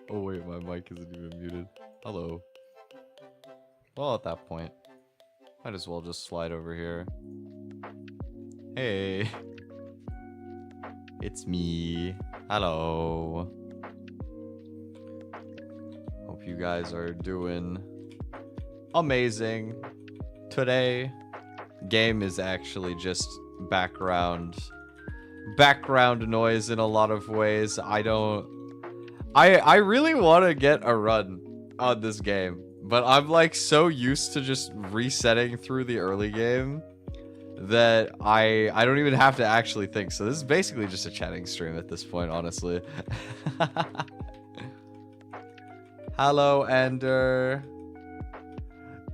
Oh wait, my mic isn't even muted. Hello. Well, at that point, might as well just slide over here. Hey. It's me. Hello. Hope you guys are doing amazing. Today, game is actually just background noise in a lot of ways. I really want to get a run on this game, but I'm like so used to just resetting through the early game that I don't even have to actually think. So this is basically just a chatting stream at this point, honestly. Hello, Ender.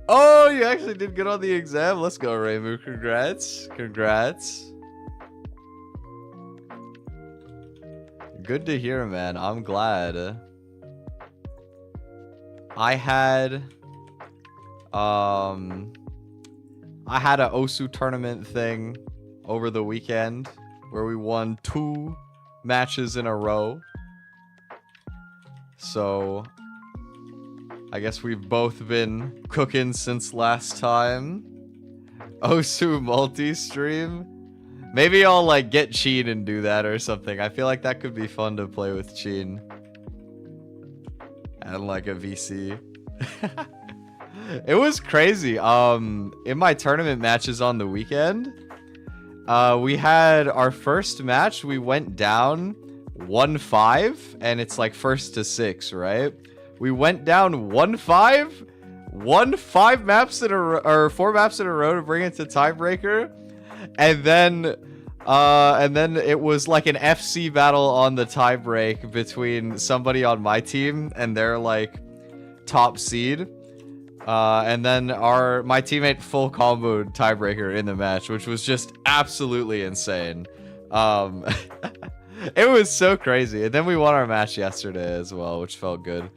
Oh, you actually did good on the exam. Let's go, Reimu. Congrats. Congrats. Good to hear, man. I'm glad. I had a Osu tournament thing over the weekend where we won 2 matches in a row. So I guess we've both been cooking since last time. Osu multi-stream. Maybe I'll like get Cheen and do that or something. I feel like that could be fun to play with Cheen. And like a VC. It was crazy. In my tournament matches on the weekend, we had our first match. We went down 1-5, and it's like 1st to 6, right? We went down 1-5, won 5 maps in a or 4 maps in a row to bring it to tiebreaker, and then it was like an FC battle on the tiebreak between somebody on my team and their like top seed. And then my teammate full comboed tiebreaker in the match, which was just absolutely insane. It was so crazy. And then we won our match yesterday as well, which felt good.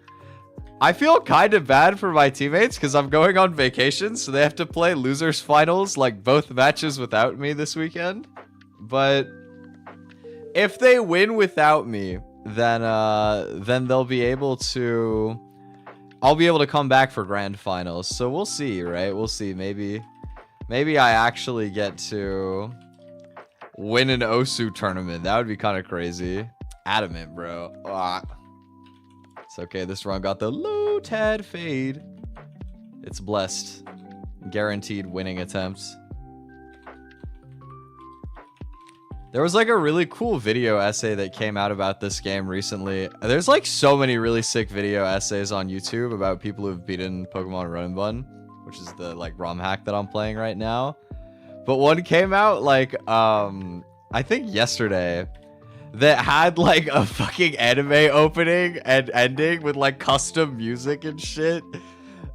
I feel kind of bad for my teammates because I'm going on vacation, so they have to play losers finals, like both matches without me this weekend. But if they win without me, then they'll be able to. I'll be able to come back for grand finals. So we'll see, right? We'll see. Maybe I actually get to win an Osu tournament. That would be kind of crazy. Adamant, bro. Ah. It's okay. This run got the low tad fade. It's blessed. Guaranteed winning attempts. There was like a really cool video essay that came out about this game recently. There's like so many really sick video essays on YouTube about people who've beaten Pokemon run&bun, which is the like ROM hack that I'm playing right now. But one came out like I think yesterday that had like a fucking anime opening and ending with like custom music and shit.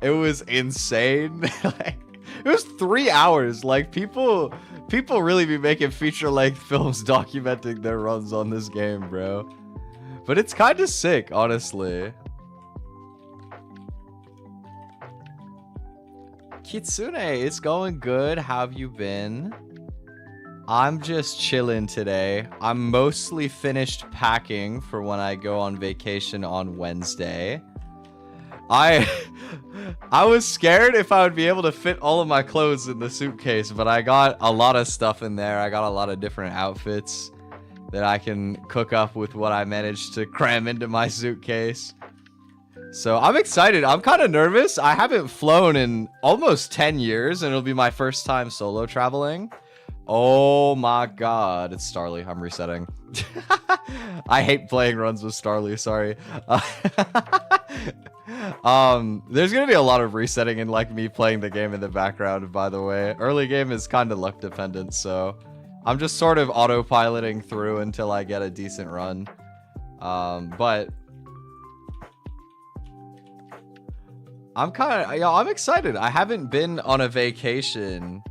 It was insane. Like, it was 3 hours. Like people really be making feature-length films documenting their runs on this game, bro. But it's kind of sick, honestly. Kitsune, it's going good. How have you been? I'm just chilling today. I'm mostly finished packing for when I go on vacation on Wednesday. I was scared if I would be able to fit all of my clothes in the suitcase, but I got a lot of stuff in there. I got a lot of different outfits that I can cook up with what I managed to cram into my suitcase. So I'm excited. I'm kind of nervous. I haven't flown in almost 10 years, and it'll be my first time solo traveling. Oh my god, it's Starly. I'm resetting. I hate playing runs with Starly, sorry. There's gonna be a lot of resetting and like me playing the game in the background, by the way. Early game is kind of luck dependent, so I'm just sort of autopiloting through until I get a decent run. But I'm excited. I haven't been on a vacation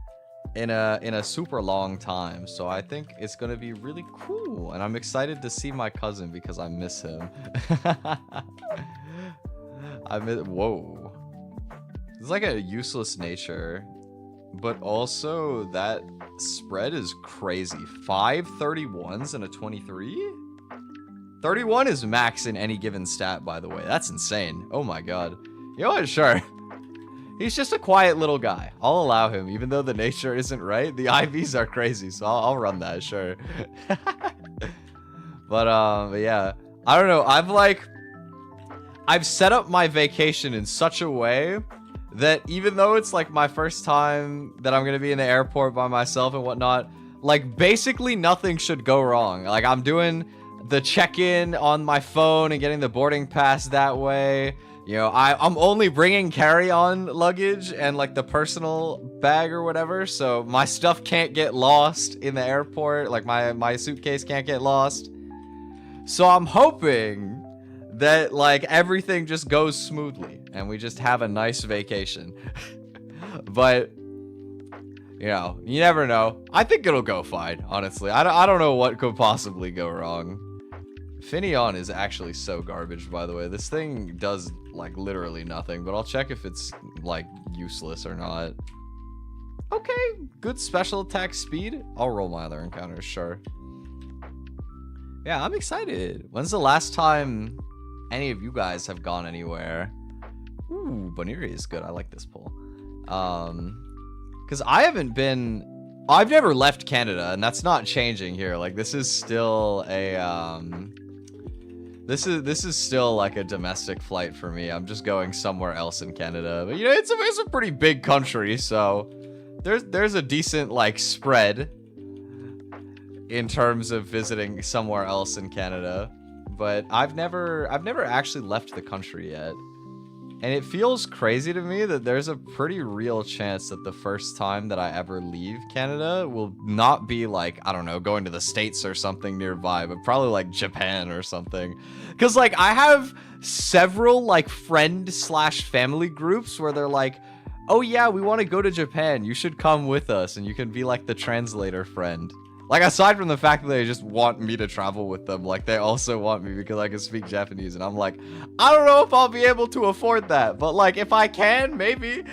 in a super long time, so I think it's gonna be really cool, and I'm excited to see my cousin because I miss him. Whoa, it's like a useless nature. But also, that spread is crazy. 5 31s and a 23? 31 is max in any given stat, by the way. That's insane. Oh my god. You know what? Sure. He's just a quiet little guy. I'll allow him, even though the nature isn't right. The IVs are crazy, so I'll run that, sure. But yeah. I don't know. I've set up my vacation in such a way that even though it's like my first time that I'm gonna be in the airport by myself and whatnot, like basically nothing should go wrong. Like I'm doing the check-in on my phone and getting the boarding pass that way. You know, I'm only bringing carry-on luggage and like the personal bag or whatever, so my stuff can't get lost in the airport. Like my suitcase can't get lost. So I'm hoping that like everything just goes smoothly and we just have a nice vacation. But you know, you never know. I think it'll go fine, honestly. I don't know what could possibly go wrong. Finion is actually so garbage, by the way. This thing does like literally nothing, but I'll check if it's like useless or not. Okay, good special attack speed. I'll roll my other encounters, sure. Yeah, I'm excited. When's the last time any of you guys have gone anywhere? Ooh, Boniri is good. I like this pull. Because I've never left Canada, and that's not changing here. Like, this is still a, this is still like a domestic flight for me. I'm just going somewhere else in Canada. But, you know, it's a pretty big country, so there's a decent, like, spread in terms of visiting somewhere else in Canada. But I've never actually left the country yet. And it feels crazy to me that there's a pretty real chance that the first time that I ever leave Canada will not be like, I don't know, going to the States or something nearby, but probably like Japan or something. Because like I have several like friend/family groups where they're like, oh yeah, we want to go to Japan. You should come with us. And you can be like the translator friend. Like, aside from the fact that they just want me to travel with them, like, they also want me because I can speak Japanese. And I'm like, I don't know if I'll be able to afford that. But, like, if I can, maybe.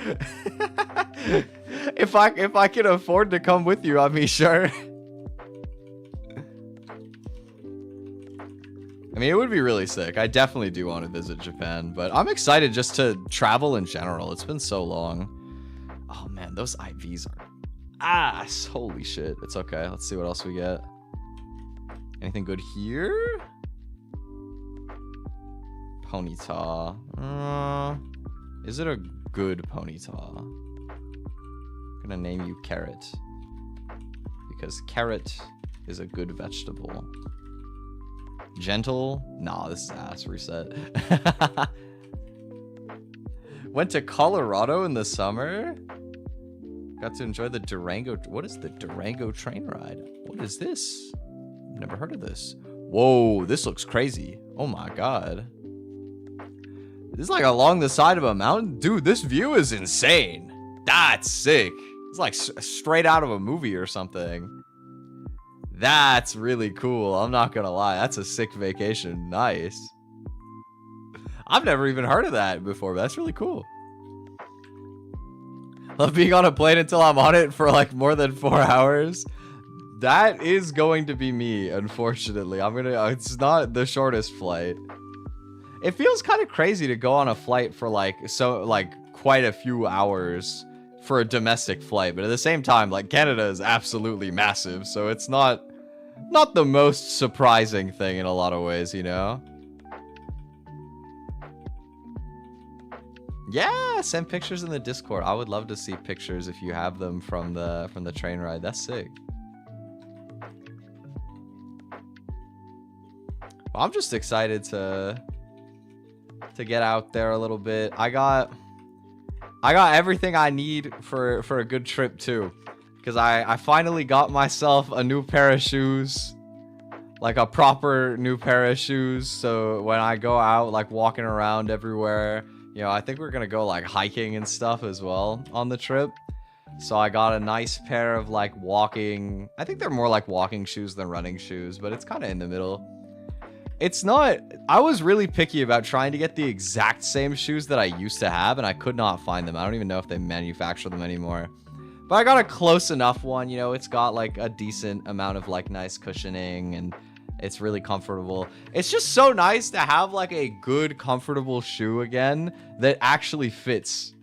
if I can afford to come with you, I mean, sure. I mean, it would be really sick. I definitely do want to visit Japan. But I'm excited just to travel in general. It's been so long. Oh, man, those IVs are... holy shit. It's okay. Let's see what else we get. Anything good here? Ponyta. Is it a good Ponyta? I'm gonna name you Carrot. Because carrot is a good vegetable. Gentle? Nah, this is ass. Reset. Went to Colorado in the summer? Got to enjoy the Durango. What is the Durango train ride? What is this? Never heard of this. Whoa, this looks crazy. Oh my god. This is like along the side of a mountain. Dude, this view is insane. That's sick. It's like straight out of a movie or something. That's really cool. I'm not gonna lie. That's a sick vacation. Nice. I've never even heard of that before, but that's really cool. Love being on a plane until I'm on it for like more than 4 hours. That is going to be me, unfortunately. It's not the shortest flight. It feels kind of crazy to go on a flight for quite a few hours for a domestic flight, but at the same time, like, Canada is absolutely massive, so it's not the most surprising thing in a lot of ways, you know? Yeah, send pictures in the Discord. I would love to see pictures if you have them from the train ride. That's sick. Well, I'm just excited to get out there a little bit. I got everything I need for a good trip too, because I finally got myself a new pair of shoes, like a proper new pair of shoes. So when I go out, like walking around everywhere. You know, I think we're gonna go like hiking and stuff as well on the trip. So I got a nice pair of like walking, I think they're more like walking shoes than running shoes, but it's kind of in the middle. It's not, I was really picky about trying to get the exact same shoes that I used to have, and I could not find them. I don't even know if they manufacture them anymore. But I got a close enough one, you know, it's got like a decent amount of like nice cushioning and it's really comfortable. It's just so nice to have like a good, comfortable shoe again that actually fits.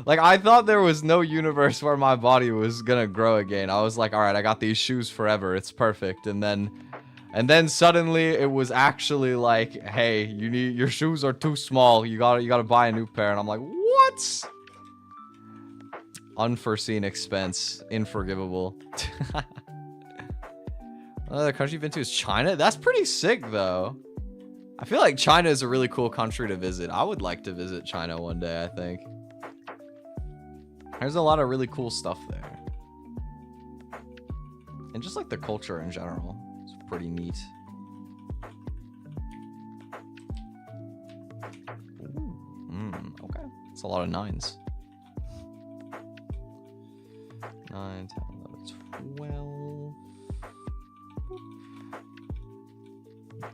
Like, I thought there was no universe where my body was gonna grow again. I was like, all right, I got these shoes forever. It's perfect. And then suddenly it was actually like, hey, your shoes are too small. You gotta buy a new pair. And I'm like, what? Unforeseen expense. Unforgivable. Another country you've been to is China? That's pretty sick, though. I feel like China is a really cool country to visit. I would like to visit China one day, I think. There's a lot of really cool stuff there. And just like the culture in general. It's pretty neat. Okay. It's a lot of 9s. 9, 10, 11, 12.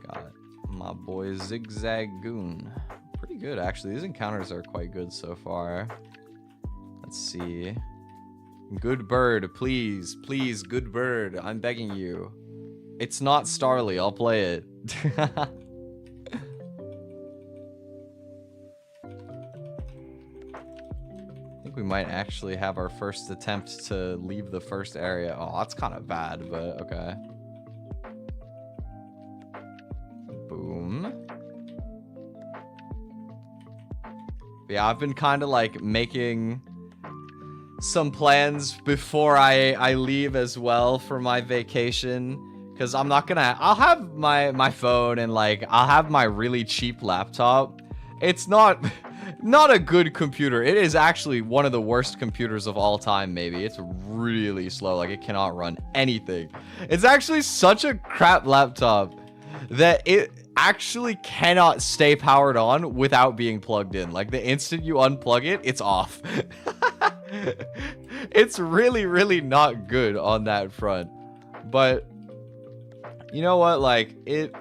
Got my boy Zigzag Goon. Pretty good, actually. These encounters are quite good so far. Let's see. Good bird, please. Please, good bird. I'm begging you. It's not Starly. I'll play it. I think we might actually have our first attempt to leave the first area. Oh, that's kind of bad, but okay. Boom. Yeah, I've been kind of like making some plans before I leave as well for my vacation, because I'm not gonna, I'll have my phone and like I'll have my really cheap laptop. It's not a good computer. It is actually one of the worst computers of all time. Maybe it's really slow, like it cannot run anything. It's actually such a crap laptop that it actually cannot stay powered on without being plugged in. Like the instant you unplug it, it's off. It's really not good on that front. But you know what, like it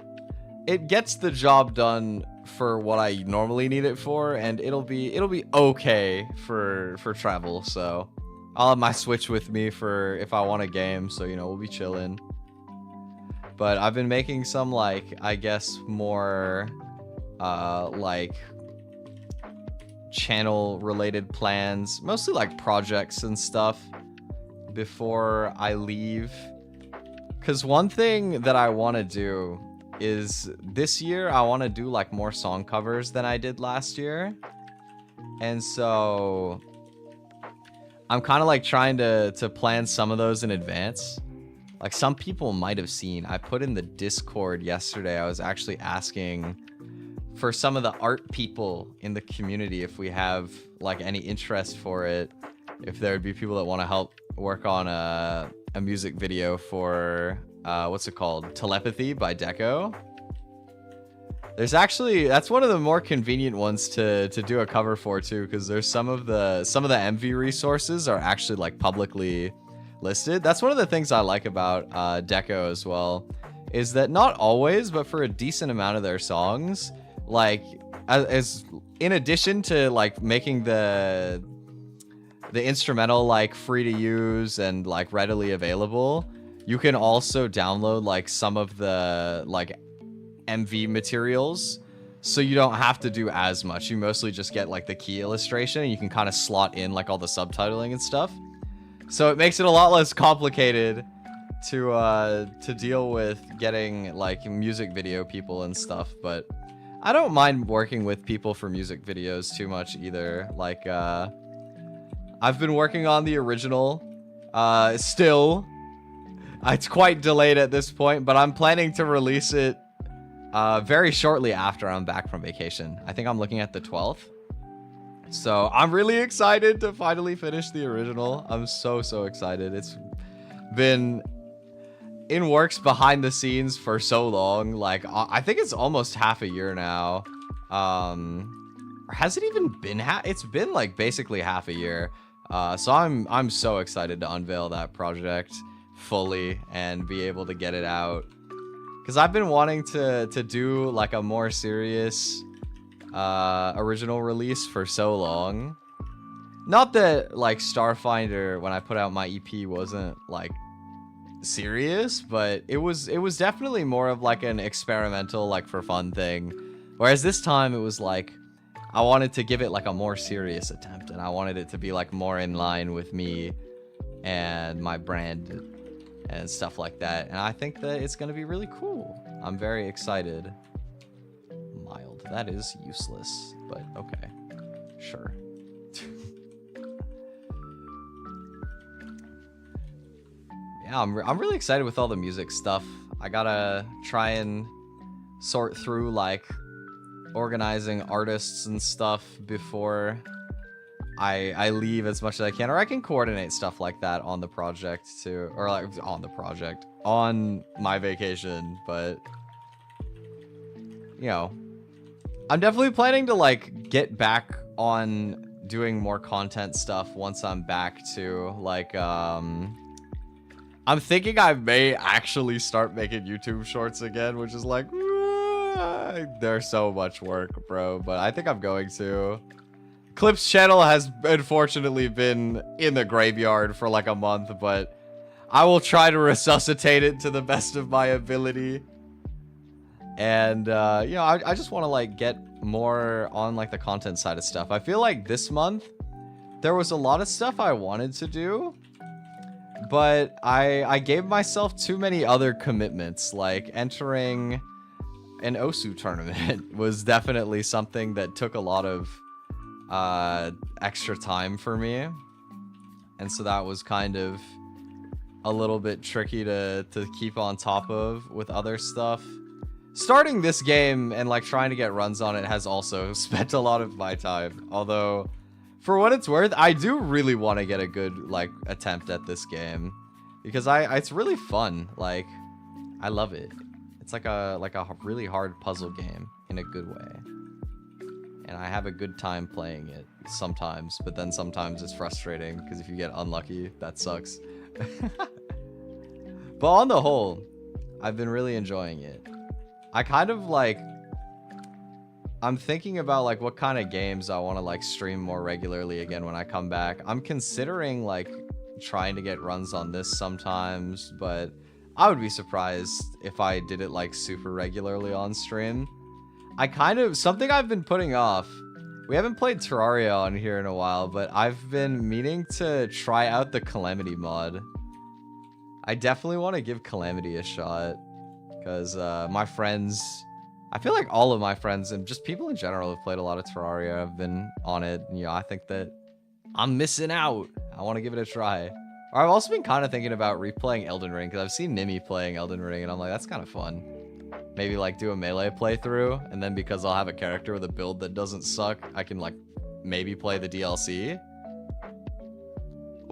gets the job done for what I normally need it for, and it'll be okay for travel. So I'll have my Switch with me for if I want a game, so you know, we'll be chilling. But I've been making some, like, I guess more like channel related plans, mostly like projects and stuff before I leave. Because one thing that I want to do is this year I want to do like more song covers than I did last year. And so I'm kind of like trying to plan some of those in advance. Like some people might have seen, I put in the Discord yesterday, I was actually asking for some of the art people in the community if we have like any interest for it, if there would be people that want to help work on a music video for what's it called, Telepathy by Deco. There's actually, that's one of the more convenient ones to do a cover for too, because there's some of the MV resources are actually like publicly listed. That's one of the things I like about Deco as well, is that not always, but for a decent amount of their songs, like as in addition to like making the instrumental like free to use and like readily available, you can also download like some of the like MV materials, so you don't have to do as much. You mostly just get like the key illustration and you can kind of slot in like all the subtitling and stuff. So it makes it a lot less complicated to deal with getting like music video people and stuff. But I don't mind working with people for music videos too much either. Like I've been working on the original still. It's quite delayed at this point, but I'm planning to release it very shortly after I'm back from vacation. I think I'm looking at the 12th. So I'm really excited to finally finish the original. I'm so excited. It's been in works behind the scenes for so long. Like I think it's almost half a year now. Or has it even been it's been like basically half a year. So I'm so excited to unveil that project fully and be able to get it out, because I've been wanting to do like a more serious original release for so long. not that like Starfinder, when I put out my EP, wasn't like serious, but it was definitely more of like an experimental, like for fun thing. Whereas this time it was like I wanted to give it like a more serious attempt, and I wanted it to be like more in line with me and my brand and stuff like that. And I think that it's gonna be really cool. I'm very excited. Mild. That is useless, but okay. Sure. Yeah, I'm really excited with all the music stuff. I gotta try and sort through like organizing artists and stuff before I leave as much as I can, or I can coordinate stuff like that on the project too, or like on my vacation. But you know, I'm definitely planning to like get back on doing more content stuff once I'm back to like I'm thinking I may actually start making YouTube shorts again, which is like they're so much work, bro, but I think I'm going to. Clips channel has unfortunately been in the graveyard for like a month, but I will try to resuscitate it to the best of my ability. And you know, I just want to like get more on like the content side of stuff. I feel like this month there was a lot of stuff I wanted to do, but I gave myself too many other commitments. Like entering an OSU tournament was definitely something that took a lot of extra time for me, and so that was kind of a little bit tricky to keep on top of with other stuff. Starting this game and like trying to get runs on it has also spent a lot of my time, although for what it's worth, I do really want to get a good like attempt at this game, because it's really fun. Like I love it. It's like a really hard puzzle game in a good way. And I have a good time playing it sometimes, but then sometimes it's frustrating because if you get unlucky, that sucks. But on the whole, I've been really enjoying it. I kind of like, I'm thinking about like what kind of games I want to like stream more regularly again when I come back. I'm considering like trying to get runs on this sometimes, but I would be surprised if I did it like super regularly on stream. Something I've been putting off. We haven't played Terraria on here in a while, but I've been meaning to try out the Calamity mod. I definitely want to give Calamity a shot, because my friends, I feel like all of my friends and just people in general have played a lot of Terraria, have been on it, and, you know, I think that I'm missing out. I want to give it a try. Or I've also been kind of thinking about replaying Elden Ring, because I've seen Nimi playing Elden Ring, and I'm like, that's kind of fun. Maybe like do a melee playthrough, and then because I'll have a character with a build that doesn't suck, I can like maybe play the DLC.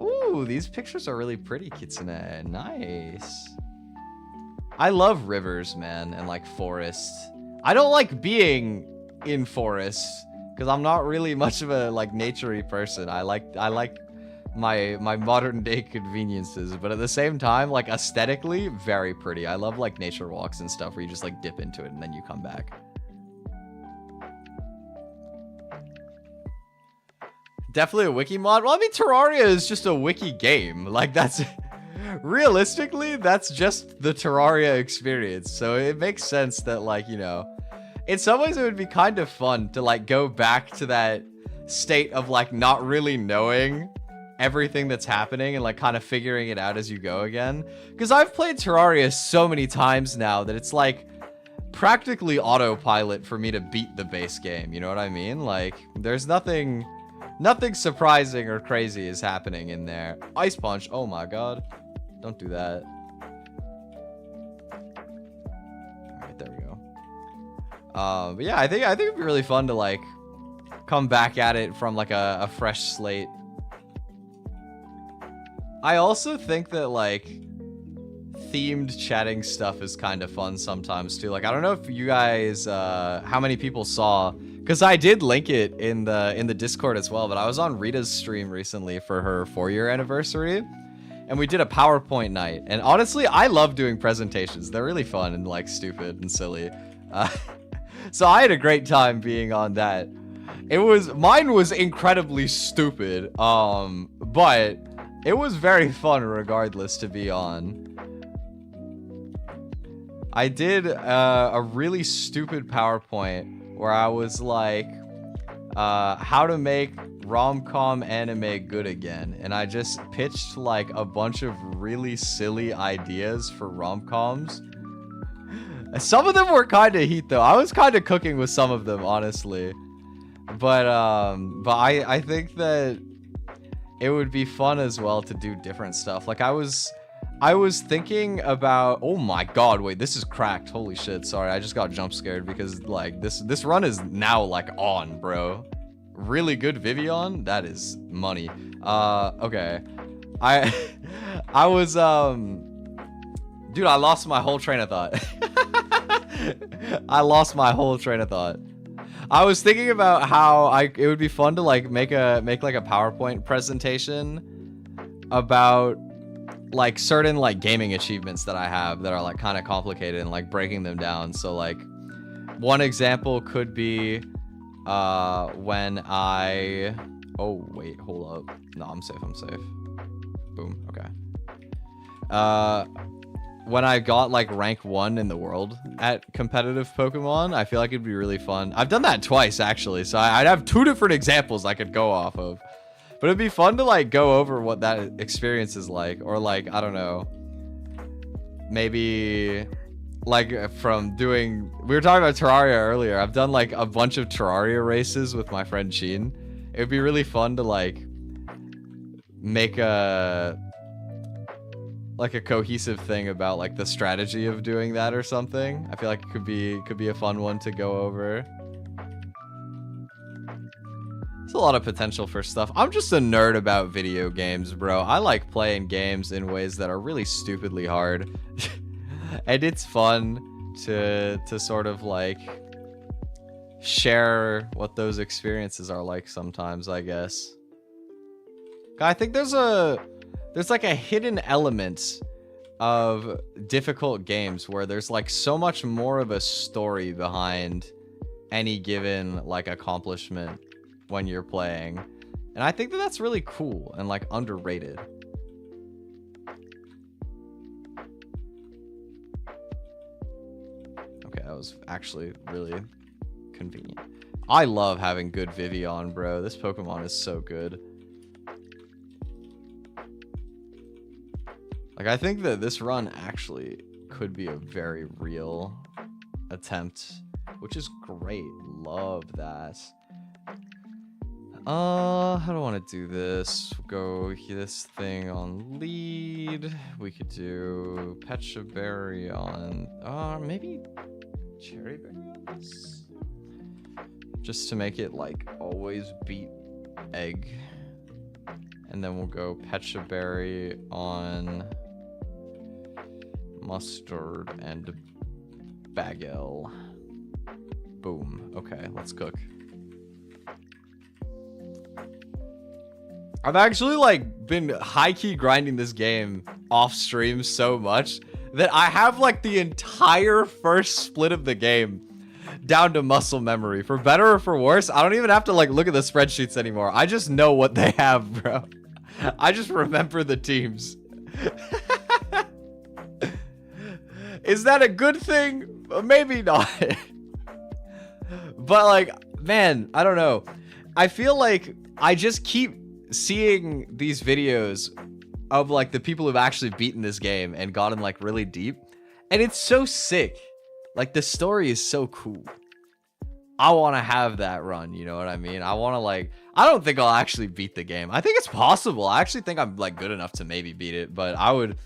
Ooh, these pictures are really pretty, Kitsune. Nice. I love rivers, man, and like forests. I don't like being in forests because I'm not really much of a like naturey person. I like my modern day conveniences, but at the same time, like aesthetically, very pretty. I love like nature walks and stuff where you just like dip into it and then you come back. Definitely a wiki mod. Well, I mean, Terraria is just a wiki game. Like that's realistically, that's just the Terraria experience. So it makes sense that like, you know, in some ways it would be kind of fun to like go back to that state of like not really knowing everything that's happening and like kind of figuring it out as you go again. Because I've played Terraria so many times now that it's like practically autopilot for me to beat the base game. You know what I mean? Like there's nothing surprising or crazy is happening in there. Ice punch. Oh my god. Don't do that. Alright, there we go. But yeah, I think it'd be really fun to like come back at it from like a fresh slate. I also think that like themed chatting stuff is kind of fun sometimes too. Like I don't know if you guys how many people saw, because I did link it in the Discord as well, but I was on Rita's stream recently for her 4-year anniversary, and we did a PowerPoint night. And honestly, I love doing presentations. They're really fun and like stupid and silly. So I had a great time being on that. Mine was incredibly stupid, but it was very fun regardless to be on. I did a really stupid PowerPoint where I was like, how to make rom-com anime good again, and I just pitched like a bunch of really silly ideas for rom-coms. Some of them were kind of heat though. I was kind of cooking with some of them, honestly. But I think that it would be fun as well to do different stuff. Like I was thinking about, oh my god, wait, this is cracked. Holy shit, sorry, I just got jump scared because like this run is now like on, bro. Really good Vivian, that is money. Okay. I was dude, I lost my whole train of thought. I lost my whole train of thought. I was thinking about how it would be fun to like make like a PowerPoint presentation about like certain like gaming achievements that I have that are like kind of complicated and like breaking them down. So like one example could be when I wait, hold up. No, I'm safe. Boom. Okay. When I got like rank 1 in the world at competitive Pokemon, I feel like it'd be really fun. I've done that twice actually, so I'd have 2 different examples I could go off of. But it'd be fun to like go over what that experience is like, or like, I don't know, maybe like from doing, we were talking about Terraria earlier. I've done like a bunch of Terraria races with my friend Sheen. It would be really fun to like make a cohesive thing about like the strategy of doing that or something. I feel like it could be a fun one to go over. There's a lot of potential for stuff. I'm just a nerd about video games, bro. I like playing games in ways that are really stupidly hard. And it's fun to sort of like share what those experiences are like sometimes, I guess. I think there's like a hidden element of difficult games where there's like so much more of a story behind any given like accomplishment when you're playing. And I think that that's really cool and like underrated. Okay, that was actually really convenient. I love having good Vivian, bro. This Pokemon is so good. Like, I think that this run actually could be a very real attempt, which is great. Love that. How do I want to do this? Go this thing on lead. We could do Pecha Berry on, maybe Cherry Berry on this? Just to make it like always beat egg. And then we'll go Pecha Berry on Mustard and Bagel. Boom. Okay, let's cook. I've actually like been high-key grinding this game off stream so much that I have like the entire first split of the game down to muscle memory. For better or for worse, I don't even have to like look at the spreadsheets anymore. I just know what they have, bro. I just remember the teams. Is that a good thing? Maybe not. But like, man, I don't know. I feel like I just keep seeing these videos of like the people who've actually beaten this game and gotten like really deep, and it's so sick. Like the story is so cool. I want to have that run, you know what I mean? I want to like, I don't think I'll actually beat the game. I think it's possible. I actually think I'm like good enough to maybe beat it, but I would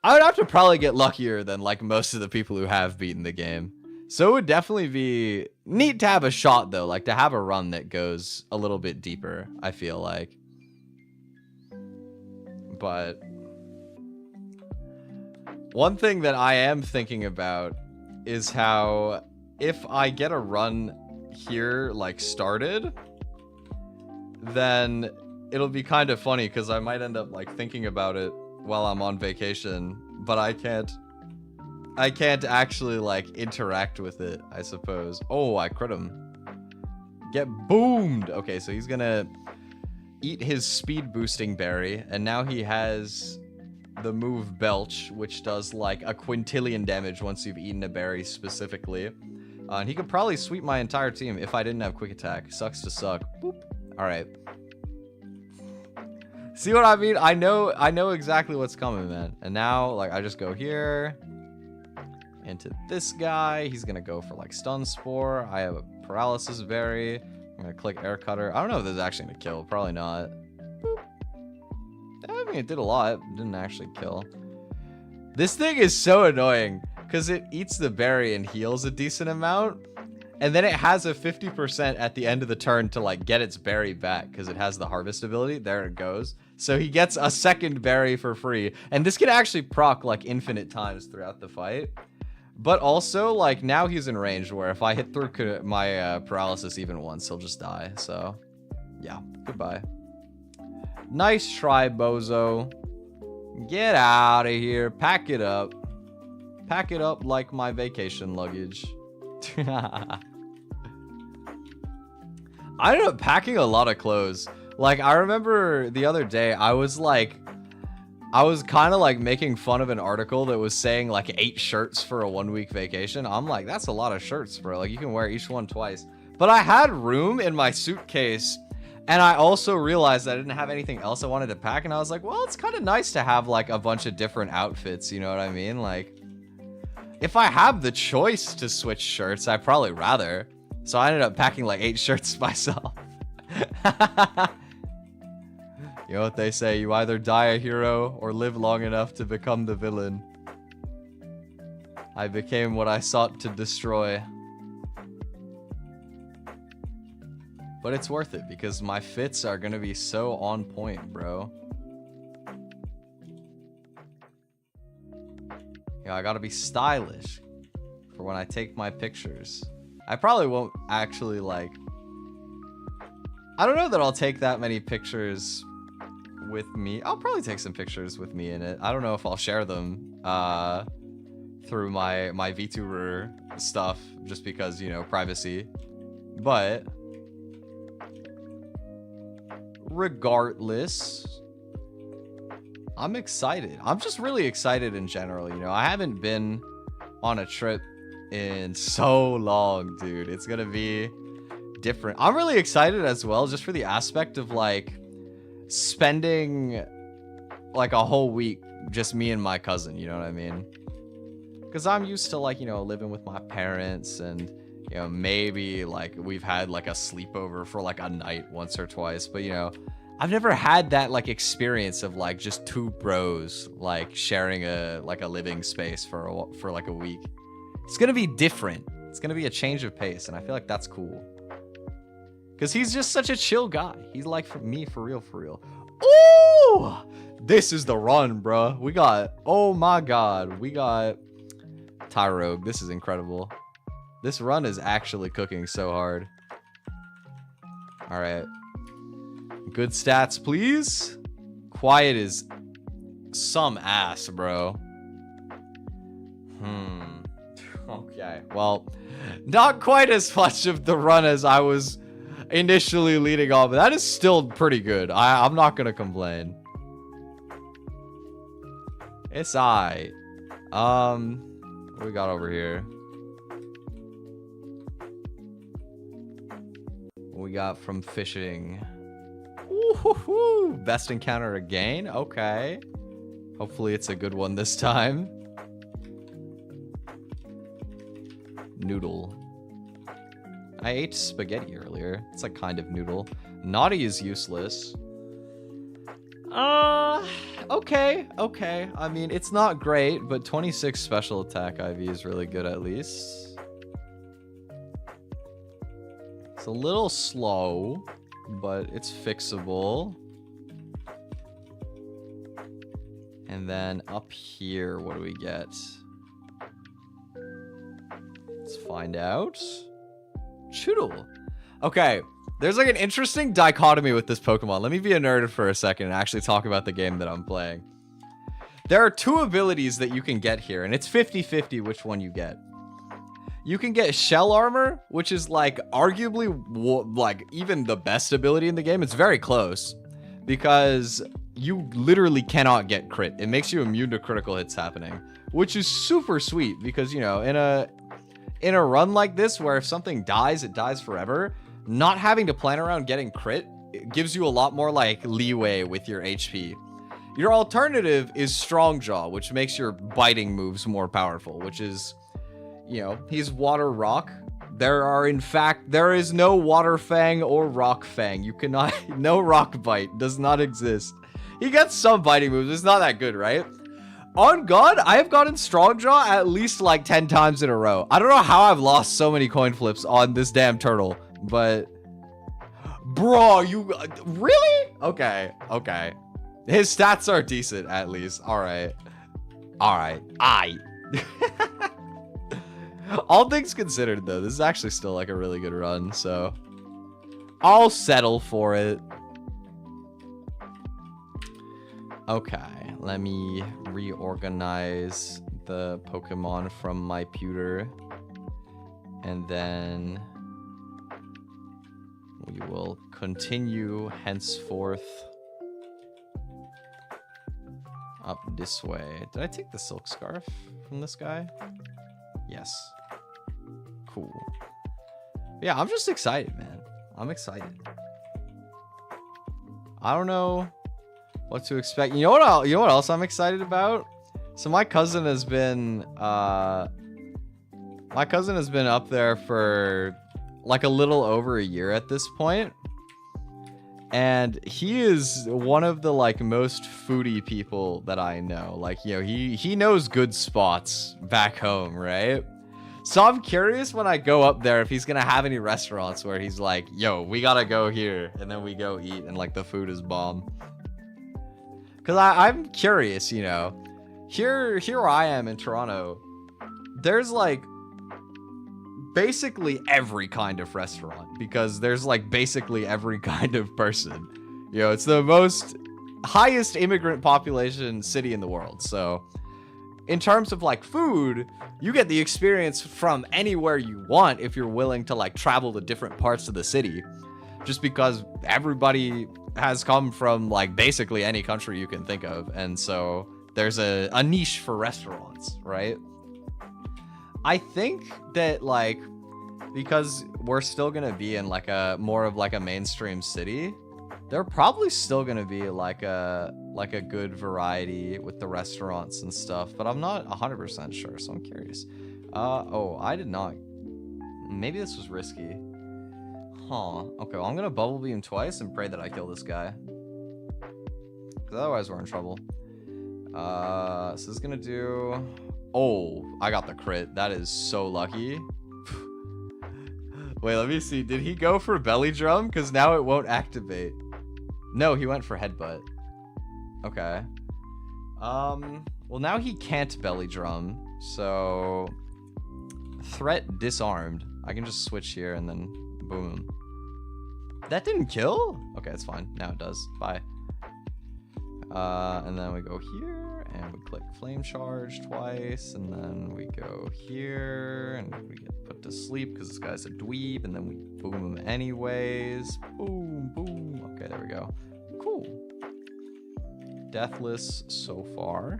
have to probably get luckier than like most of the people who have beaten the game. So it would definitely be neat to have a shot though, like to have a run that goes a little bit deeper, I feel like. But one thing that I am thinking about is how if I get a run here like started, then it'll be kind of funny because I might end up like thinking about it while I'm on vacation, but I can't actually like interact with it, I suppose. Oh, I crit him. Get boomed. Okay, so he's gonna eat his speed boosting berry, and now he has the move Belch, which does like a quintillion damage once you've eaten a berry specifically. And he could probably sweep my entire team if I didn't have quick attack. Sucks to suck. Boop. All right. See what I mean? I know exactly what's coming, man. And now, like, I just go here into this guy. He's gonna go for like stun spore. I have a paralysis berry. I'm gonna click air cutter. I don't know if this is actually gonna kill. Probably not. Boop. I mean, it did a lot. It didn't actually kill. This thing is so annoying because it eats the berry and heals a decent amount. And then it has a 50% at the end of the turn to like get its berry back because it has the harvest ability. There it goes. So he gets a second berry for free. And this can actually proc like infinite times throughout the fight. But also, like, now he's in range where if I hit through my paralysis even once, he'll just die. So, yeah. Goodbye. Nice try, bozo. Get out of here. Pack it up. Pack it up like my vacation luggage. I ended up packing a lot of clothes. Like, I remember the other day, I was kind of like making fun of an article that was saying like 8 shirts for a 1-week vacation. I'm like, that's a lot of shirts, bro. Like, you can wear each one twice. But I had room in my suitcase, and I also realized I didn't have anything else I wanted to pack. And I was like, well, it's kind of nice to have like a bunch of different outfits. You know what I mean? Like, if I have the choice to switch shirts, I'd probably rather. So I ended up packing like 8 shirts myself. You know what they say, you either die a hero or live long enough to become the villain. I became what I sought to destroy. But it's worth it because my fits are gonna be so on point, bro. Yeah, I gotta be stylish for when I take my pictures. I probably won't actually like... I don't know that I'll take that many pictures with me. I'll probably take some pictures with me in it. I don't know if I'll share them through my VTuber stuff just because, you know, privacy. But regardless, I'm excited. I'm just really excited in general, you know. I haven't been on a trip in so long, dude. It's gonna be different. I'm really excited as well just for the aspect of like spending like a whole week just me and my cousin, you know what I mean? Because I'm used to like, you know, living with my parents and, you know, maybe like we've had like a sleepover for like a night once or twice, but you know, I've never had that like experience of like just 2 bros like sharing a living space for like a week. It's gonna be different. It's gonna be a change of pace, and I feel like that's cool. Because he's just such a chill guy. He's like for me, for real, for real. Ooh! This is the run, bruh. We got, oh my god. We got Tyrogue. This is incredible. This run is actually cooking so hard. Alright. Good stats, please. Quiet is some ass, bro. Okay. Well, not quite as much of the run as I was initially leading off, but that is still pretty good. I'm not gonna complain. It's alright. What we got over here? What we got from fishing? Ooh, best encounter again. Okay. Hopefully it's a good one this time. Noodle. I ate spaghetti earlier. It's like kind of noodle. Naughty is useless. Okay. I mean, it's not great, but 26 special attack IV is really good at least. It's a little slow, but it's fixable. And then up here, what do we get? Let's find out. Choodle. Okay, there's like an interesting dichotomy with this Pokemon. Let me be a nerd for a second and actually talk about the game that I'm playing. There are 2 abilities that you can get here, and it's 50-50 which one you get. You can get shell armor, which is like arguably like even the best ability in the game. It's very close because you literally cannot get crit. It makes you immune to critical hits happening, which is super sweet because, you know, in a run like this where if something dies, it dies forever. Not having to plan around getting crit, it gives you a lot more like leeway with your HP. Your alternative is Strong Jaw, which makes your biting moves more powerful, which is, you know, he's Water Rock. There is no Water Fang or Rock Fang. You cannot, no Rock Bite does not exist. He gets some biting moves. It's not that good, right? On God, I have gotten Strong Jaw at least like 10 times in a row. I don't know how I've lost so many coin flips on this damn turtle, but bro, you really? Okay. His stats are decent, at least. All right. All things considered, though, this is actually still like a really good run, so I'll settle for it. Okay, let me reorganize the Pokemon from my pewter, and then we will continue henceforth up this way. Did I take the silk scarf from this guy? Yes. Cool. Yeah, I'm just excited, man. I'm excited. I don't know what to expect. You know what else I'm excited about? So my cousin has been up there for like a little over a year at this point. And he is one of the like most foodie people that I know. Like, you know, he knows good spots back home, right? So I'm curious when I go up there if he's gonna have any restaurants where he's like, yo, we gotta go here, and then we go eat and like the food is bomb. Cause I'm curious, you know. Here I am in Toronto. There's like basically every kind of restaurant because there's like basically every kind of person. You know, it's the most highest immigrant population city in the world. So in terms of like food, you get the experience from anywhere you want if you're willing to like travel to different parts of the city, just because everybody has come from like basically any country you can think of. And so there's a niche for restaurants, right? I think that like, because we're still gonna be in like a more of like a mainstream city, they're probably still gonna be like a good variety with the restaurants and stuff, but I'm not 100% sure, so I'm curious. Oh, I did not. Maybe this was risky. Huh. Okay, well, I'm gonna bubble beam twice and pray that I kill this guy, because otherwise we're in trouble. So this is gonna do... Oh, I got the crit. That is so lucky. Wait, let me see. Did he go for belly drum? Because now it won't activate. No, he went for headbutt. Okay. Well, now he can't belly drum. So threat disarmed. I can just switch here and then boom. That didn't kill? Okay, it's fine. Now it does. Bye. And then we go here and we click flame charge twice, and then we go here and we get put to sleep because this guy's a dweeb, and then we boom him anyways. Boom, boom. Okay, there we go. Cool. Deathless so far.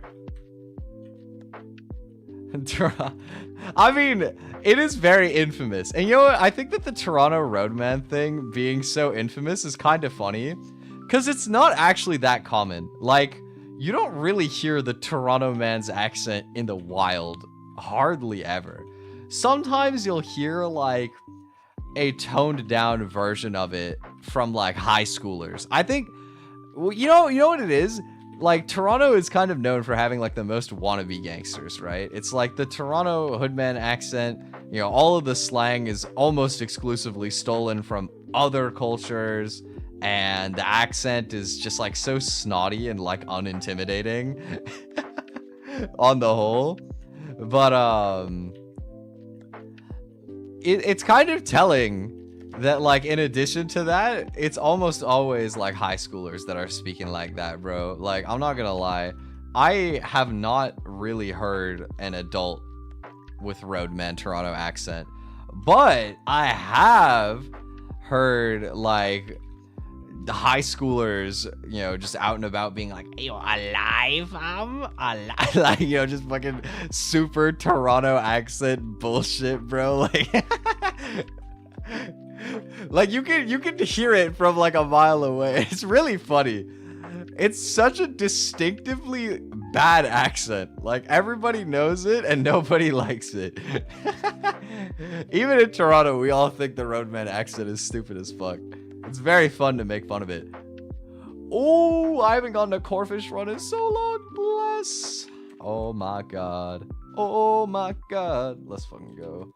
I mean, it is very infamous. And you know what? I think that the Toronto Roadman thing being so infamous is kind of funny, because it's not actually that common. Like, you don't really hear the Toronto man's accent in the wild. Hardly ever. Sometimes you'll hear, like, a toned down version of it from, like, high schoolers. I think, well, you know what it is? Like, Toronto is kind of known for having, like, the most wannabe gangsters, right? It's like the Toronto hoodman accent, you know, all of the slang is almost exclusively stolen from other cultures, and the accent is just, like, so snotty and, like, unintimidating on the whole. But, it's kind of telling that, like, in addition to that, it's almost always, like, high schoolers that are speaking like that, bro. Like, I'm not gonna lie. I have not really heard an adult with Roadman Toronto accent. But I have heard like the high schoolers, you know, just out and about being like, "Yo, alive? I'm alive." Like, you know, just fucking super Toronto accent bullshit, bro. Like, like you can hear it from like a mile away. It's really funny. It's such a distinctively bad accent. Like, everybody knows it and nobody likes it. Even in Toronto, we all think the Roadman accent is stupid as fuck. It's very fun to make fun of it. Oh, I haven't gone to Corfish Run in so long. Bless. Oh my god. Oh my god. Let's fucking go.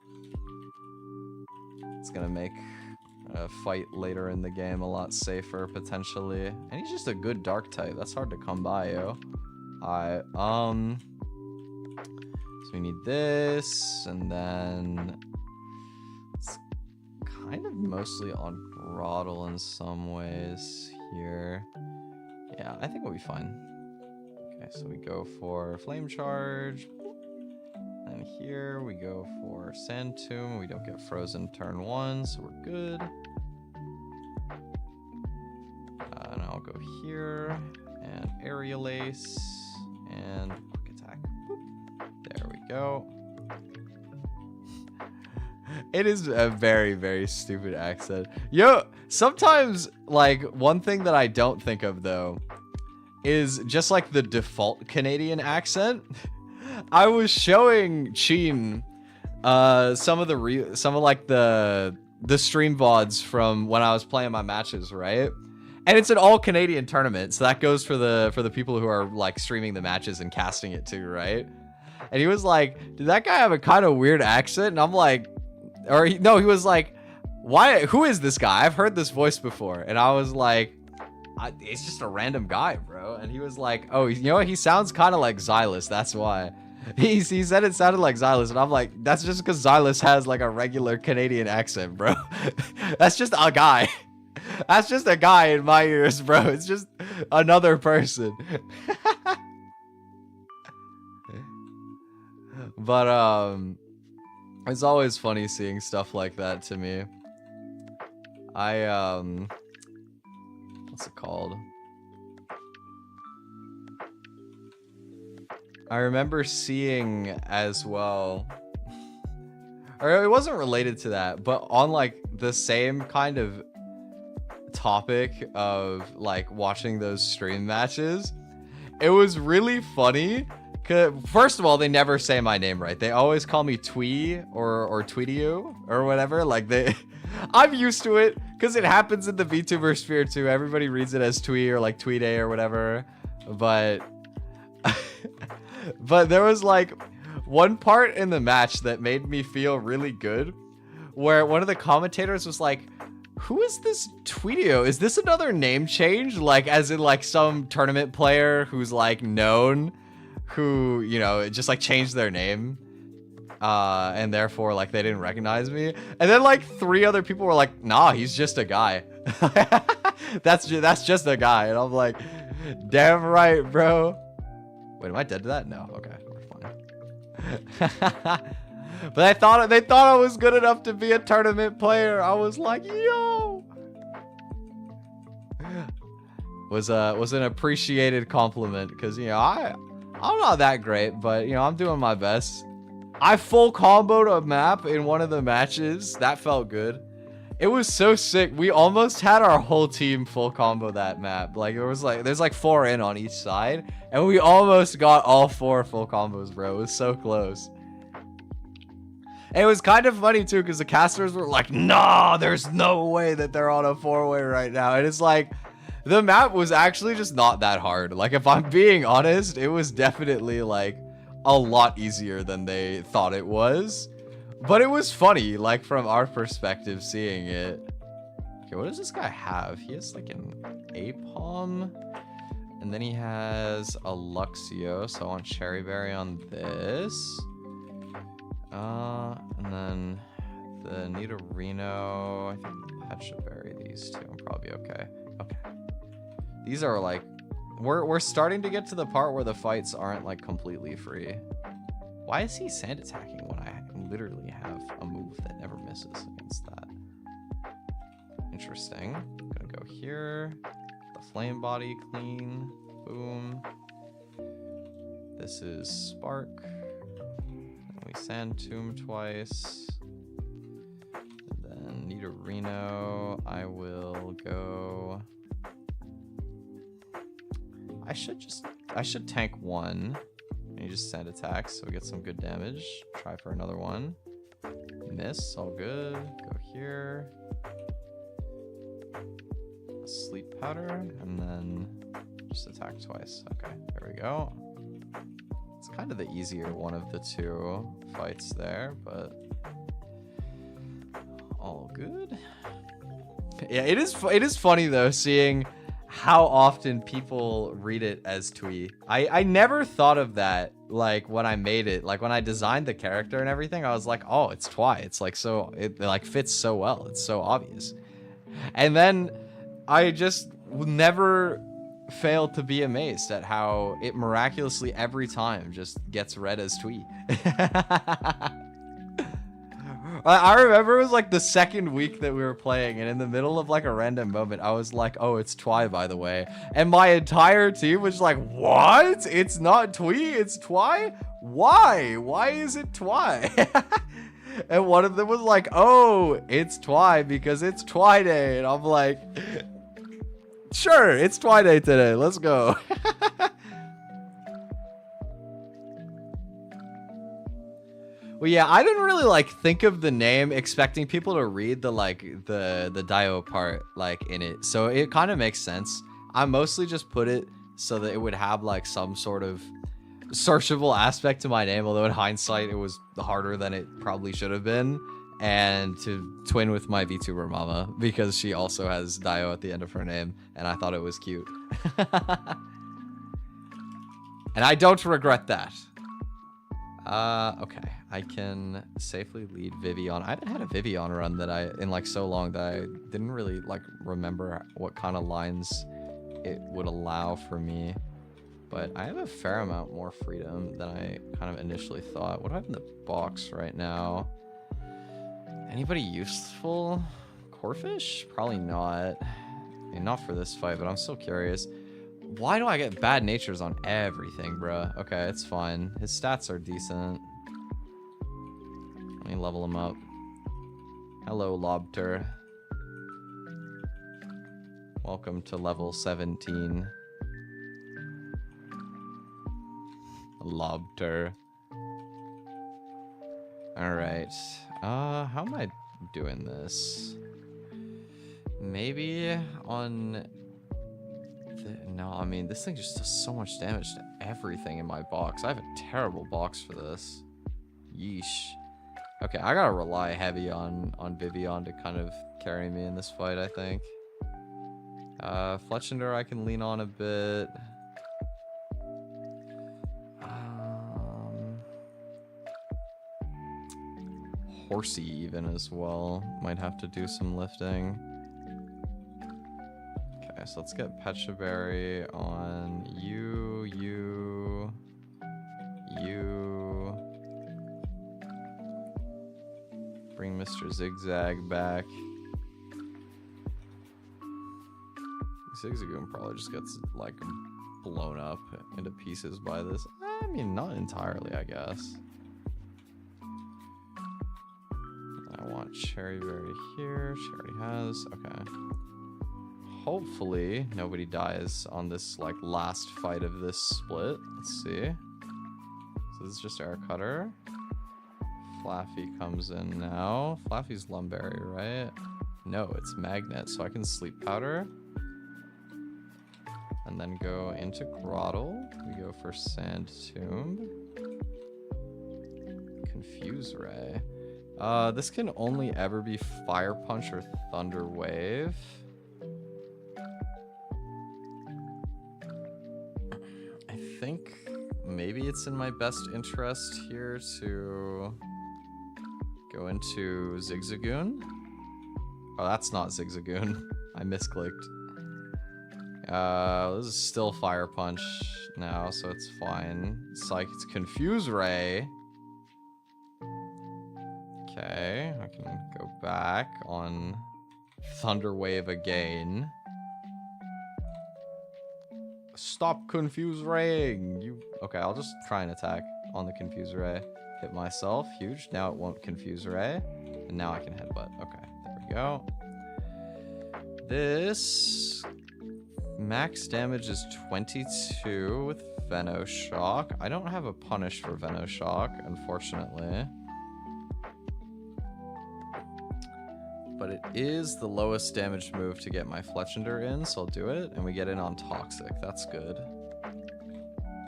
It's gonna make a fight later in the game a lot safer, potentially. And he's just a good dark type. That's hard to come by, yo. Alright, so we need this, and then it's kind of mostly on throttle in some ways here. Yeah, I think we'll be fine. Okay, so we go for flame charge. And here we go for Sand Tomb. We don't get frozen turn 1, so we're good. And I'll go here and Aerial Ace and Quick Attack. Boop. There we go. It is a very, very stupid accent. Yo, sometimes, like, one thing that I don't think of, though, is just like the default Canadian accent. I was showing Cheen some of like the stream VODs from when I was playing my matches, right? And it's an all Canadian tournament, so that goes for the people who are like streaming the matches and casting it too, right? And he was like, "Did that guy have a kind of weird accent?" And I'm like, he was like, "Why? Who is this guy? I've heard this voice before." And I was like, "It's just a random guy, bro." And he was like, "Oh, you know what? He sounds kind of like Xylus. That's why." He said it sounded like Xylus, and I'm like, that's just because Xylus has like a regular Canadian accent, bro. That's just a guy. That's just a guy in my ears, bro. It's just another person. But it's always funny seeing stuff like that to me. What's it called? I remember seeing as well, or it wasn't related to that, but on like the same kind of topic of like watching those stream matches, it was really funny. Cause first of all, they never say my name right. They always call me Twi or Tweetio or whatever. Like I'm used to it because it happens in the VTuber sphere too. Everybody reads it as Twi or like Tweeday or whatever. But but there was like one part in the match that made me feel really good, where one of the commentators was like, "Who is this Tweetio? Is this another name change? Like as in like some tournament player who's like known, who, you know, just like changed their name, and therefore like they didn't recognize me." And then like 3 other people were like, "Nah, he's just a guy." That's just a guy. And I'm like, damn right, bro. Wait, am I dead to that? No. Okay, we're fine. But they thought I was good enough to be a tournament player. I was like, yo. Was an appreciated compliment, because, you know, I'm not that great, but, you know, I'm doing my best. I full comboed a map in one of the matches. That felt good. It was so sick. We almost had our whole team full combo that map. Like there's like 4 in on each side, and we almost got all 4 full combos, bro. It was so close. And it was kind of funny too, because the casters were like, "Nah, there's no way that they're on a 4-way right now." And it's like, the map was actually just not that hard. Like, if I'm being honest, it was definitely like a lot easier than they thought it was. But it was funny, like, from our perspective, seeing it. Okay, what does this guy have? He has, like, an Apom. And then he has a Luxio, so I want Cherry Berry on this. And then the Nidorino. I think Pet should bury these two. I'm probably okay. Okay. These are, like... We're starting to get to the part where the fights aren't, like, completely free. Why is he sand attacking when I literally have a move that never misses against that. Interesting. I'm gonna go here. The flame body clean. Boom. This is Spark. And we Sand Tomb twice. And then need a Reno. I will go. I should tank one. And you just send attacks, so we get some good damage. Try for another one. Miss, all good. Go here. Sleep powder, and then just attack twice. Okay, there we go. It's kind of the easier one of the two fights there, but all good. Yeah, it is funny though seeing how often people read it as Twi. I never thought of that, like when I made it, like when I designed the character and everything, I was like, oh, it's Twi. It's like so, it like fits so well. It's so obvious. And then I just never failed to be amazed at how it miraculously every time just gets read as Twi. I remember it was like the second week that we were playing, and in the middle of like a random moment, I was like, oh, it's Twi, by the way. And my entire team was like, what? It's not Twi, it's Twi? Why? Why is it Twi? And one of them was like, oh, it's Twi because it's Twi Day. And I'm like, sure, it's Twi Day today. Let's go. Well, yeah, I didn't really like think of the name expecting people to read the like the Dio part like in it. So it kind of makes sense. I mostly just put it so that it would have like some sort of searchable aspect to my name, although in hindsight it was harder than it probably should have been. And to twin with my VTuber mama because she also has Dio at the end of her name, and I thought it was cute. And I don't regret that. Okay, I can safely lead Vivian. I hadn't had a Vivian run that in like so long that I didn't really like remember what kind of lines it would allow for me. But I have a fair amount more freedom than I kind of initially thought. What do I have in the box right now? Anybody useful? Corefish? Probably not. I mean, not for this fight, but I'm still curious. Why do I get bad natures on everything, bruh? Okay, it's fine. His stats are decent. Let me level him up. Hello, Lobter. Welcome to level 17. Lobter. Alright. How am I doing this? Maybe on... No, I mean, this thing just does so much damage to everything in my box. I have a terrible box for this. Yeesh. Okay, I gotta rely heavy on Vivian to kind of carry me in this fight, I think. Fletchender I can lean on a bit. Horsey even as well. Might have to do some lifting. Okay, so let's get Pechaberry on you, you, you. Bring Mr. Zigzag back. Zigzagoon probably just gets like blown up into pieces by this. I mean, not entirely, I guess. I want Cherryberry here. She already has. Okay. Hopefully nobody dies on this like last fight of this split. Let's see. So this is just Air Cutter. Flaffy comes in now. Flaffy's Lumberry, right? No, it's Magnet. So I can Sleep Powder. And then go into Grottle. We go for Sand Tomb. Confuse Ray. This can only ever be Fire Punch or Thunder Wave. I think maybe it's in my best interest here to go into Zigzagoon. Oh, that's not Zigzagoon. I misclicked. This is still Fire Punch now, so it's fine. It's like it's Confuse Ray. Okay, I can go back on Thunder Wave again. Stop Confuse Raying! You... Okay, I'll just try and attack on the Confuse Ray. Hit myself. Huge. Now it won't Confuse Ray. And now I can headbutt. Okay, there we go. This... Max damage is 22 with Venoshock. I don't have a punish for Venoshock, unfortunately. But it is the lowest damage move to get my Fletchender in, so I'll do it. And we get in on Toxic. That's good.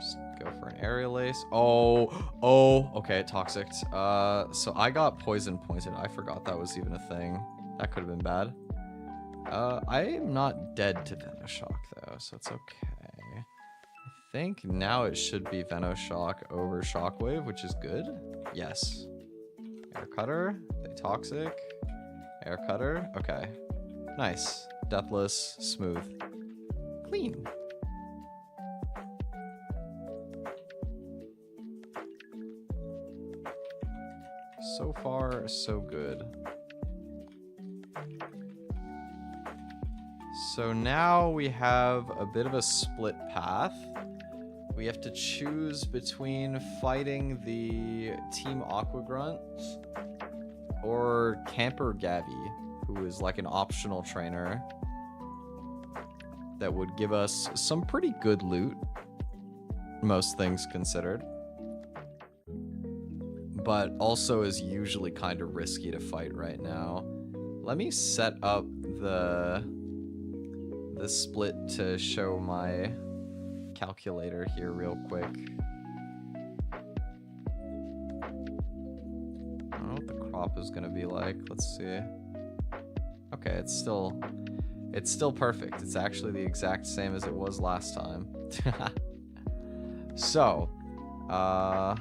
Just go for an Aerial Ace. Oh, okay, Toxic. So I got Poison Pointed. I forgot that was even a thing. That could have been bad. I am not dead to Venoshock, though, so it's okay. I think now it should be Venoshock over Shockwave, which is good. Yes. Air Cutter. They Toxic. Air Cutter. Okay. Nice. Deathless. Smooth. Clean. So far, so good. So now we have a bit of a split path. We have to choose between fighting the Team Aquagrunt or Camper Gavi, who is like an optional trainer that would give us some pretty good loot, most things considered, but also is usually kind of risky to fight right now. Let me set up the split to show my calculator here real quick. I don't know what the crop is gonna be like. Let's see. Okay, it's still perfect. It's actually the exact same as it was last time. So, I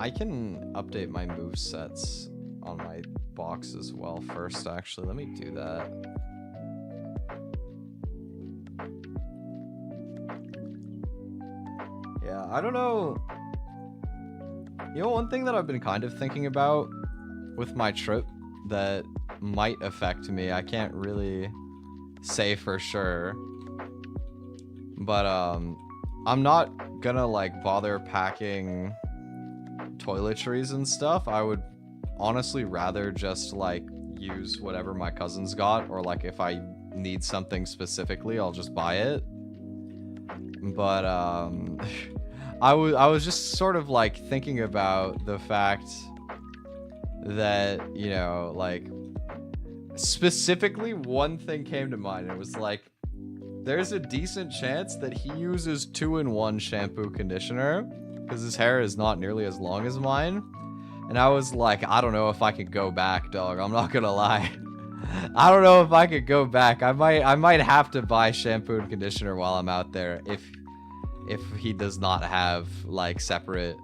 can update my movesets on my box as well first, actually. Let me do that. Yeah, I don't know. You know, one thing that I've been kind of thinking about with my trip that might affect me, I can't really say for sure, but I'm not gonna like bother packing toiletries and stuff. I would honestly rather just like use whatever my cousins got, or like if I need something specifically, I'll just buy it. But I was just sort of like thinking about the fact that, you know, like specifically one thing came to mind. It was like, there's a decent chance that he uses 2-in-1 shampoo conditioner because his hair is not nearly as long as mine. And I was like, I don't know if I could go back, dog. I'm not gonna lie. I don't know if I could go back. I might have to buy shampoo and conditioner while I'm out there if he does not have like separate.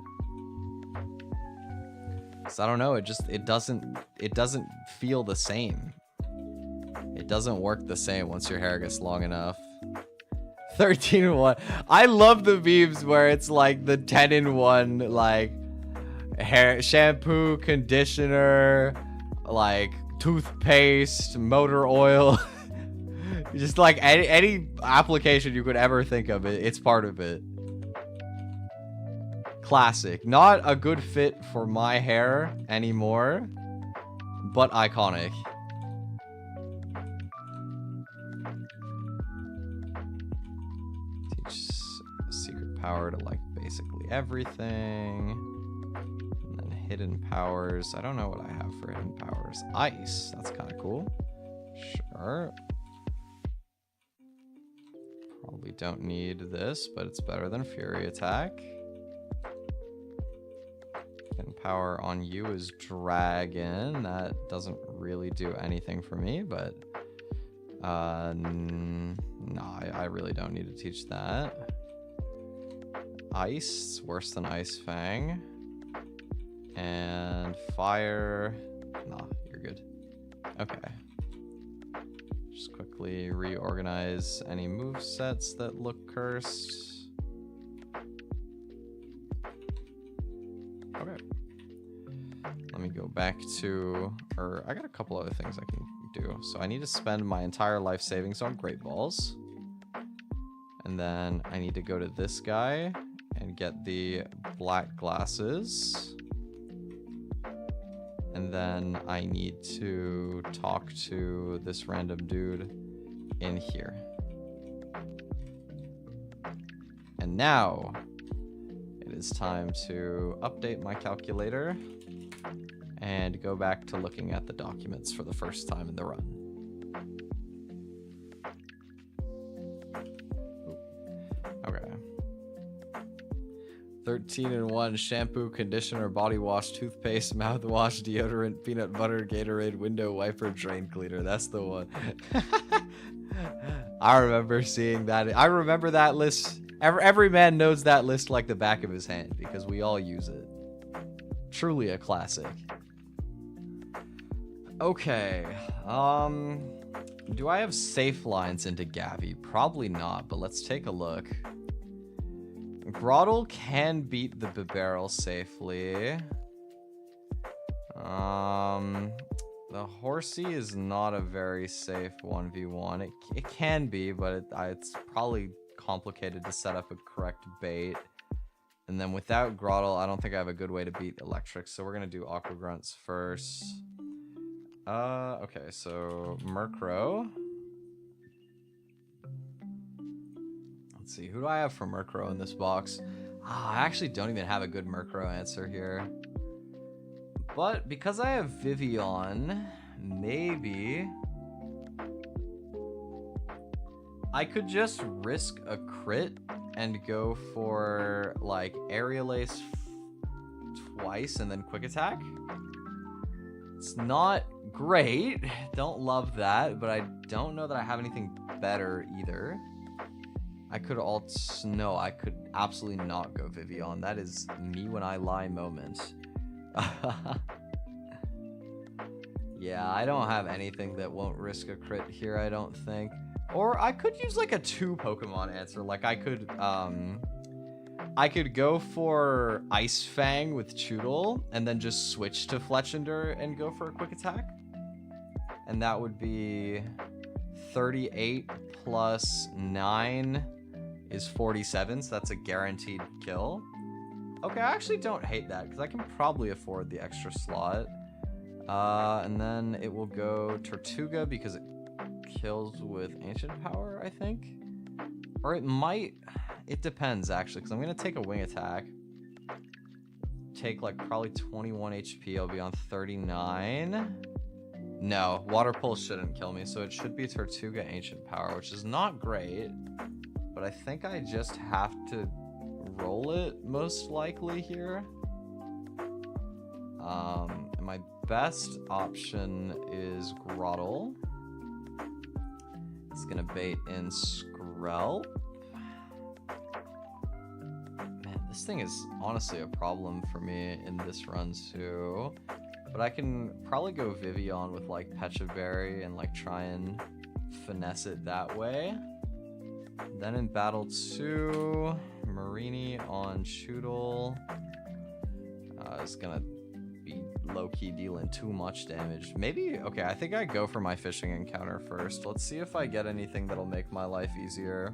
So I don't know, it doesn't feel the same. It doesn't work the same once your hair gets long enough. 13-in-1. I love the memes where it's like the 10-in-1 like hair shampoo, conditioner, like toothpaste, motor oil. Just like any application you could ever think of, it's part of it. Classic. Not a good fit for my hair anymore, but iconic. Teach secret power to like basically everything. And then hidden powers. I don't know what I have for hidden powers. Ice. That's kind of cool. Sure. Probably don't need this, but it's better than Fury Attack. And power on you is Dragon. That doesn't really do anything for me, but no, I really don't need to teach that. Ice, worse than Ice Fang. And fire, nah, you're good. Okay. Just quickly reorganize any movesets that look cursed. Okay. Let me go back to, or I got a couple other things I can do. So I need to spend my entire life savings on Great Balls. And then I need to go to this guy and get the black glasses. And then I need to talk to this random dude in here. And now it is time to update my calculator and go back to looking at the documents for the first time in the run. Okay. 13-in-1 shampoo, conditioner, body wash, toothpaste, mouthwash, deodorant, peanut butter, Gatorade, window wiper, drain cleaner. That's the one. I remember seeing that. I remember that list. Every man knows that list like the back of his hand because we all use it. Truly a classic. Okay. Do I have safe lines into Gavi? Probably not, but let's take a look. Groddle can beat the Bibarel safely. The Horsey is not a very safe 1v1. It can be, but it's probably complicated to set up a correct bait. And then without Groddle, I don't think I have a good way to beat Electric, so we're gonna do Aqua Grunts first. Okay, so Murkrow. Let's see, who do I have for Murkrow in this box? I actually don't even have a good Murkrow answer here. But because I have Vivian, maybe I could just risk a crit and go for like Aerial Ace twice and then Quick Attack. It's not great, don't love that, but I don't know that I have anything better either. I could no, I could absolutely not go Vivian. That is me when I lie moment. Yeah, I don't have anything that won't risk a crit here, I don't think. Or I could use like a 2 Pokemon answer. Like I could go for Ice Fang with Choodle and then just switch to Fletchinder and go for a Quick Attack. And that would be 38 plus 9 is 47, so that's a guaranteed kill. Okay, I actually don't hate that because I can probably afford the extra slot. And then it will go Tortuga because it kills with Ancient Power, I think. Or it might, it depends actually, because I'm going to take a Wing Attack. Take like probably 21 HP, I'll be on 39. No, Water Pulse shouldn't kill me, so it should be Tortuga Ancient Power, which is not great. But I think I just have to roll it most likely here. My best option is Groddle. It's gonna bait in Skrelp. Man, this thing is honestly a problem for me in this run too. But I can probably go Vivian with like Pecha Berry and like try and finesse it that way. Then in battle 2, Marini on Choodle is gonna be low-key dealing too much damage. Maybe, okay, I think I go for my fishing encounter first. Let's see if I get anything that'll make my life easier.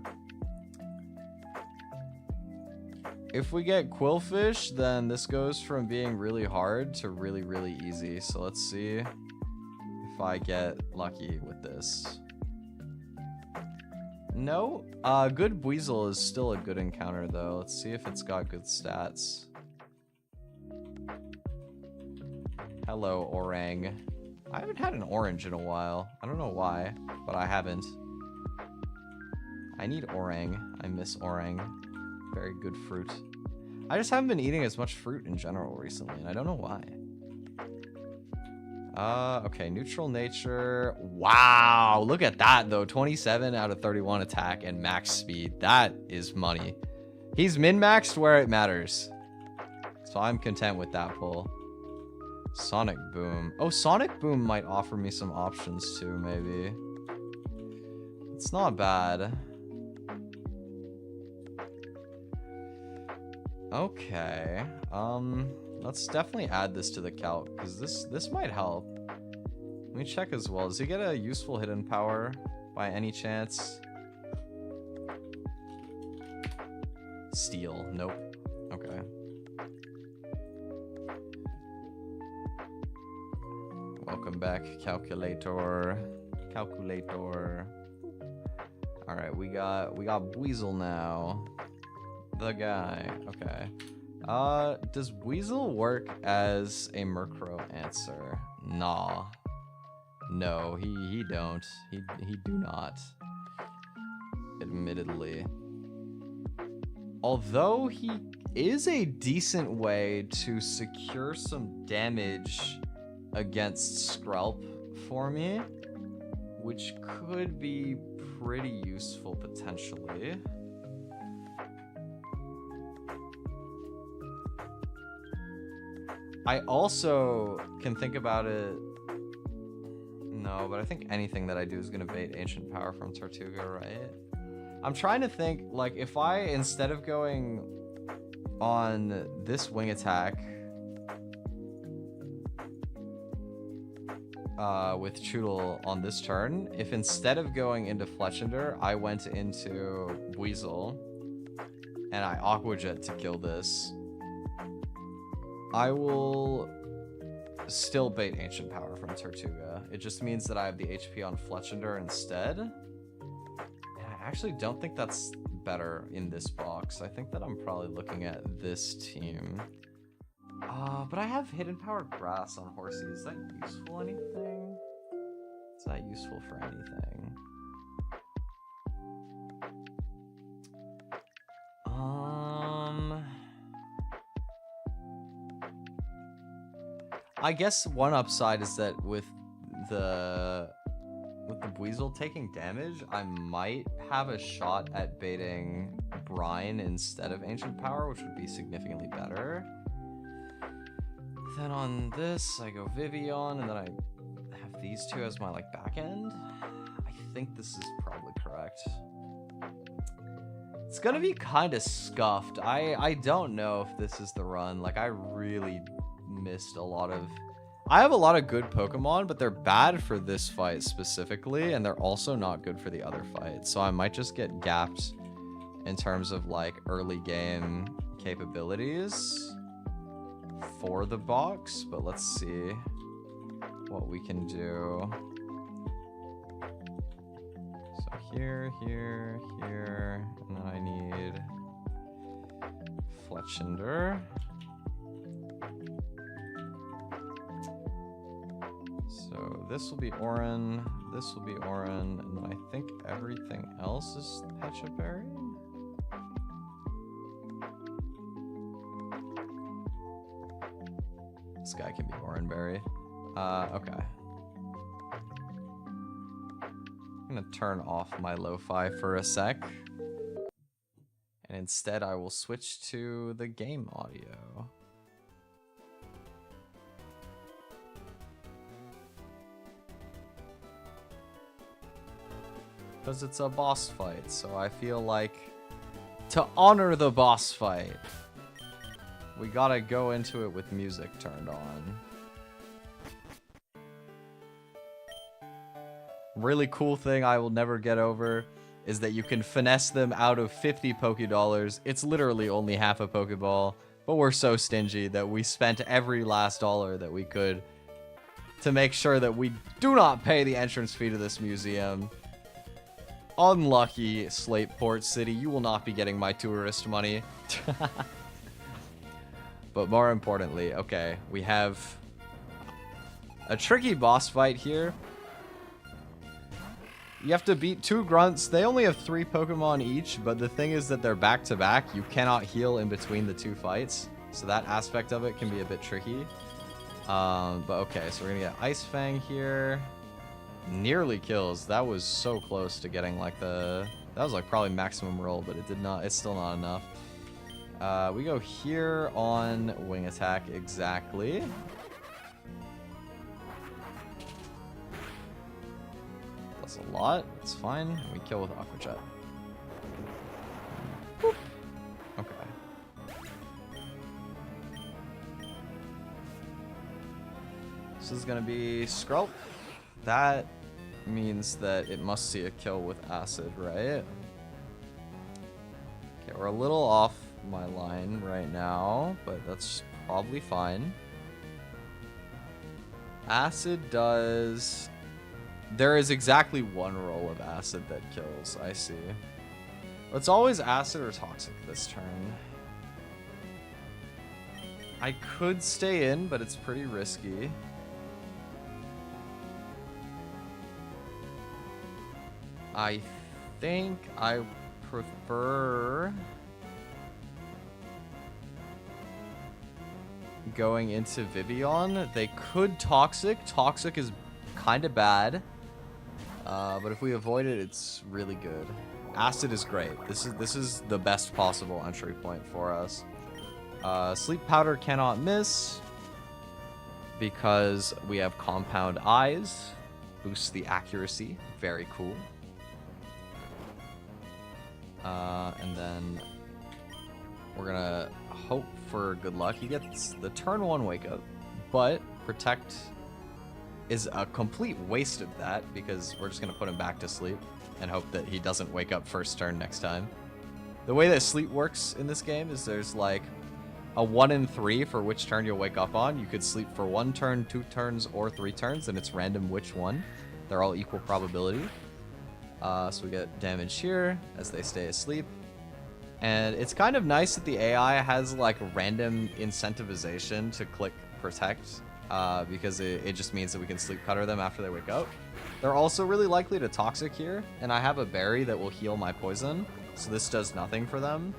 If we get Quillfish, then this goes from being really hard to really, really easy. So let's see if I get lucky with this. No, good Weasel is still a good encounter though. Let's see if it's got good stats. Hello, Orang. I haven't had an orange in a while. I don't know why, but I haven't. I need Orang. I miss Orang. Very good fruit. I just haven't been eating as much fruit in general recently, and I don't know why. Okay, neutral nature. Wow, look at that though. 27 out of 31 attack and max speed. That is money. He's min-maxed where it matters. So I'm content with that pull. Sonic Boom. Oh, Sonic Boom might offer me some options too, maybe. It's not bad. Okay. Let's definitely add this to the calc, because this might help. Let me check as well. Does he get a useful hidden power by any chance? Steal. Nope. Okay. Welcome back, calculator. Calculator. All right, we got Weasel now. The guy. Okay. Does Weasel work as a Murkrow answer? Nah. No, he don't. He do not. Admittedly. Although he is a decent way to secure some damage against Skrelp for me, which could be pretty useful potentially. I also can think about it. No, but I think anything that I do is going to bait Ancient Power from Tortuga, right? I'm trying to think, like, if I, instead of going on this wing attack with Choodle on this turn, if instead of going into Fletchender, I went into Weasel and I Aqua Jet to kill this, I will still bait Ancient Power from Tortuga. It just means that I have the HP on Fletchender instead. And I actually don't think that's better in this box. I think that I'm probably looking at this team. But I have Hidden Powered Grass on Horsey. Is that useful anything? It's not useful for anything. I guess one upside is that with the Weasel taking damage, I might have a shot at baiting Brine instead of Ancient Power, which would be significantly better. Then on this, I go Vivian, and then I have these two as my like back end. I think this is probably correct. It's gonna be kind of scuffed. I don't know if this is the run. Like, I really missed a lot of... I have a lot of good Pokemon, but they're bad for this fight specifically, and they're also not good for the other fights. So I might just get gapped in terms of like early game capabilities for the box, but let's see what we can do. So here, here, here, and then I need Fletchender. So this will be Orin, this will be Orin, and then I think everything else is Pechaberry. This guy can be Oranberry. Okay. I'm gonna turn off my lo-fi for a sec. And instead I will switch to the game audio. Because it's a boss fight, so I feel like to honor the boss fight, we gotta go into it with music turned on. Really cool thing I will never get over is that you can finesse them out of 50 Pokédollars. It's literally only half a Pokeball, but we're so stingy that we spent every last dollar that we could to make sure that we do not pay the entrance fee to this museum. Unlucky Slateport City, you will not be getting my tourist money. But more importantly, okay, we have a tricky boss fight here. You have to beat 2 grunts. They only have 3 Pokemon each, but the thing is that they're back to back. You cannot heal in between the 2 fights, so that aspect of it can be a bit tricky. But okay, so we're gonna get Ice Fang here. Nearly kills. That was so close to getting like the... That was like probably maximum roll, but it did not. It's still not enough. We go here on Wing Attack exactly. That's a lot. It's fine. We kill with Aqua Jet. Boop. Okay. is gonna be Skrulp. That means that it must see a kill with acid, right? Okay, we're a little off my line right now, but that's probably fine. Acid does... There is exactly one roll of acid that kills, I see. It's always acid or toxic this turn. I could stay in, but it's pretty risky. I think I prefer going into Vivian. They could Toxic. Toxic is kind of bad. But if we avoid it, it's really good. Acid is great. This is the best possible entry point for us. Sleep Powder cannot miss because we have Compound Eyes. Boosts the accuracy. Very cool. And then we're gonna hope for good luck. He gets the turn 1 wake up, but Protect is a complete waste of that because we're just gonna put him back to sleep and hope that he doesn't wake up first turn next time. The way that sleep works in this game is there's like a 1 in 3 for which turn you'll wake up on. You could sleep for 1 turn, 2 turns, or 3 turns, and it's random which one. They're all equal probability. So we get damage here as they stay asleep. And it's kind of nice that the AI has like random incentivization to click Protect, because it just means that we can sleep cutter them after they wake up. They're also really likely to Toxic here, and I have a berry that will heal my poison, so this does nothing for them.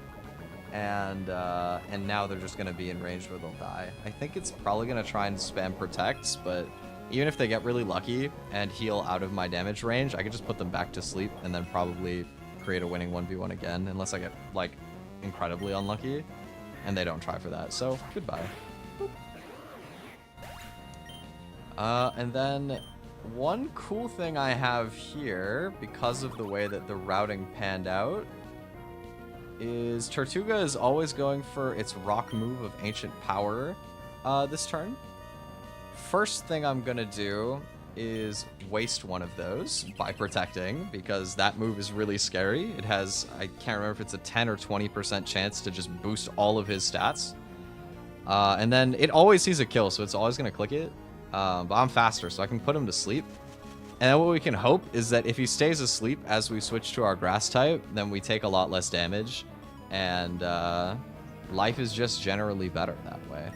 And now they're just going to be in range where they'll die. I think it's probably going to try and spam Protects, but even if they get really lucky and heal out of my damage range, I could just put them back to sleep and then probably create a winning 1v1 again, unless I get, like, incredibly unlucky, and they don't try for that. So, goodbye. And then one cool thing I have here, because of the way that the routing panned out, is Tortuga is always going for its rock move of Ancient Power this turn. First thing I'm gonna do is waste one of those by Protecting, because that move is really scary. It has, I can't remember if it's a 10 or 20% chance to just boost all of his stats. And then it always sees a kill, so it's always gonna click it. But I'm faster, so I can put him to sleep. And then what we can hope is that if he stays asleep as we switch to our grass type, then we take a lot less damage. And life is just generally better that way.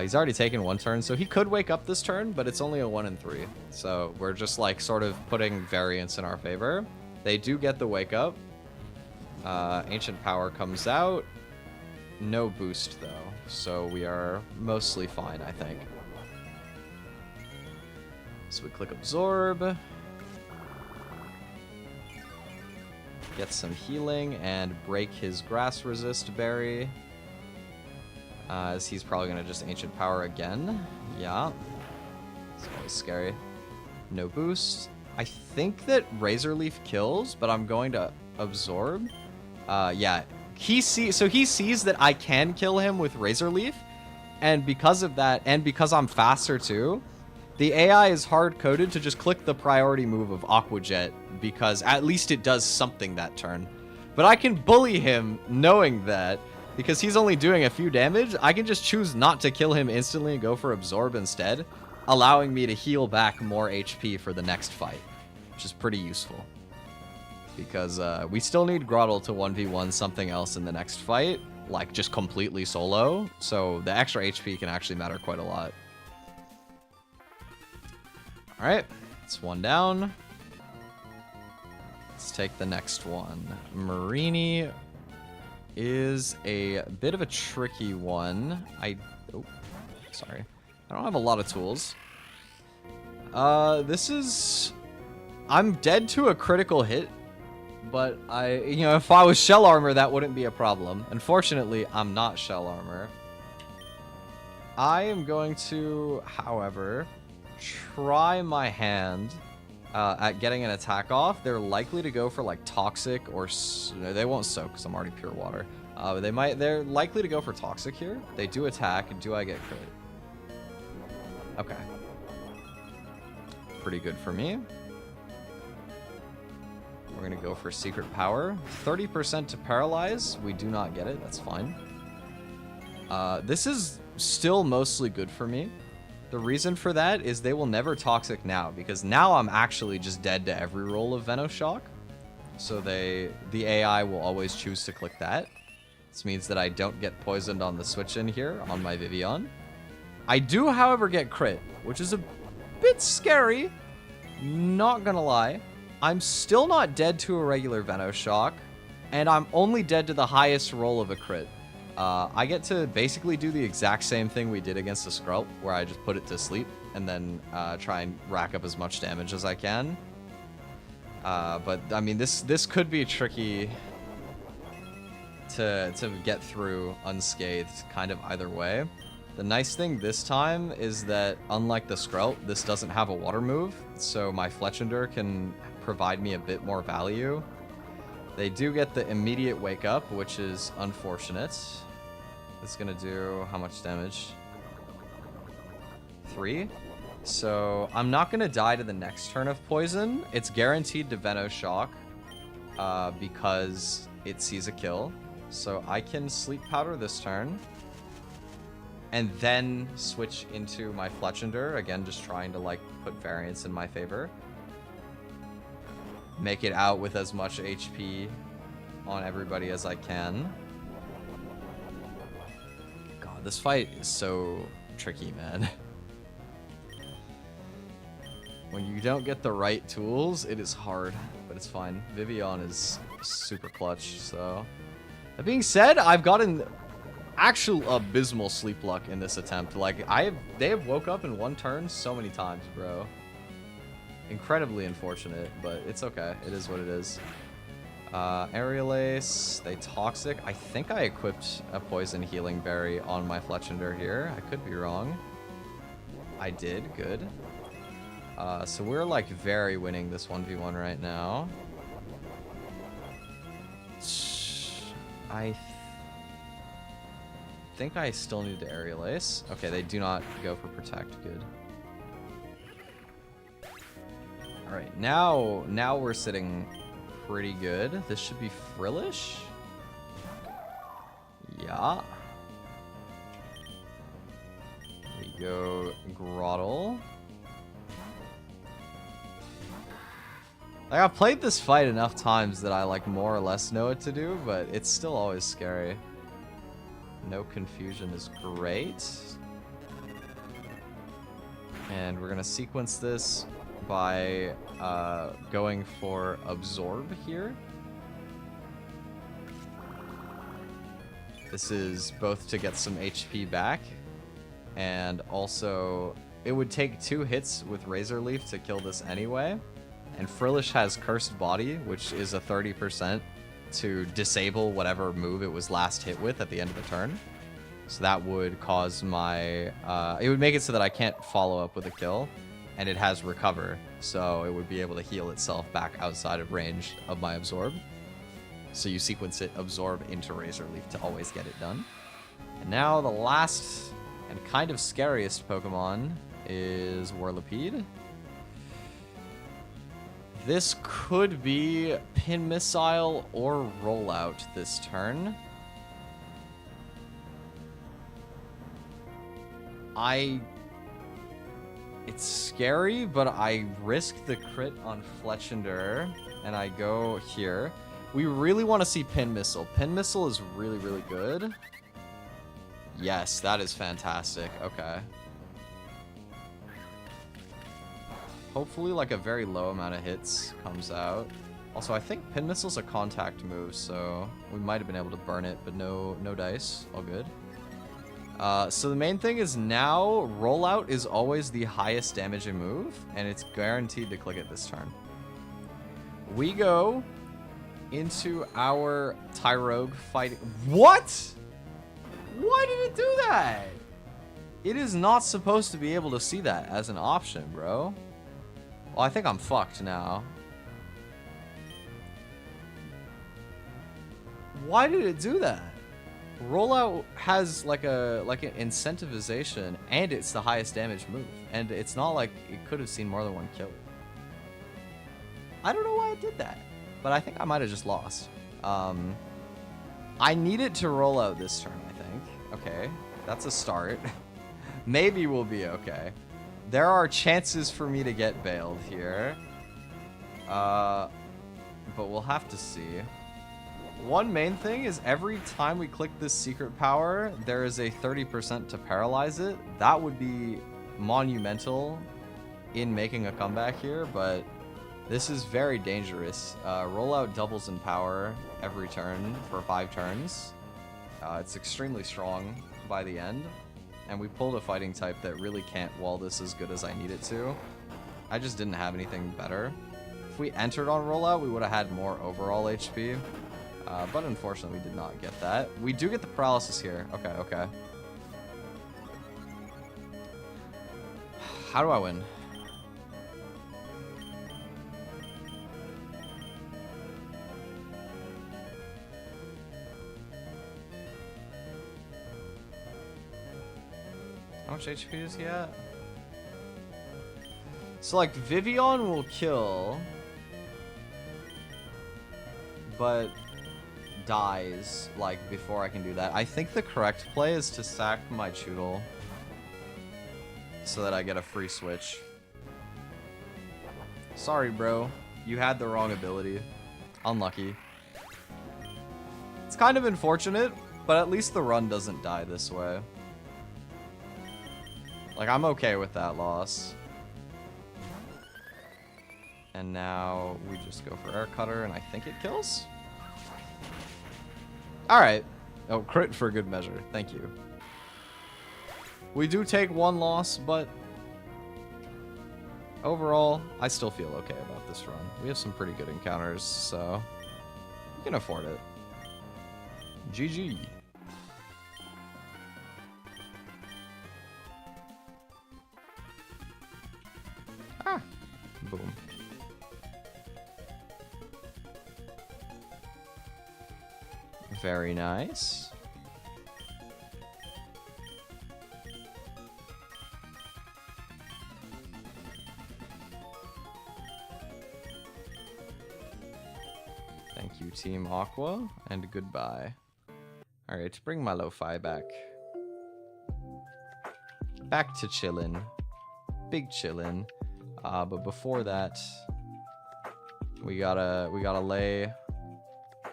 He's already taken 1 turn, so he could wake up this turn, but it's only a 1 in 3. So we're just like sort of putting variance in our favor. They do get the wake up. Ancient Power comes out. No boost though, so we are mostly fine, I think. So we click Absorb. Get some healing and break his Grass Resist berry. As he's probably going to just Ancient Power again. Yeah. It's always scary. No boost. I think that Razor Leaf kills, but I'm going to Absorb. Yeah. He sees that I can kill him with Razor Leaf. And because of that, and because I'm faster too, the AI is hard-coded to just click the priority move of Aqua Jet, because at least it does something that turn. But I can bully him knowing that, because he's only doing a few damage, I can just choose not to kill him instantly and go for Absorb instead, allowing me to heal back more HP for the next fight, which is pretty useful. Because we still need Grottle to 1v1 something else in the next fight, like just completely solo, so the extra HP can actually matter quite a lot. Alright, it's 1 down. Let's take the next one. Marini is a bit of a tricky one. Oh, sorry. I don't have a lot of tools. This is... I'm dead to a critical hit, but if I was Shell Armor, that wouldn't be a problem. Unfortunately, I'm not Shell Armor. I am going to, however, try my hand at getting an attack off. They're likely to go for like Toxic or no, they won't soak because I'm already Pure Water. But they're likely to go for Toxic here. They do attack. Do I get crit? Okay. pretty good for me. We're gonna go for secret power. 30% to paralyze. We do not get it. That's fine. This is still mostly good for me. The reason for that is they will never toxic now, because now I'm actually just dead to every roll of Venoshock. So the AI will always choose to click that. This means that I don't get poisoned on the switch in here on my Vivian. I do, however, get crit, which is a bit scary. Not gonna lie. I'm still not dead to a regular Venoshock, and I'm only dead to the highest roll of a crit. I get to basically do the exact same thing we did against the Skrulp, where I just put it to sleep and then try and rack up as much damage as I can. But I mean, this could be tricky to get through unscathed, kind of either way. The nice thing this time is that, unlike the Skrulp, this doesn't have a water move, so my Fletchender can provide me a bit more value. They do get the immediate wake up, which is unfortunate. It's gonna do how much damage? 3. So I'm not gonna die to the next turn of poison. It's guaranteed to Venoshock because it sees a kill. So I can sleep powder this turn and then switch into my Fletchender. Again, just trying to like put variance in my favor. Make it out with as much HP on everybody as I can. God, this fight is so tricky, man. When you don't get the right tools, it is hard, but it's fine. Vivian is super clutch, so. That being said, I've gotten actual abysmal sleep luck in this attempt. Like, they have woke up in one turn so many times, bro. Incredibly unfortunate, but it's okay. It is what it is. Aerial Ace, they toxic. I think I equipped a poison healing berry on my Fletchender here. I could be wrong. I did, good. So we're like very winning this 1v1 right now. I think I still need to Aerial Ace. Okay, they do not go for Protect, good. Alright, now we're sitting pretty good. This should be Frillish. Yeah. Here we go, Grottle. Like, I've played this fight enough times that I like more or less know what to do, but it's still always scary. No confusion is great. And we're gonna sequence this by going for Absorb here. This is both to get some HP back, and also it would take 2 hits with Razor Leaf to kill this anyway. And Frillish has Cursed Body, which is a 30% to disable whatever move it was last hit with at the end of the turn. So that would cause my... it would make it so that I can't follow up with a kill. And it has Recover, so it would be able to heal itself back outside of range of my Absorb. So you sequence it, Absorb into Razor Leaf to always get it done. And now the last and kind of scariest Pokemon is Whirlipede. This could be Pin Missile or Rollout this turn. It's scary, but I risk the crit on Fletchender, and I go here. We really want to see Pin Missile. Pin Missile is really, really good. Yes, that is fantastic. Okay. Hopefully, like, a very low amount of hits comes out. Also, I think Pin Missile's a contact move, so we might have been able to burn it, but no dice. All good. So the main thing is now Rollout is always the highest damaging move, and it's guaranteed to click it this turn. We go into our Tyrogue fighting. What? Why did it do that? It is not supposed to be able to see that as an option, bro. Well, I think I'm fucked now. Why did it do that? Rollout has like an incentivization, and it's the highest damage move, and it's not like it could have seen more than one kill. I don't know why I did that, but I think I might have just lost. I needed to roll out this turn, I think. Okay, that's a start. Maybe we'll be okay. There are chances for me to get bailed here. But we'll have to see. One main thing is every time we click this secret power, there is a 30% to paralyze it. That would be monumental in making a comeback here, but this is very dangerous. Rollout doubles in power every turn for 5 turns. It's extremely strong by the end, and we pulled a fighting type that really can't wall this as good as I need it to. I just didn't have anything better. If we entered on rollout, we would have had more overall HP, but unfortunately we did not get that. We do get the paralysis here. Okay, okay. How do I win? How much HP is he at? So like Vivian will kill, but dies like before I can do that. I think the correct play is to sack my Choodle so that I get a free switch. Sorry, bro. You had the wrong ability. Unlucky. It's kind of unfortunate, but at least the run doesn't die this way. Like, I'm okay with that loss. And now we just go for Air Cutter, and I think it kills? Alright. Oh, crit for good measure. Thank you. We do take 1 loss, but overall, I still feel okay about this run. We have some pretty good encounters, so we can afford it. GG. Ah. Boom. Very nice. Thank you, Team Aqua, and goodbye. Alright, bring my lo-fi back. Back to chillin'. Big chillin'. But before that, we gotta lay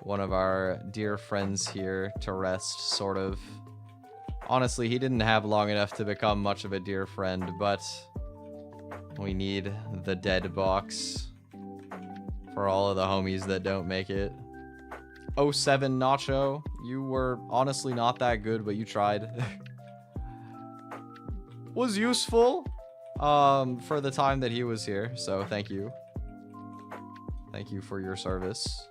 one of our dear friends here to rest, sort of. Honestly, he didn't have long enough to become much of a dear friend, but we need the dead box for all of the homies that don't make it. 07 Nacho, you were honestly not that good, but you tried. Was useful for the time that he was here, so thank you. Thank you for your service.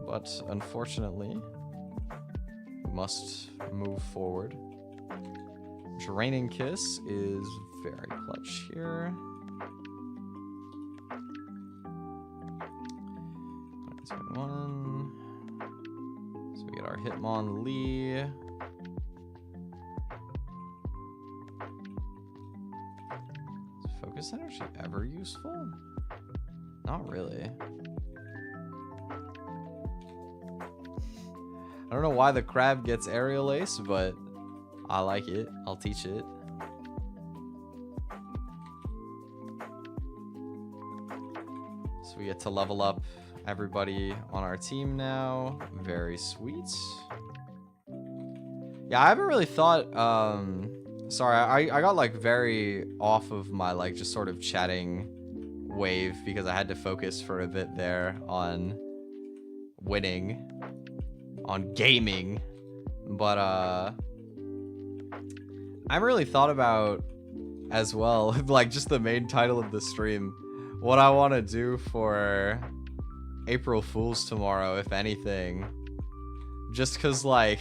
But unfortunately, we must move forward. Draining Kiss is very clutch here. One. So we get our Hitmonlee. Is Focus Energy ever useful? Not really. I don't know why the crab gets Aerial Ace, but I like it. I'll teach it. So we get to level up everybody on our team now. Very sweet. Yeah, I haven't really thought, sorry, I got like very off of my like just sort of chatting wave because I had to focus for a bit there on winning, on gaming, but I haven't really thought about as well, like just the main title of the stream, what I want to do for April Fool's tomorrow, if anything. Just cause like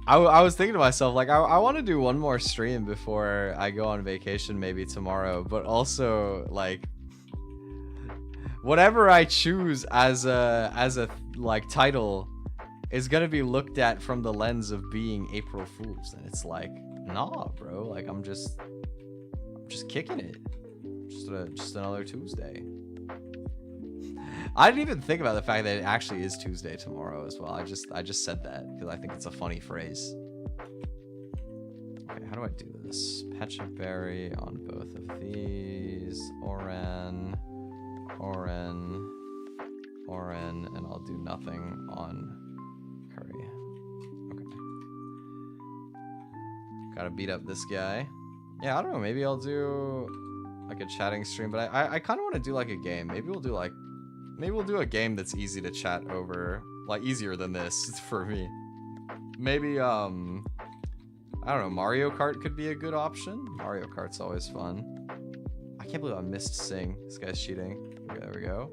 I was thinking to myself, like I want to do one more stream before I go on vacation maybe tomorrow, but also like whatever I choose as a like title is gonna be looked at from the lens of being April Fools, and it's like, nah, bro. Like I'm just kicking it. Just another Tuesday. I didn't even think about the fact that it actually is Tuesday tomorrow as well. I just said that because I think it's a funny phrase. Okay, how do I do this? Patch of berry on both of these. Oren, and I'll do nothing on curry. Okay. Gotta beat up this guy. Yeah, I don't know. Maybe I'll do like a chatting stream, but I kind of want to do like a game. Maybe we'll do a game that's easy to chat over, like easier than this for me. Maybe I don't know, Mario Kart could be a good option. Mario Kart's always fun. I can't believe I missed Sing. This guy's cheating. Okay, there we go.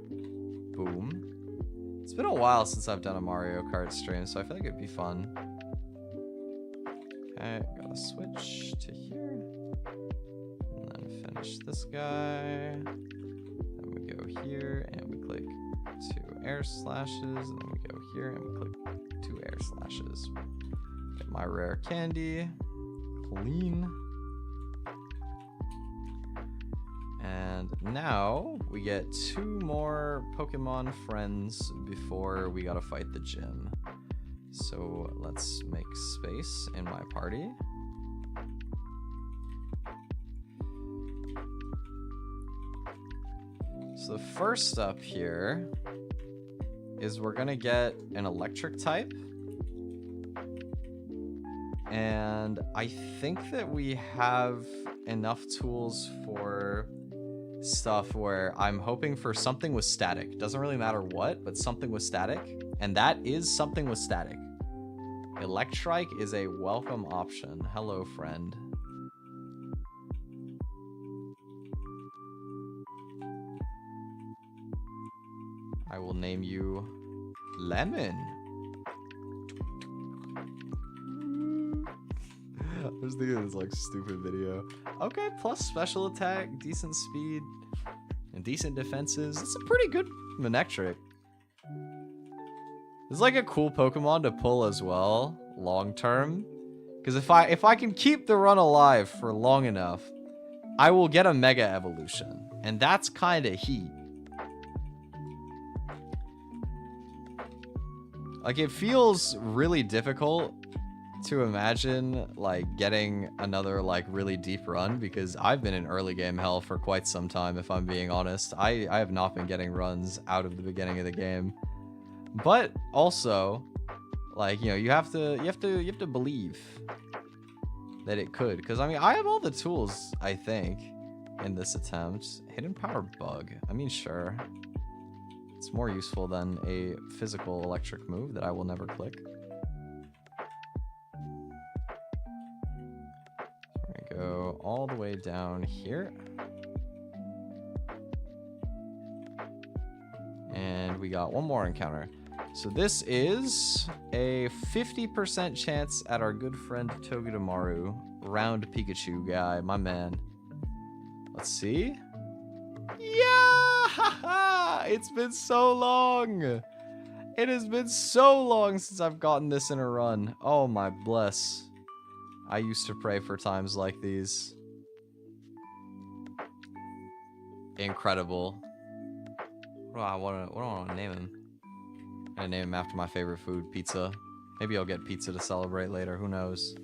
Boom. It's been a while since I've done a Mario Kart stream, so I feel like it'd be fun. Okay, gotta switch to here. And then finish this guy. Then we go here and we click 2 air slashes. And then we go here and we click 2 air slashes. Get my rare candy. Clean. And now we get 2 more Pokemon friends before we gotta fight the gym. So let's make space in my party. So the first up here is we're gonna get an electric type. And I think that we have enough tools for stuff where I'm hoping for something with static. Doesn't really matter what, but something with static. And that is something with static. Electrike is a welcome option. Hello, friend. I will name you Lemon. I was thinking of this like stupid video. Okay, plus special attack, decent speed, and decent defenses. It's a pretty good Manectric. It's like a cool Pokemon to pull as well, long term. Because if I can keep the run alive for long enough, I will get a Mega Evolution. And that's kind of heat. Like, it feels really difficult to imagine, like, getting another, like, really deep run, because I've been in early game hell for quite some time, if I'm being honest. I have not been getting runs out of the beginning of the game. But also, like, you know, you have to believe that it could. Because, I mean, I have all the tools, I think, in this attempt. Hidden Power Bug. I mean, sure. It's more useful than a physical electric move that I will never click. We're gonna go all the way down here. And we got one more encounter. So this is a 50% chance at our good friend Togedemaru. Round Pikachu guy, my man. Let's see. Yeah! It's been so long. It has been so long since I've gotten this in a run. Oh my bless. I used to pray for times like these. Incredible. What do I want to name him? I'm gonna name him after my favorite food, pizza. Maybe I'll get pizza to celebrate later, who knows?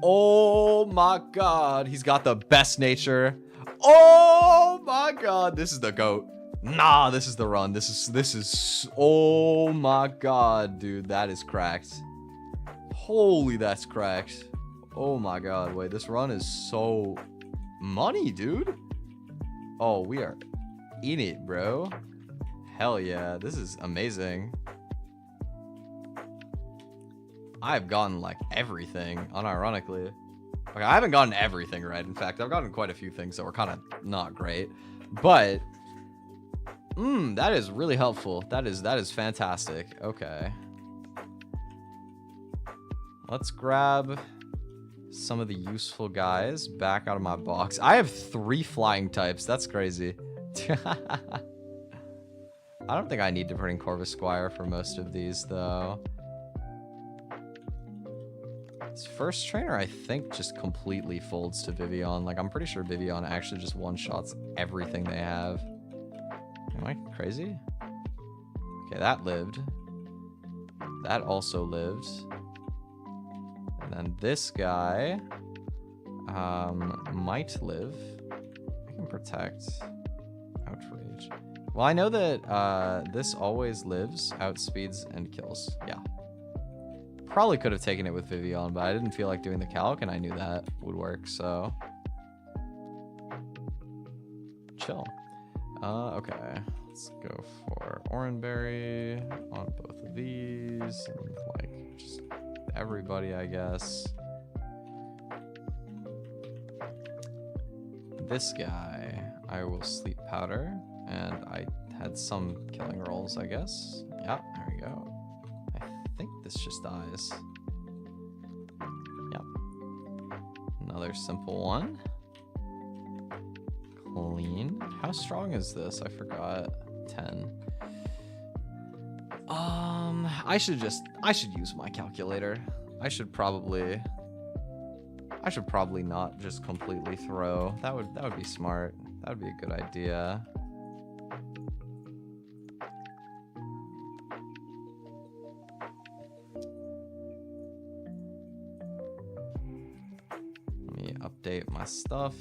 Oh my god, he's got the best nature. Oh my god, this is the GOAT. Nah, this is the run. This is, oh my god, dude, that is cracked. Holy, that's cracked. Oh my god, wait, this run is so money, dude. Oh, we are in it, bro. Hell yeah, this is amazing. I've gotten like everything, unironically. Okay, I haven't gotten everything right. In fact, I've gotten quite a few things that were kind of not great. But that is really helpful. That is fantastic. Okay. Let's grab some of the useful guys back out of my box. I have 3 flying types. That's crazy. I don't think I need to bring Corvus Squire for most of these, though. This first trainer, I think, just completely folds to Vivian. Like, I'm pretty sure Vivian actually just one-shots everything they have. Am I crazy? Okay, that lived. That also lived. And then this guy might live. I can protect. Outrage. Well, I know that this always lives, outspeeds, and kills. Yeah. Probably could have taken it with Vivian, but I didn't feel like doing the calc, and I knew that would work, so... Chill. Okay. Let's go for Oranberry on both of these, and, like, just everybody, I guess. This guy, I will sleep powder, and I had some killing rolls, I guess. Yeah, there we go. I think this just dies. Yep. Another simple one. Clean. How strong is this? I forgot. 10. I should use my calculator. I should probably not just completely throw. That would be smart. That would be a good idea. Let me update my stuff.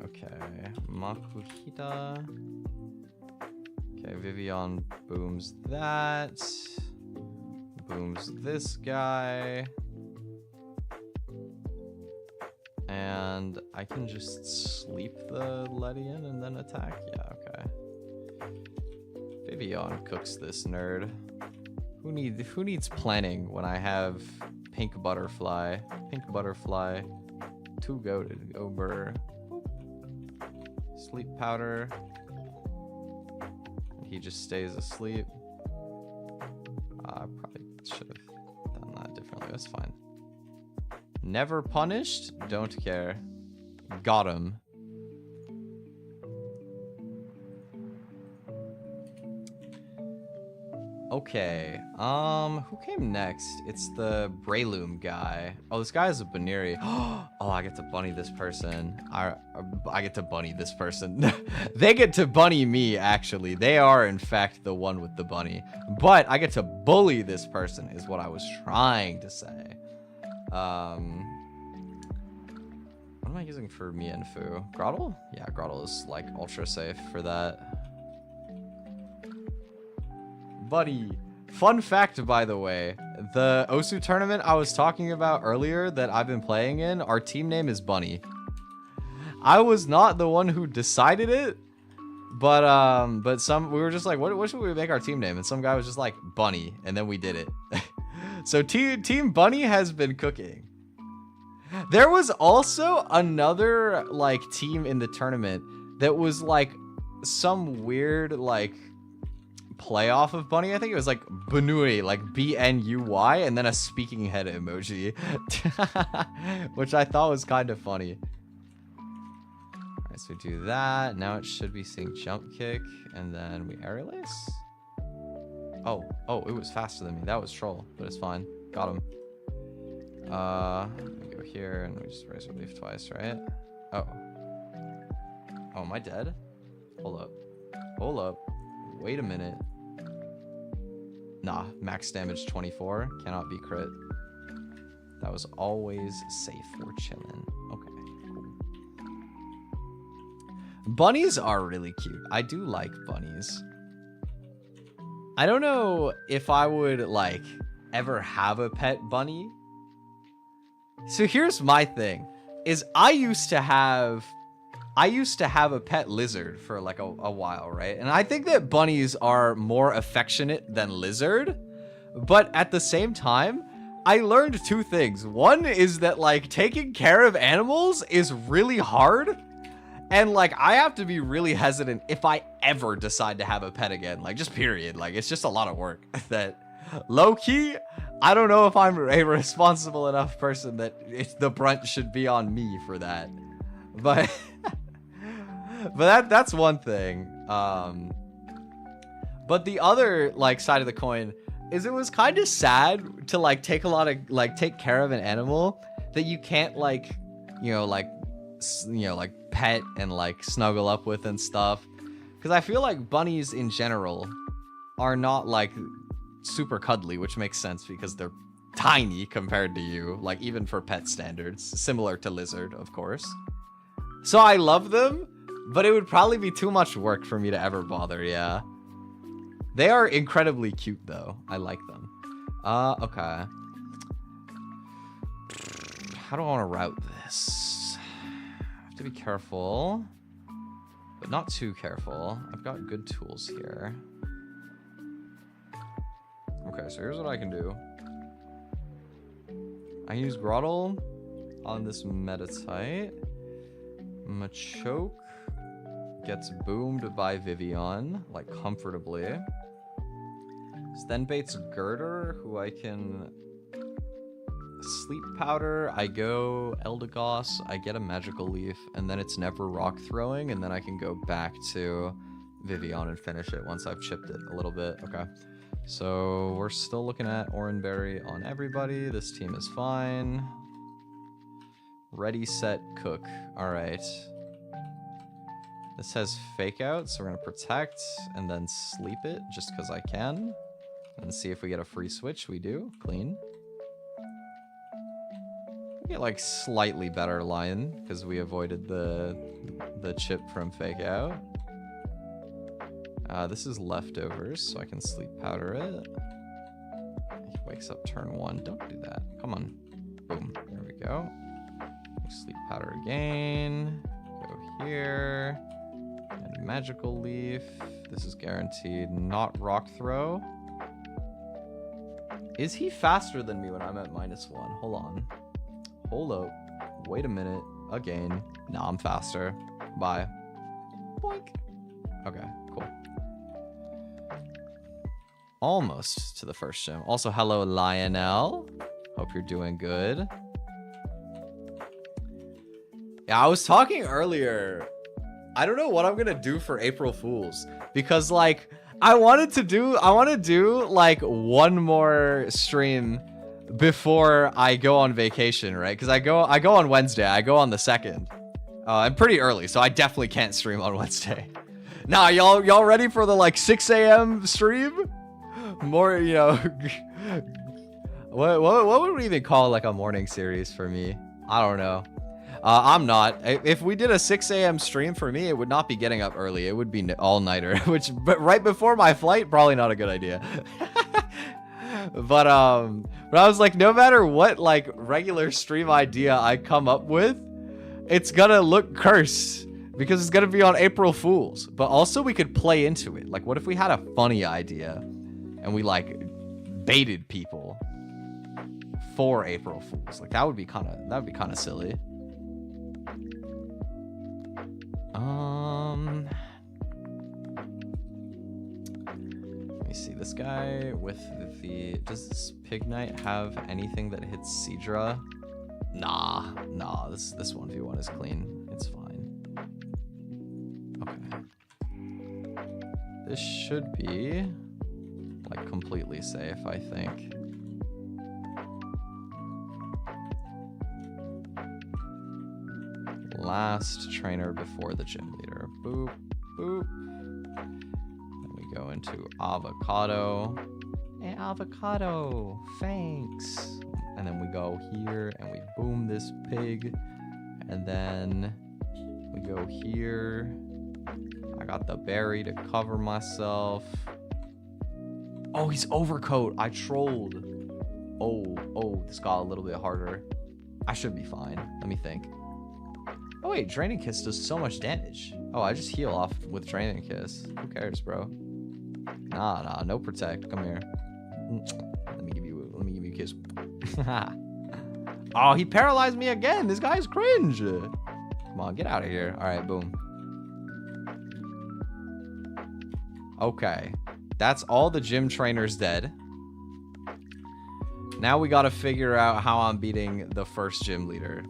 Okay, Makuhita. Okay, Vivian booms that. Booms this guy. And I can just sleep the Ledian and then attack? Yeah, okay. Vivian cooks this nerd. Who needs planning when I have Pink Butterfly? Pink Butterfly. Too goated over. Sleep powder. He just stays asleep. I probably should have done that differently. That's fine. Never punished? Don't care. Got him. Okay. Who came next? It's the Breloom guy. Oh, this guy is a Baneri. Oh, I get to bunny this person. I get to bunny this person. They get to bunny me, actually. They are, in fact, the one with the bunny. But I get to bully this person, is what I was trying to say. What am I using for Mienfu? Grottle? Yeah, Grottle is, like, ultra safe for that. Buddy, fun fact, by the way, the Osu tournament I was talking about earlier that I've been playing in, our team name is Bunny. I was not the one who decided it, but we were just like, what should we make our team name? And some guy was just like, Bunny, and then we did it. So Team Bunny has been cooking. There was also another, like, team in the tournament that was, like, some weird, like, playoff of Bunny. I think it was like Bunui, like B-N-U-Y, and then a speaking head emoji, which I thought was kind of funny. All right, so we do that. Now it should be seeing jump kick, and then we aerial ace. Oh, it was faster than me. That was troll, but it's fine. Got him. We go here, and we just raise relief twice, right? Oh, am I dead? Hold up. Wait a minute. Nah, max damage 24. Cannot be crit. That was always safe. We're chilling. Okay, cool. Bunnies are really cute. I do like bunnies. I don't know if I would, like, ever have a pet bunny. So here's my thing, is I used to have a pet lizard for like a while, right? And I think that bunnies are more affectionate than lizard, but at the same time, I learned two things. One is that, like, taking care of animals is really hard, and, like, I have to be really hesitant if I ever decide to have a pet again, like, just period. Like, it's just a lot of work that low-key, I don't know if I'm a responsible enough person that the brunt should be on me for that, but... But that's one thing. But the other like side of the coin is it was kind of sad to like take care of an animal that you can't like pet and like snuggle up with and stuff. Because I feel like bunnies in general are not like super cuddly, which makes sense because they're tiny compared to you, like even for pet standards, similar to lizard, of course. So I love them, but it would probably be too much work for me to ever bother, yeah. They are incredibly cute though. I like them. Okay. How do I want to route this? I have to be careful, but not too careful. I've got good tools here. Okay, so here's what I can do. I can use Grottle on this Metatite. Machoke gets boomed by Vivian, like comfortably. Stenbait's Girder, who I can sleep powder. I go Eldegoss, I get a magical leaf, and then it's never rock throwing, and then I can go back to Vivian and finish it once I've chipped it a little bit. Okay. So we're still looking at Oranberry on everybody. This team is fine. Ready, set, cook. All right. This has fake out, so we're gonna protect and then sleep it just because I can. And see if we get a free switch. We do. Clean. We get like slightly better line because we avoided the chip from fake out. This is leftovers, so I can sleep powder it. He wakes up turn 1. Don't do that. Come on. Boom. There we go. Sleep powder again. Go here. And magical leaf. This is guaranteed not rock throw. Is he faster than me when I'm at -1? Hold on. Hold up. Wait a minute. Again. Nah, I'm faster. Bye. Boink. Okay, cool. Almost to the first gym. Also, hello, Lionel. Hope you're doing good. Yeah, I was talking earlier. I don't know what I'm gonna do for April Fools because, like, I want to do like one more stream before I go on vacation, right? Because I go on Wednesday. I go on the 2nd. I'm pretty early, so I definitely can't stream on Wednesday. Nah, y'all ready for the like 6 a.m. stream? More, you know, what would we even call like a morning series for me? I don't know. I'm not. If we did a 6 a.m. stream for me, it would not be getting up early. It would be all-nighter, but right before my flight, probably not a good idea. But I was like, no matter what like regular stream idea I come up with, it's gonna look cursed because it's gonna be on April Fools. But also we could play into it. Like, what if we had a funny idea and we like baited people for April Fools? Like that would be kind of silly. Let me see this guy with the. Does this Pig Knight have anything that hits Seadra? Nah. This 1v1 is clean. It's fine. Okay. This should be like completely safe, I think. Last trainer before the gym leader. Boop, boop. Then we go into avocado. Hey, avocado, thanks. And then we go here and we boom this pig. And then we go here. I got the berry to cover myself. Oh, he's overcoat. I trolled. Oh, this got a little bit harder. I should be fine. Let me think. Oh wait, Draining Kiss does so much damage. Oh, I just heal off with Draining Kiss. Who cares, bro? Nah, no protect. Come here. Let me give you a kiss. Oh, he paralyzed me again. This guy's cringe. Come on, get out of here. All right, boom. Okay, that's all the gym trainers dead. Now we gotta figure out how I'm beating the first gym leader.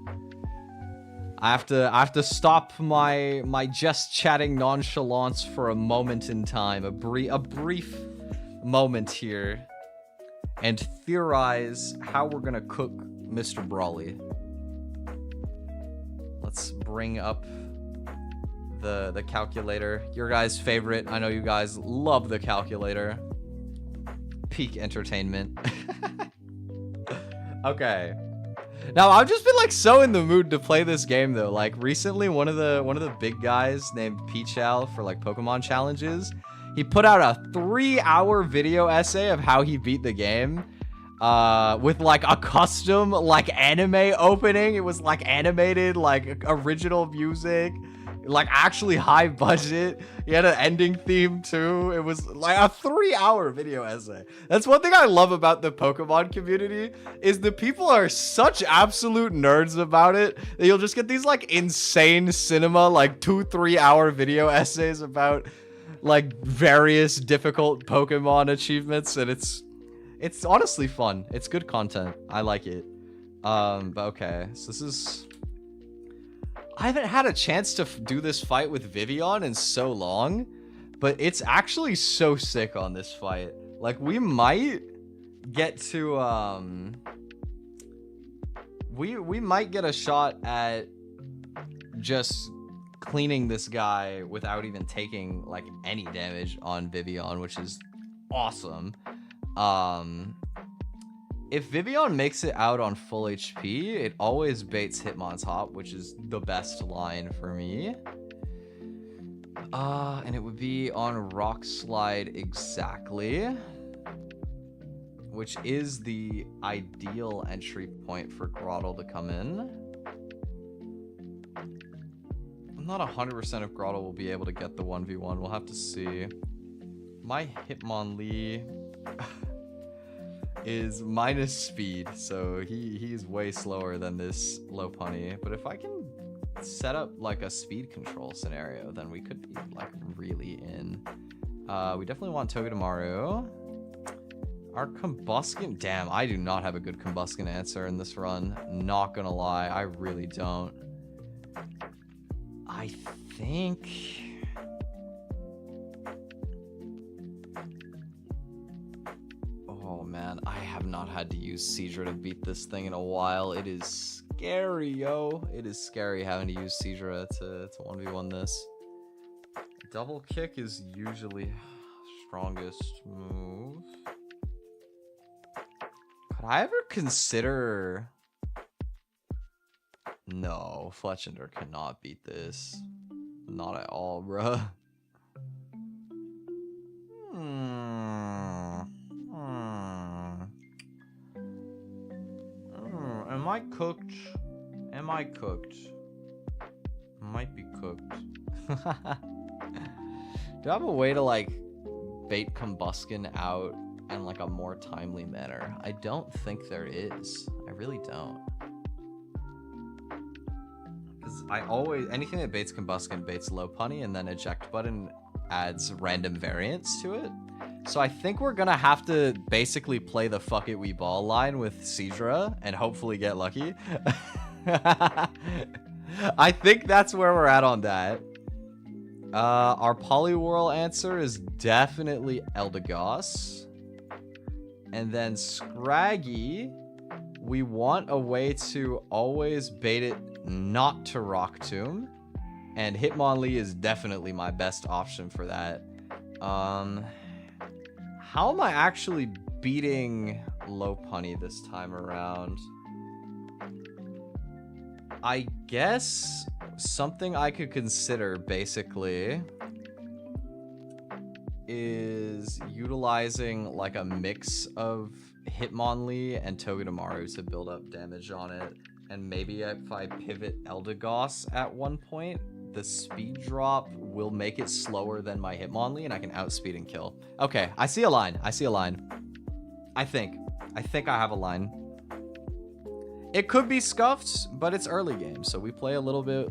I have to stop my just chatting nonchalance for a moment in time, a brief moment here, and theorize how we're gonna cook Mr. Brawley. Let's bring up the calculator. Your guys' favorite. I know you guys love the calculator. Peak entertainment. Okay. Now, I've just been like so in the mood to play this game though. Like recently, one of the big guys named Peachal for like Pokemon challenges, he put out a 3-hour video essay of how he beat the game, with like a custom like anime opening. It was like animated, like original music, like actually high budget. He had an ending theme too. It was like a 3-hour video essay. That's one thing I love about the Pokemon community, is the people are such absolute nerds about it that you'll just get these like insane cinema, like 2-3 hour video essays about like various difficult Pokemon achievements, and it's honestly fun. It's good content. I like it. But okay, so this is, I haven't had a chance to do this fight with Vivian in so long, but it's actually so sick on this fight. Like, we might get to, we might get a shot at just cleaning this guy without even taking, like, any damage on Vivian, which is awesome. If Vivian makes it out on full HP, it always baits Hitmon's Hop, which is the best line for me. And it would be on Rock Slide exactly, which is the ideal entry point for Groddle to come in. I'm not 100% if Groddle will be able to get the 1v1. We'll have to see. My Hitmonlee is minus speed, so he's way slower than this Lopunny. But if I can set up like a speed control scenario, then we could be like really in. We definitely want Togedemaru. Our Combuskin, damn, I do not have a good Combuskin answer in this run. Not gonna lie, I really don't. I think oh man, I have not had to use Seadra to beat this thing in a while. It is scary, yo. It is scary having to use Seadra to 1v1 this. Double kick is usually strongest move. Could I ever consider... No, Fletchender cannot beat this. Not at all, bruh. Am I cooked? Am I cooked? Might be cooked. Do I have a way to like bait Combuskin out in like a more timely manner? I don't think there is. I really don't. Because I always, anything that baits Combuskin baits Lopunny, and then eject button adds random variants to it. So I think we're gonna have to basically play the fuck it we ball line with Seadra and hopefully get lucky. I think that's where we're at on that. Our Poliwhirl answer is definitely Eldegoss. And then Scraggy, we want a way to always bait it not to Rock Tomb. And Hitmonlee is definitely my best option for that. How am I actually beating Lopunny this time around? I guess something I could consider basically is utilizing like a mix of Hitmonlee and Togedemaru to build up damage on it. And maybe if I pivot Eldegoss at one point, the speed drop will make it slower than my Hitmonlee and I can outspeed and kill. Okay, I see a line. I see a line. I think I have a line. It could be scuffed, but it's early game, so we play a little bit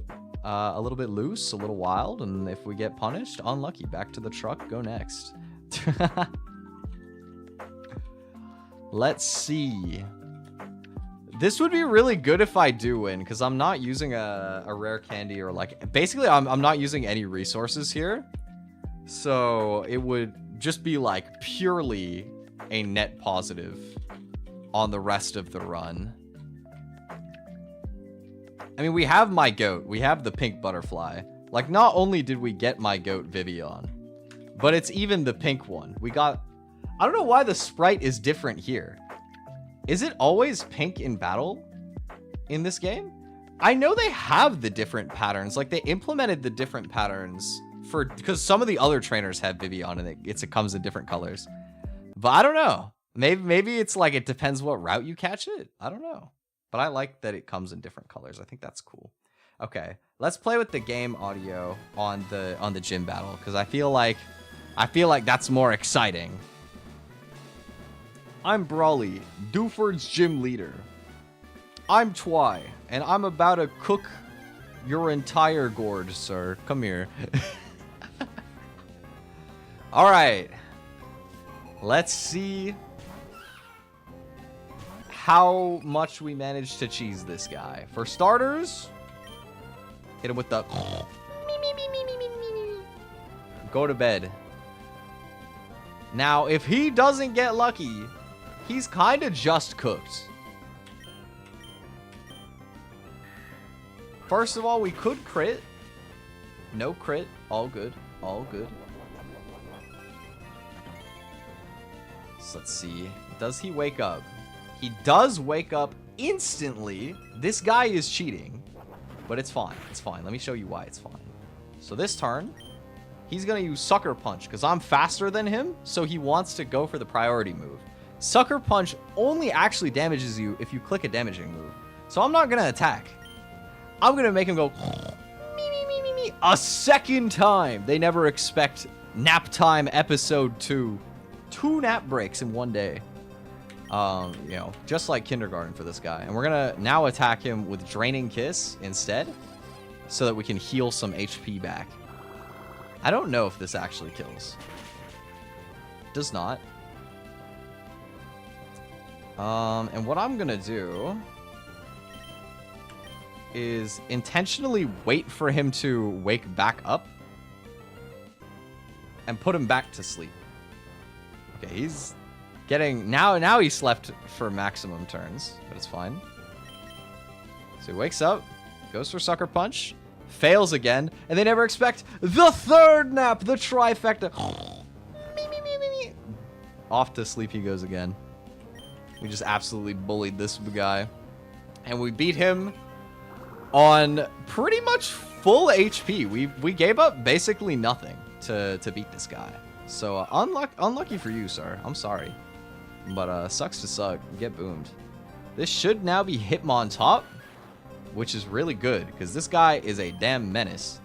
loose, a little wild, and if we get punished, unlucky. Back to the truck, go next. Let's see. This would be really good if I do win, because I'm not using a rare candy or like... Basically, I'm not using any resources here. So it would just be like purely a net positive on the rest of the run. I mean, we have my goat. We have the pink butterfly. Like, not only did we get my goat Vivian, but it's even the pink one. We got... I don't know why the sprite is different here. Is it always pink in battle in this game? I know they have the different patterns. Like, they implemented the different patterns for... Because some of the other trainers have Vivian and it comes in different colors. But I don't know. Maybe it's like it depends what route you catch it. I don't know. But I like that it comes in different colors. I think that's cool. Okay, let's play with the game audio on the gym battle, because I feel like that's more exciting. I'm Brawly, Duford's gym leader. I'm Twi, and I'm about to cook your entire gourd, sir. Come here. All right. Let's see how much we manage to cheese this guy. For starters, hit him with the... Go to bed. Now, if he doesn't get lucky, he's kind of just cooked. First of all, we could crit. No crit. All good. All good. So let's see. Does he wake up? He does wake up instantly. This guy is cheating, but it's fine. It's fine. Let me show you why it's fine. So this turn, he's going to use Sucker Punch because I'm faster than him, so he wants to go for the priority move. Sucker Punch only actually damages you if you click a damaging move. So I'm not going to attack. I'm going to make him go a second time. They never expect nap time episode 2. 2 nap breaks in one day. You know, just like kindergarten for this guy. And we're gonna now attack him with Draining Kiss instead, so that we can heal some HP back. I don't know if this actually kills. Does not. And what I'm gonna do is intentionally wait for him to wake back up and put him back to sleep. Okay, he's getting... Now he slept for maximum turns, but it's fine. So he wakes up, goes for Sucker Punch, fails again, and they never expect the third nap, the trifecta. Off to sleep he goes again. We just absolutely bullied this guy. And we beat him on pretty much full HP. We gave up basically nothing to beat this guy. So unlucky for you, sir. I'm sorry. But sucks to suck. Get boomed. This should now be Hitmon top, which is really good because this guy is a damn menace.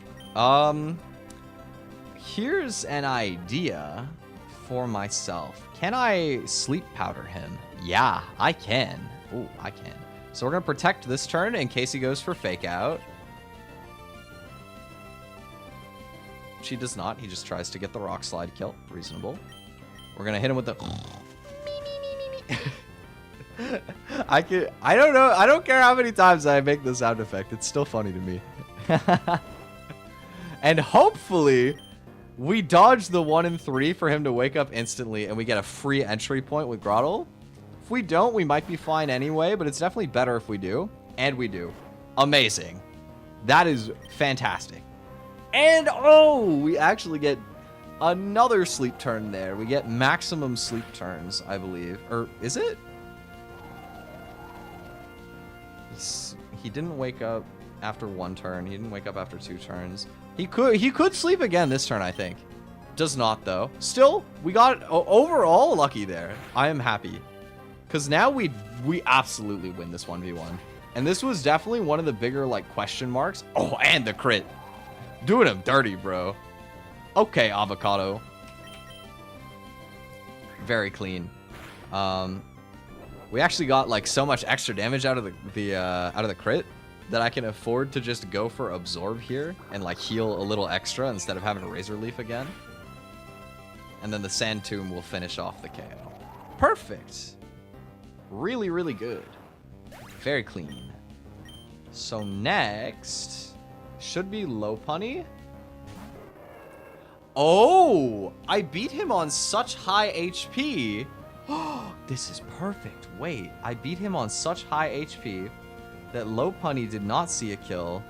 Here's an idea for myself. Can I sleep powder him? Yeah, I can. Ooh, I can. So we're gonna protect this turn in case he goes for fake out. She does not. He just tries to get the rock slide kill. Reasonable. We're gonna hit him with the... I don't know. I don't care how many times I make the sound effect. It's still funny to me. And hopefully we dodge the 1 in 3 for him to wake up instantly and we get a free entry point with Grottle. If we don't, we might be fine anyway, but it's definitely better if we do. And we do. Amazing. That is fantastic. And oh, we actually get another sleep turn there. We get maximum sleep turns, I believe. Or is it? He didn't wake up after 1 turn. He didn't wake up after 2 turns. He could sleep again this turn, I think. Does not, though. Still, we got overall lucky there. I am happy. Because now we absolutely win this 1v1. And this was definitely one of the bigger, like, question marks. Oh, and the crit. Doing him dirty, bro. Okay, avocado. Very clean. We actually got like so much extra damage out of the crit that I can afford to just go for absorb here and like heal a little extra instead of having a razor leaf again. And then the sand tomb will finish off the KO. Perfect. Really, really good. Very clean. So next should be low punny. Oh, I beat him on such high HP. This is perfect. Wait, I beat him on such high HP that low punny did not see a kill,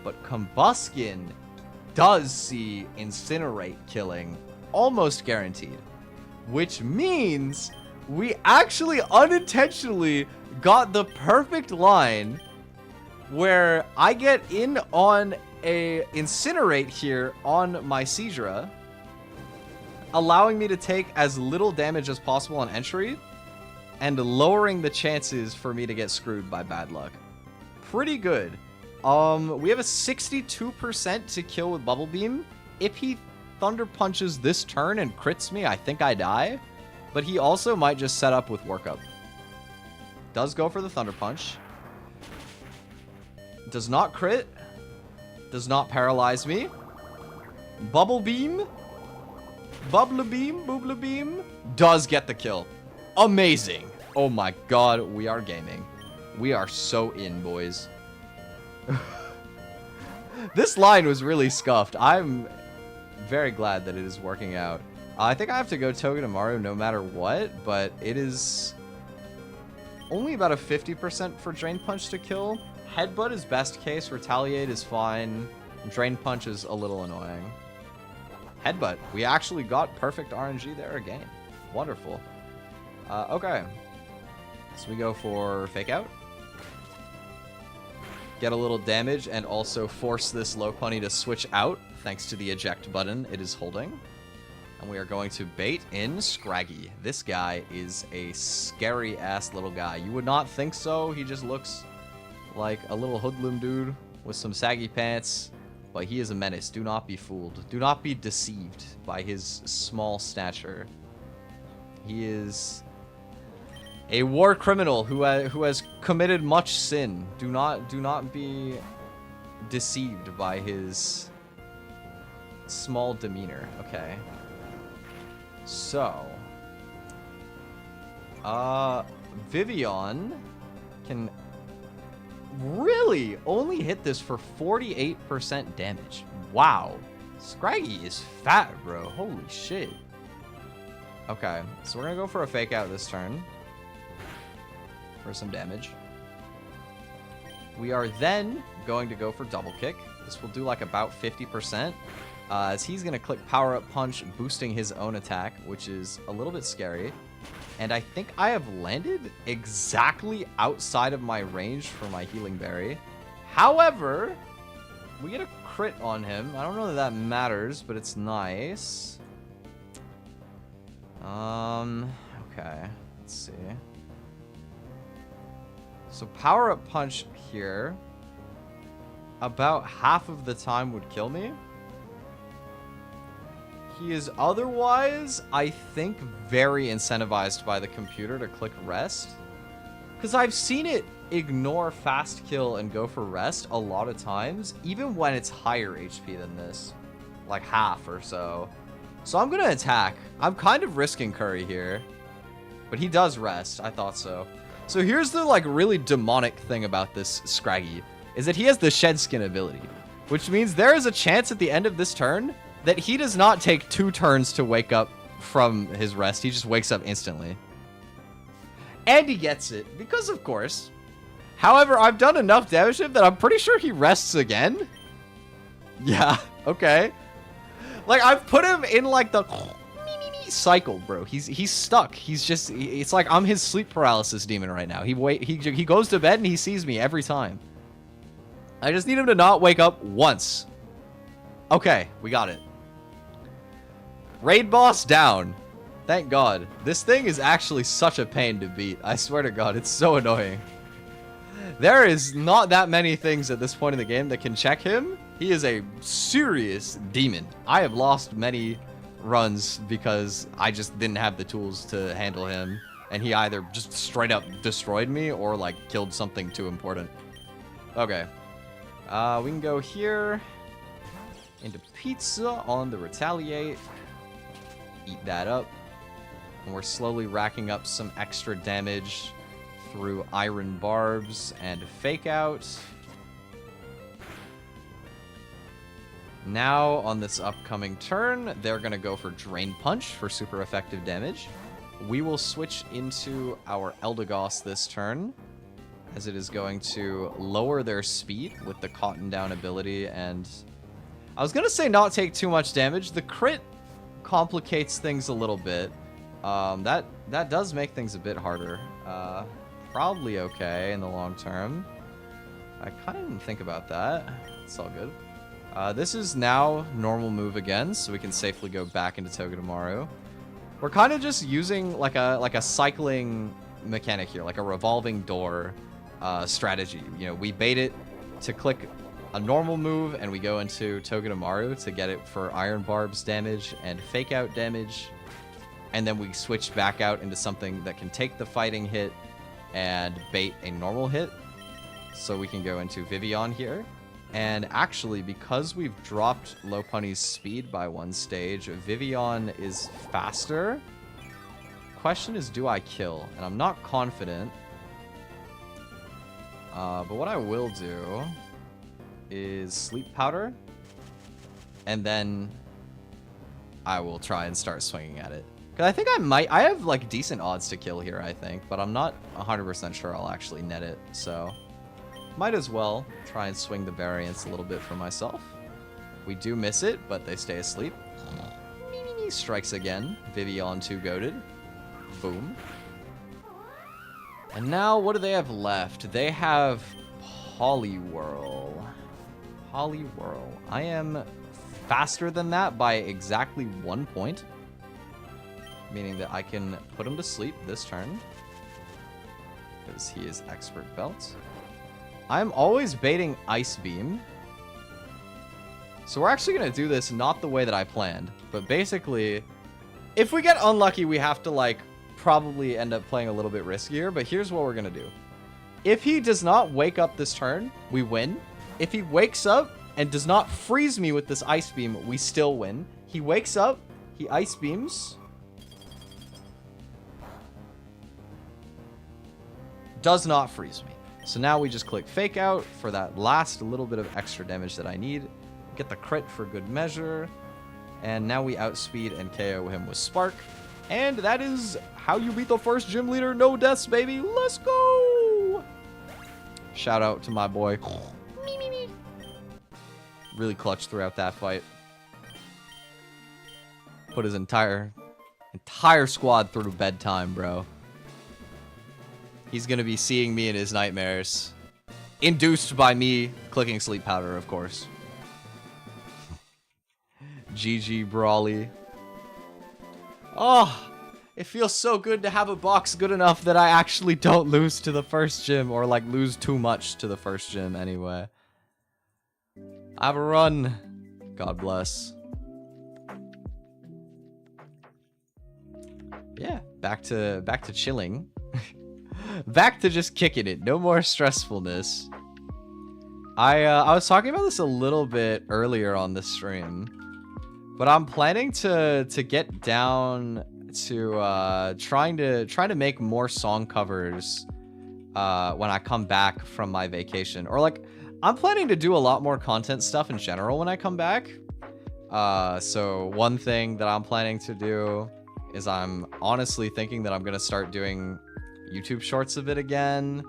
but Combuskin does see incinerate killing, almost guaranteed, which means we actually unintentionally got the perfect line where I get in on a incinerate here on my Seizura, allowing me to take as little damage as possible on entry and lowering the chances for me to get screwed by bad luck. Pretty good. We have a 62% to kill with Bubble Beam. If he Thunder Punches this turn and crits me, I think I die. But he also might just set up with Workup. Does go for the Thunder Punch. Does not crit. Does not paralyze me. Bubble Beam. Bubble Beam. Boobla Beam. Does get the kill. Amazing. Oh my god, we are gaming. We are so in, boys. This line was really scuffed. I'm very glad that it is working out. I think I have to go Togedemaru no matter what, but it is only about a 50% for Drain Punch to kill. Headbutt is best case. Retaliate is fine. Drain Punch is a little annoying. Headbutt. We actually got perfect RNG there again. Wonderful. Okay. So we go for Fake Out. Get a little damage and also force this low punny to switch out thanks to the eject button it is holding. And we are going to bait in Scraggy. This guy is a scary ass little guy. You would not think so. He just looks like a little hoodlum dude with some saggy pants, but he is a menace. Do not be fooled. Do not be deceived by his small stature. He is a war criminal who has committed much sin. Do not be deceived by his small demeanor. Okay. So, Vivian can really only hit this for 48% damage. Wow. Scraggy is fat, bro. Holy shit. Okay, so we're gonna go for a Fake Out this turn for some damage. We are then going to go for Double Kick. This will do like about 50%. As he's going to click Power Up Punch, boosting his own attack, which is a little bit scary. And I think I have landed exactly outside of my range for my Healing Berry. However, we get a crit on him. I don't know that that matters, but it's nice. Okay. Let's see. So Power Up Punch here, about half of the time would kill me. He is otherwise, I think, very incentivized by the computer to click rest. Because I've seen it ignore fast kill and go for rest a lot of times, even when it's higher HP than this. Like half or so. So I'm going to attack. I'm kind of risking Curry here. But he does rest. I thought so. So here's the like really demonic thing about this Scraggy, is that he has the Shed Skin ability. Which means there is a chance at the end of this turn that he does not take 2 turns to wake up from his rest. He just wakes up instantly. And he gets it, because of course. However, I've done enough damage to him that I'm pretty sure he rests again. Yeah, okay. Like, I've put him in like the cycle, bro. He's stuck. He's just, it's like I'm his sleep paralysis demon right now. He goes to bed and he sees me every time. I just need him to not wake up once. Okay, we got it. Raid boss down. Thank God. This thing is actually such a pain to beat. I swear to God, it's so annoying. There is not that many things at this point in the game that can check him. He is a serious demon. I have lost many runs because I just didn't have the tools to handle him. And he either just straight up destroyed me or like killed something too important. Okay. We can go here. Into pizza on the retaliate. Eat that up. And we're slowly racking up some extra damage through iron barbs and fake out. Now, on this upcoming turn, they're going to go for Drain Punch for super effective damage. We will switch into our Eldegoss this turn, as it is going to lower their speed with the Cotton Down ability. And I was going to say not take too much damage. The crit complicates things a little bit. That does make things a bit harder. Probably okay in the long term. I kind of didn't think about that. It's all good. This is now normal move again, so we can safely go back into Togedemaru. We're kind of just using like a cycling mechanic here, like a revolving door strategy. You know, we bait it to click a normal move, and we go into Togedemaru to get it for Iron Barbs damage and Fake Out damage. And then we switch back out into something that can take the fighting hit and bait a normal hit. So we can go into Vivian here. And actually, because we've dropped Lopunny's speed by 1 stage, Vivian is faster. Question is, do I kill? And I'm not confident. But what I will do is Sleep Powder. And then I will try and start swinging at it. Because I think I have like decent odds to kill here, I think. But I'm not 100% sure I'll actually net it, so... Might as well try and swing the variance a little bit for myself. We do miss it, but they stay asleep. Strikes again. Vivian 2 goated. Boom. And now, what do they have left? They have Poliwhirl. Poliwhirl. I am faster than that by exactly 1 point. Meaning that I can put him to sleep this turn. Because he is Expert Belt. I'm always baiting Ice Beam. So we're actually going to do this not the way that I planned. But basically, if we get unlucky, we have to, like, probably end up playing a little bit riskier. But here's what we're going to do. If he does not wake up this turn, we win. If he wakes up and does not freeze me with this Ice Beam, we still win. He wakes up, he Ice Beams. Does not freeze me. So now we just click Fake Out for that last little bit of extra damage that I need. Get the crit for good measure. And now we outspeed and KO him with Spark. And that is how you beat the first gym leader. No deaths, baby. Let's go! Shout out to my boy. Really clutch throughout that fight. Put his entire squad through bedtime, bro. He's going to be seeing me in his nightmares. Induced by me clicking Sleep Powder, of course. GG, Brawly. Oh, it feels so good to have a box good enough that I actually don't lose to the first gym. Or, like, lose too much to the first gym, anyway. I have a run. God bless. Yeah, back to chilling. Back to just kicking it. No more stressfulness. I was talking about this a little bit earlier on the stream, but I'm planning to get down to trying to make more song covers when I come back from my vacation. Or like, I'm planning to do a lot more content stuff in general when I come back. So one thing that I'm planning to do is I'm honestly thinking that I'm gonna start doing YouTube shorts a bit again,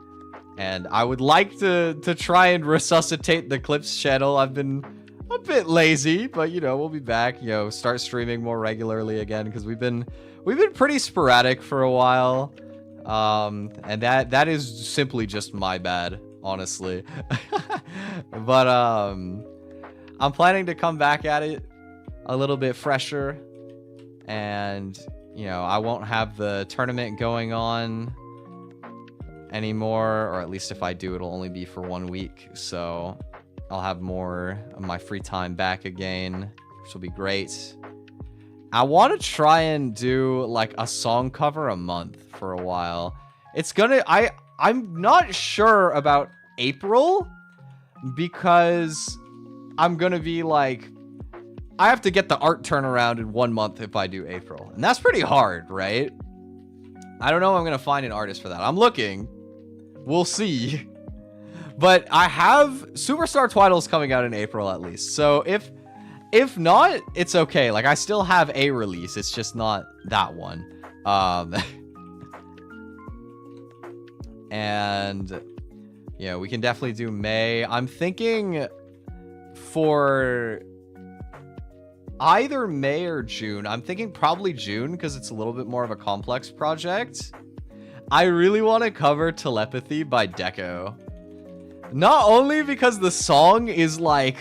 and I would like to try and resuscitate the Clips channel. I've been a bit lazy, but you know, we'll be back, you know, start streaming more regularly again, because we've been pretty sporadic for a while, and that is simply just my bad, honestly. But I'm planning to come back at it a little bit fresher, and you know, I won't have the tournament going on anymore, or at least if I do, it'll only be for 1 week, so I'll have more of my free time back again, which will be great. I want to try and do like a song cover a month for a while. It's gonna, I'm not sure about April, because I'm gonna be like, I have to get the art turnaround in 1 month if I do April, and that's pretty hard, right? I don't know if I'm gonna find an artist for that. I'm looking. we'll see. But I have Superstar Twiddle's coming out in April at least. So if not, it's okay. Like I still have a release. It's just not that one. And yeah, we can definitely do May. I'm thinking for either May or June. I'm thinking probably June because it's a little bit more of a complex project. I really want to cover Telepathy by Deco. Not only because the song is like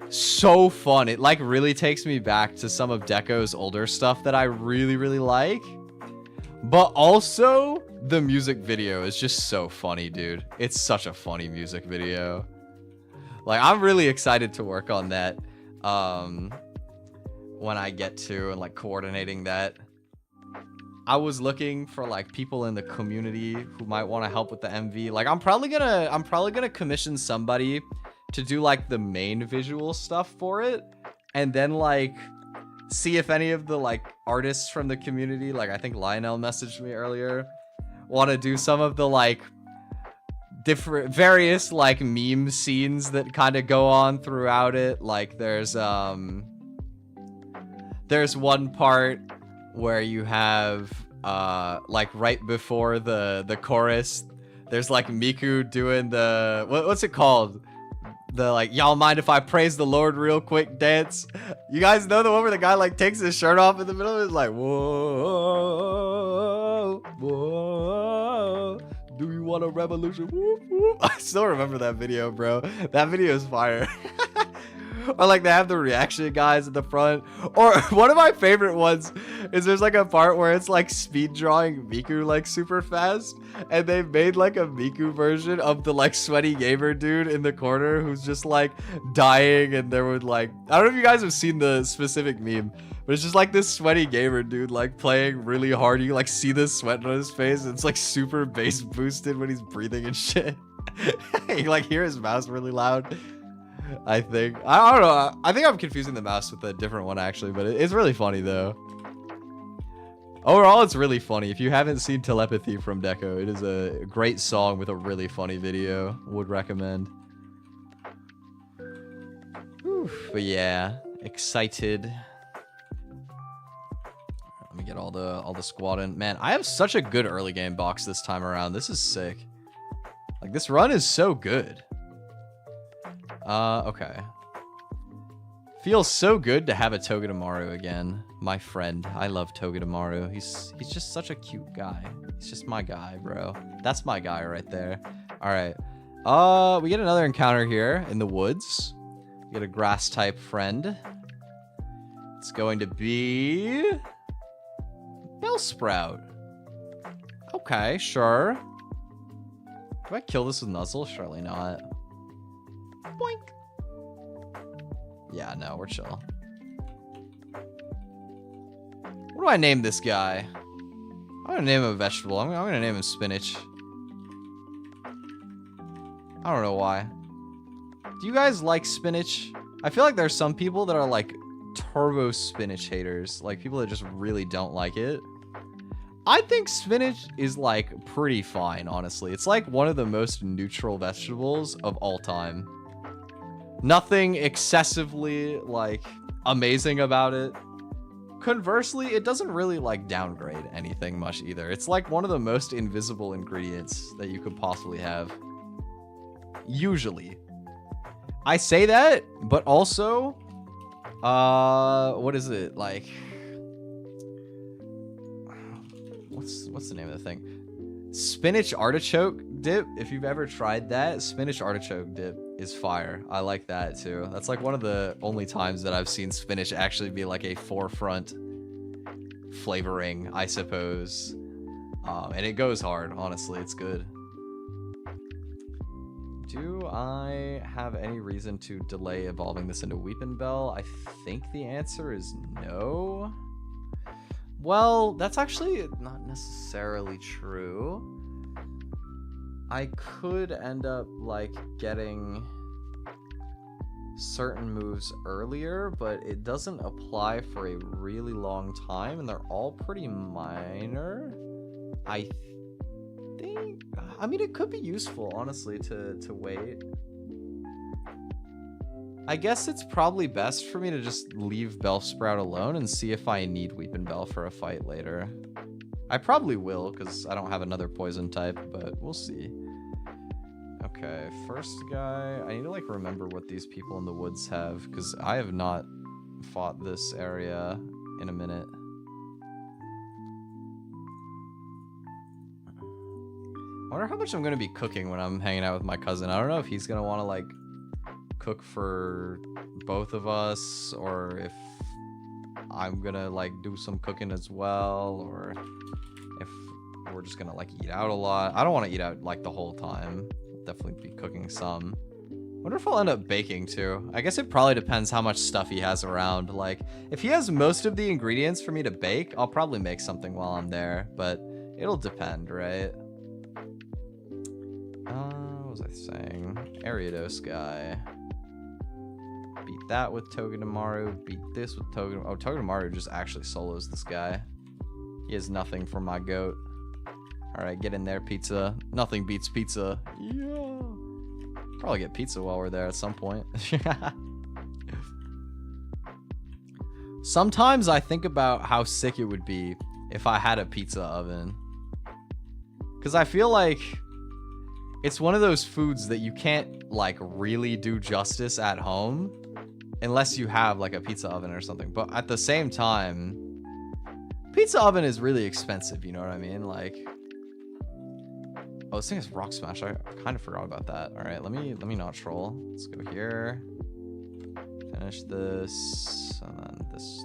so fun. It like really takes me back to some of Deco's older stuff that I really, really like. But also the music video is just so funny, dude. It's such a funny music video. Like I'm really excited to work on that when I get to and like coordinating that. I was looking for like people in the community who might want to help with the MV. Like I'm probably gonna commission somebody to do like the main visual stuff for it, and then like see if any of the like artists from the community, like I think Lionel messaged me earlier, want to do some of the like different various like meme scenes that kind of go on throughout it. Like there's one part where you have like right before the chorus, there's like Miku doing the what's it called, the like y'all mind if I praise the Lord real quick dance. You guys know the one where the guy like takes his shirt off in the middle of it, like whoa whoa, do you want a revolution? Whoop, whoop. I still remember that video, bro. That video is fire. Or like they have the reaction guys at the front. Or one of my favorite ones is there's like a part where it's like speed drawing Miku like super fast, and they've made like a Miku version of the like sweaty gamer dude in the corner who's just like dying, and there would like, I don't know if you guys have seen the specific meme, but it's just like this sweaty gamer dude like playing really hard. You like see the sweat on his face, and it's like super bass boosted when he's breathing and shit. You like hear his mouse really loud. I think. I don't know. I think I'm confusing the mouse with a different one actually, but it's really funny though. Overall, it's really funny. If you haven't seen Telepathy from Deco, it is a great song with a really funny video. Would recommend. Oof, but yeah, excited. Let me get all the squad in. Man, I have such a good early game box this time around. This is sick. Like this run is so good. Okay. Feels so good to have a Togedemaru again. My friend. I love Togedemaru. He's just such a cute guy. He's just my guy, bro. That's my guy right there. Alright. We get another encounter here in the woods. We get a grass type friend. It's going to be Bellsprout. Okay, sure. Do I kill this with Nuzzle? Surely not. Boink. Yeah, no, we're chill. What do I name this guy? I'm gonna name him a vegetable. I'm gonna name him spinach. I don't know why. Do you guys like spinach? I feel like there's some people that are like turbo spinach haters. Like people that just really don't like it. I think spinach is like pretty fine, honestly. It's like one of the most neutral vegetables of all time. Nothing excessively like amazing about it. Conversely, it doesn't really like downgrade anything much either. It's like one of the most invisible ingredients that you could possibly have. Usually. I say that, but also, what is it like? What's the name of the thing? Spinach artichoke dip. If you've ever tried that, spinach artichoke dip is fire. I like that too. That's like one of the only times that I've seen spinach actually be like a forefront flavoring, I suppose. And it goes hard, honestly. It's good. Do I have any reason to delay evolving this into Weepinbell? I think the answer is no. Well, that's actually not necessarily true. I could end up like getting certain moves earlier, but it doesn't apply for a really long time, and they're all pretty minor. think... I mean, it could be useful, honestly, to wait. I guess it's probably best for me to just leave Bellsprout alone and see if I need Weepinbell for a fight later. I probably will, because I don't have another poison type, but we'll see. Okay, first guy... I need to, like, remember what these people in the woods have, because I have not fought this area in a minute. I wonder how much I'm going to be cooking when I'm hanging out with my cousin. I don't know if he's going to want to, like, cook for both of us, or if I'm going to, like, do some cooking as well, or if we're just going to, like, eat out a lot. I don't want to eat out, like, the whole time. I'll definitely be cooking some. I wonder if I'll end up baking, too. I guess it probably depends how much stuff he has around. Like, if he has most of the ingredients for me to bake, I'll probably make something while I'm there, but it'll depend, right? What was I saying? Ariados guy. Beat that with Togedemaru. Beat this with Togedemaru. Oh, Togedemaru just actually solos this guy. He has nothing for my goat. Alright, get in there, pizza. Nothing beats pizza. Yeah. Probably get pizza while we're there at some point. Sometimes I think about how sick it would be if I had a pizza oven. Because I feel like it's one of those foods that you can't, like, really do justice at home unless you have, like, a pizza oven or something. But at the same time, pizza oven is really expensive, you know what I mean? Like, oh, this thing is rock smash. I kind of forgot about that. All right, let me not troll. Let's go here. Finish this, and then this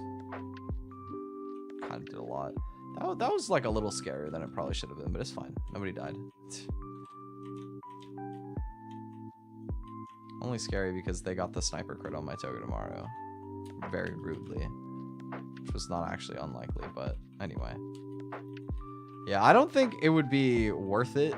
kind of did a lot. That was like a little scarier than it probably should have been, but it's fine. Nobody died. Only scary because they got the sniper crit on my Togedemaru very rudely, which was not actually unlikely, but anyway. Yeah, I don't think it would be worth it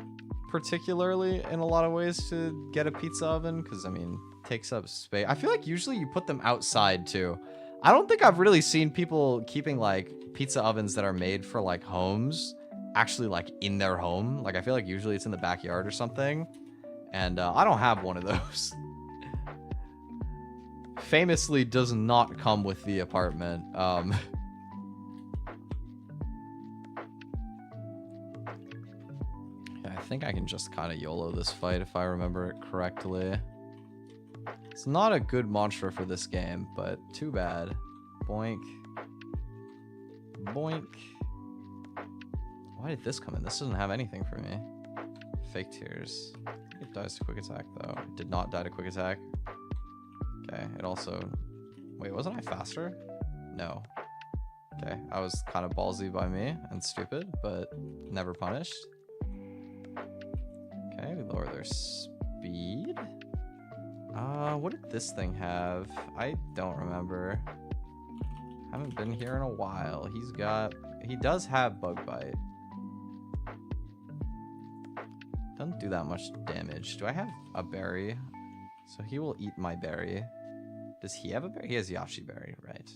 particularly in a lot of ways to get a pizza oven, because I mean, it takes up space. I feel like usually you put them outside too. I don't think I've really seen people keeping like pizza ovens that are made for like homes actually like in their home. Like I feel like usually it's in the backyard or something, and I don't have one of those. Famously does not come with the apartment. Yeah, I think I can just kind of YOLO this fight if I remember it correctly. It's not a good mantra for this game, but too bad. Boink. Boink. Why did this come in? This doesn't have anything for me. Fake tears. It dies to quick attack, though. It did not die to quick attack. Okay, it also... Wait, wasn't I faster? No. Okay, I was kind of ballsy by me and stupid, but never punished. Okay, we lower their speed. What did this thing have? I don't remember. Haven't been here in a while. He does have bug bite. Doesn't do that much damage. Do I have a berry? So he will eat my berry. Does he have a berry? He has Yashi berry, right.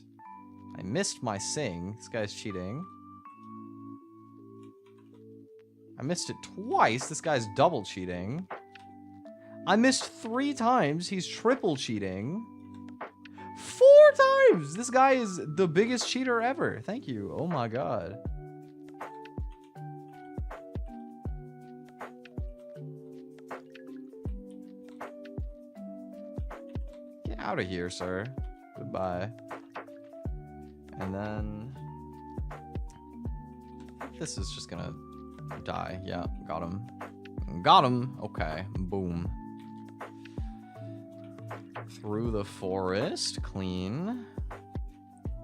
I missed my sing. This guy's cheating. I missed it twice. This guy's double cheating. I missed 3 times. He's triple cheating. 4 times! This guy is the biggest cheater ever. Thank you. Oh my god. Get out of here, sir. Goodbye. And then... this is just gonna die. Yeah, got him. Got him. Okay, boom. Through the forest, clean.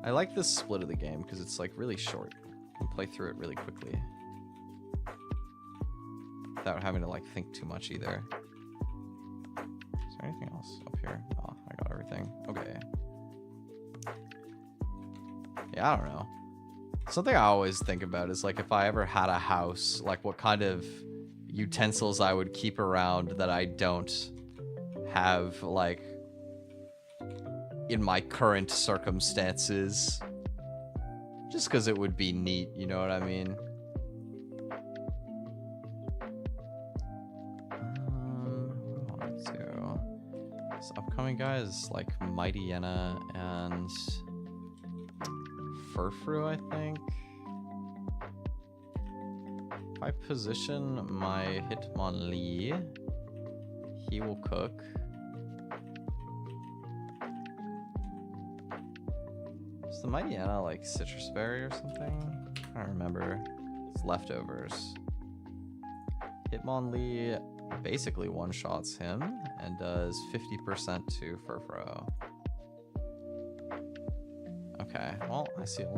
I like this split of the game because it's like really short. You can play through it really quickly without having to like think too much either. Is there anything else up here? Oh, I got everything. Okay. Yeah, I don't know. Something I always think about is like if I ever had a house, like what kind of utensils I would keep around that I don't have like in my current circumstances, just because it would be neat, you know what I mean? incoming guys like Mighty Yenna and Furfru, I think. If I position my Hitmonlee, he will cook. Is the Mighty Yenna like citrus berry or something? I don't remember. It's leftovers. Hitmonlee basically one-shots him and does 50% to Furfro. Okay, well, I see it.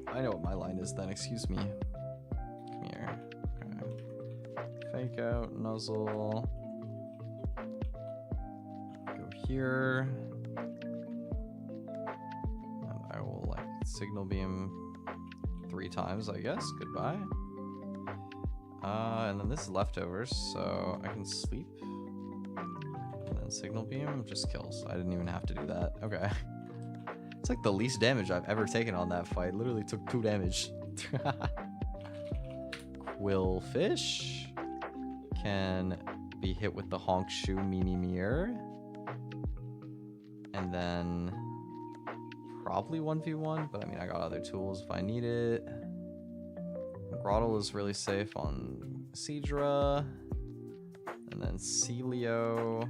I know what my line is then, excuse me. Come here. Okay. Fake out, nuzzle. Go here. And I will, like, signal beam 3 times, I guess. Goodbye. And then this is leftovers, so I can sleep. And then signal beam just kills. I didn't even have to do that. Okay. It's like the least damage I've ever taken on that fight. Literally took 2 damage. Quillfish can be hit with the Honk Shoe Mimi Mirror. And then probably 1v1, but I mean, I got other tools if I need it. Grottle is really safe on Seadra. And then Celio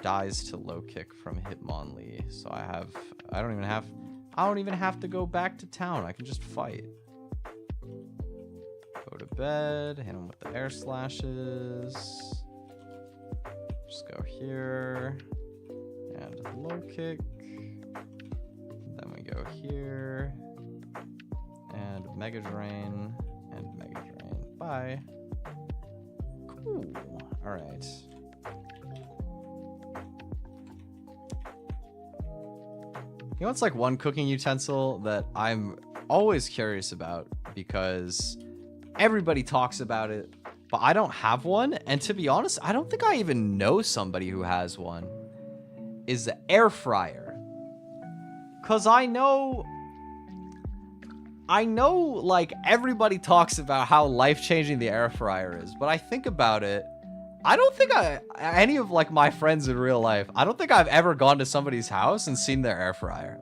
dies to low kick from Hitmonlee. So I don't even have to go back to town. I can just fight. Go to bed, hit him with the air slashes. Just go here. And low kick. Then we go here. And Mega Drain. And Mega Drain. Bye. Cool. Alright. You know, it's like one cooking utensil that I'm always curious about because everybody talks about it, but I don't have one. And to be honest, I don't think I even know somebody who has one. Is the air fryer. Cause I know like everybody talks about how life-changing the air fryer is, but I think about it, I don't think any of like my friends in real life, I don't think I've ever gone to somebody's house and seen their air fryer.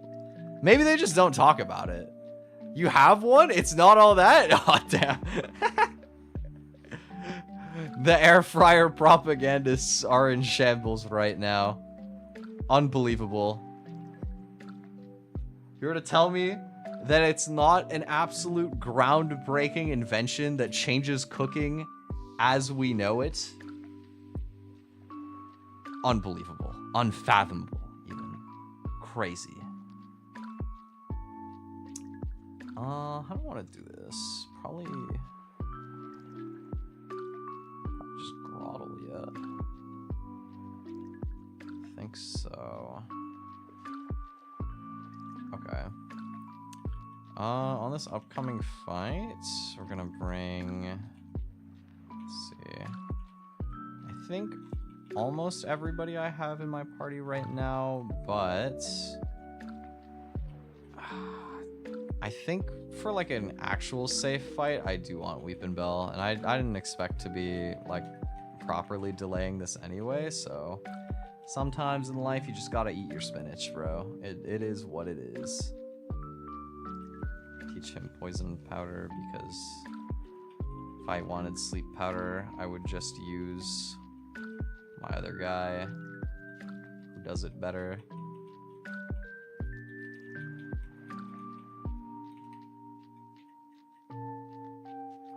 Maybe they just don't talk about it. You have one? It's not all that? Oh, damn. The air fryer propagandists are in shambles right now. Unbelievable. You were to tell me that it's not an absolute groundbreaking invention that changes cooking as we know it? Unbelievable. Unfathomable, even. Crazy. How do I want to do this? Probably just Grottle, yeah. I think so. Okay. On this upcoming fight, we're gonna bring, let's see, I think almost everybody I have in my party right now, but I think for like an actual safe fight, I do want Weepinbell, and I didn't expect to be like properly delaying this anyway, so sometimes in life you just gotta eat your spinach, bro. It is what it is. Teach him poison powder because if I wanted sleep powder, I would just use my other guy who does it better.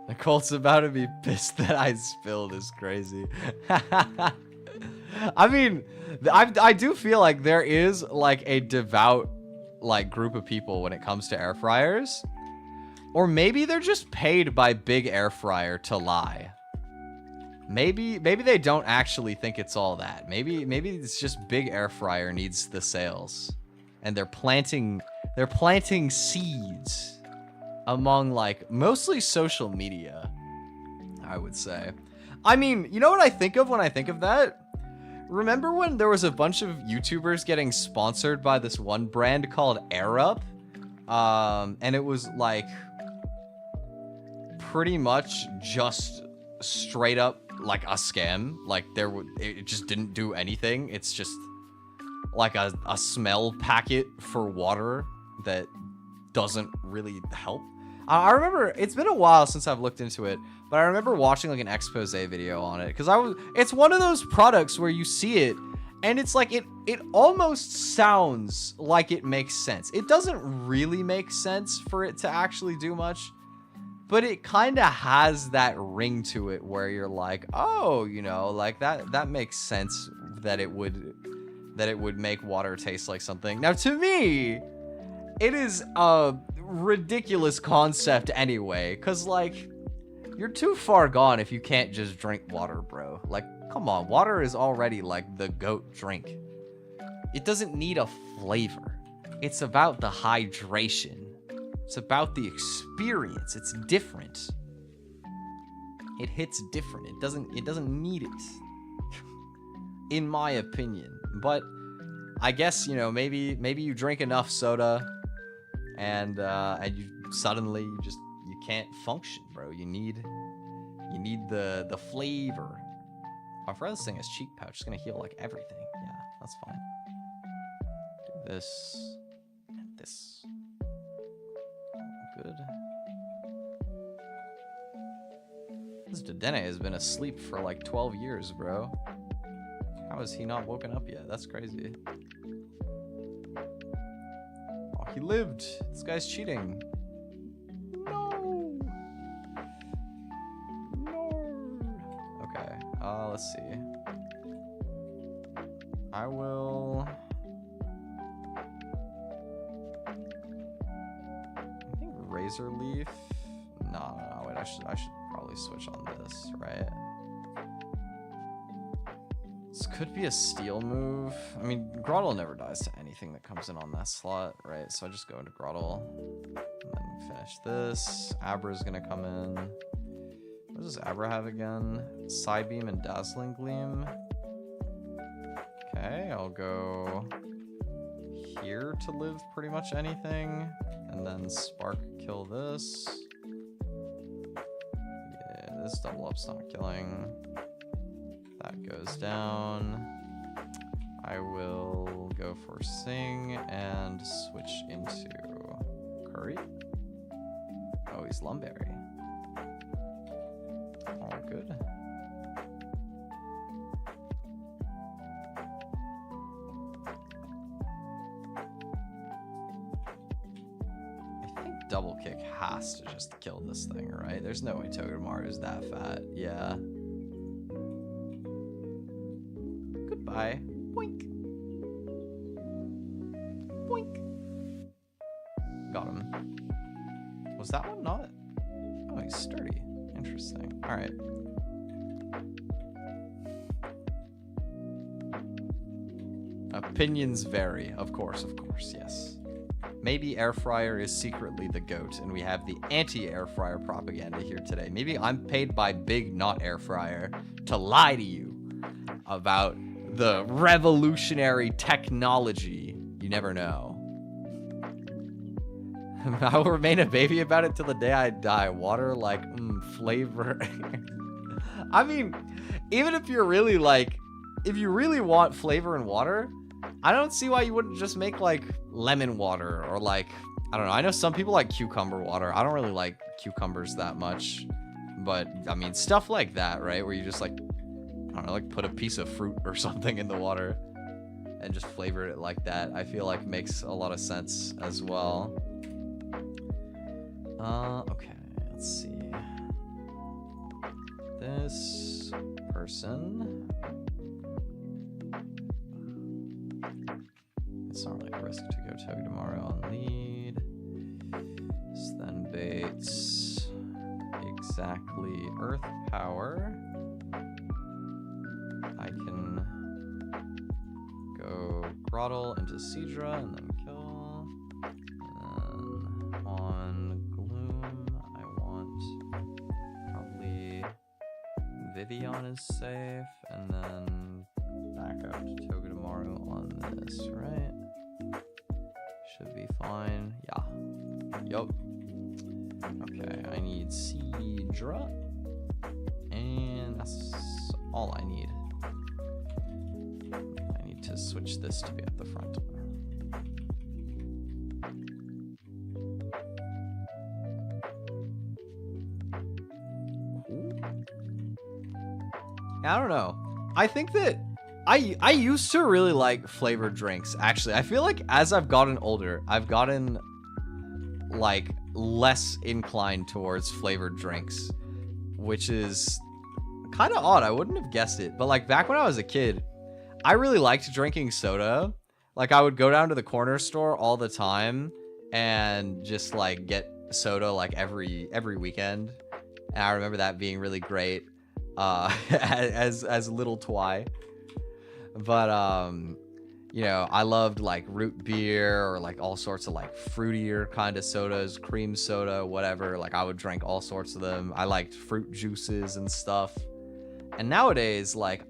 Nicole's about to be pissed that I spilled is crazy. I mean, I do feel like there is like a devout like group of people when it comes to air fryers. Or maybe they're just paid by Big Air Fryer to lie. Maybe they don't actually think it's all that. Maybe it's just Big Air Fryer needs the sales. And they're planting seeds among like mostly social media, I would say. I mean, you know what I think of when I think of that? Remember when there was a bunch of YouTubers getting sponsored by this one brand called Air Up? And it was like pretty much just straight up like a scam. Like it just didn't do anything. It's just like a smell packet for water that doesn't really help. I remember, it's been a while since I've looked into it, but I remember watching like an expose video on it, because it's one of those products where you see it and it's like it almost sounds like it makes sense. It doesn't really make sense for it to actually do much, but it kind of has that ring to it where you're like, oh, you know, like that makes sense that it would make water taste like something. Now, to me, it is a ridiculous concept anyway, because like you're too far gone if you can't just drink water, bro. Like, come on, water is already like the GOAT drink. It doesn't need a flavor. It's about the hydration. It's about the experience. It's different. It hits different. It doesn't need it. In my opinion. But I guess, you know, maybe you drink enough soda and you suddenly you can't function, bro. You need the flavor. I've read this thing as cheek pouch. It's gonna heal like everything. Yeah, that's fine. Do this and this. Good. This Dedenne has been asleep for like 12 years, bro. How is he not woken up yet? That's crazy. Oh, he lived. This guy's cheating. No. No. Okay. Let's see. I will. I think razor leaf. No. Wait. I should probably switch on this, right? This could be a steal move. I mean, Grottle never dies to anything that comes in on that slot, right? So I just go into Grottle. And then finish this. Abra's gonna come in. What does Abra have again? Psybeam and Dazzling Gleam. Okay, I'll go here to live pretty much anything. And then Spark kill this. Yeah, this double up's not killing. That goes down. I will go for Sing and switch into Curry. Oh, he's Lumberry. All good. I think double kick has to just kill this thing, right? There's no way Togedemaru is that fat. Yeah. Goodbye. Boink. Boink. Got him. Was that one not? Oh, he's sturdy. Interesting. All right. Opinions vary. Of course, yes. Maybe air fryer is secretly the GOAT, and we have the anti-air fryer propaganda here today. Maybe I'm paid by Big Not Air Fryer to lie to you about the revolutionary technology. You never know. I will remain a baby about it till the day I die. Water like flavor. I mean, even if you're really like, if you really want flavor in water, I don't see why you wouldn't just make like lemon water or like, I don't know. I know some people like cucumber water. I don't really like cucumbers that much, but I mean, stuff like that, right? Where you just like, I don't know, like put a piece of fruit or something in the water and just flavor it like that. I feel like makes a lot of sense as well. Okay, let's see. This person. It's not really a risk to go Togedemaru on lead. This then baits exactly Earth Power. I can go Grottle into Seadra and then kill. And then on Gloom, I want probably Vivian is safe, and then back out to Togedemaru on this, right? Should be fine. Yeah. Yup. Okay, I need Seadra, and that's all I need. I need need to switch this to be at the front. I don't know. I think that I used to really like flavored drinks, actually. I feel like as I've gotten older, I've gotten like less inclined towards flavored drinks, which is kind of odd. I wouldn't have guessed it. But like back when I was a kid, I really liked drinking soda. Like I would go down to the corner store all the time and just like get soda like every weekend. And I remember that being really great. As little Twi, but you know, I loved like root beer or like all sorts of like fruitier kind of sodas, cream soda, whatever. Like I would drink all sorts of them. I liked fruit juices and stuff. And nowadays, like,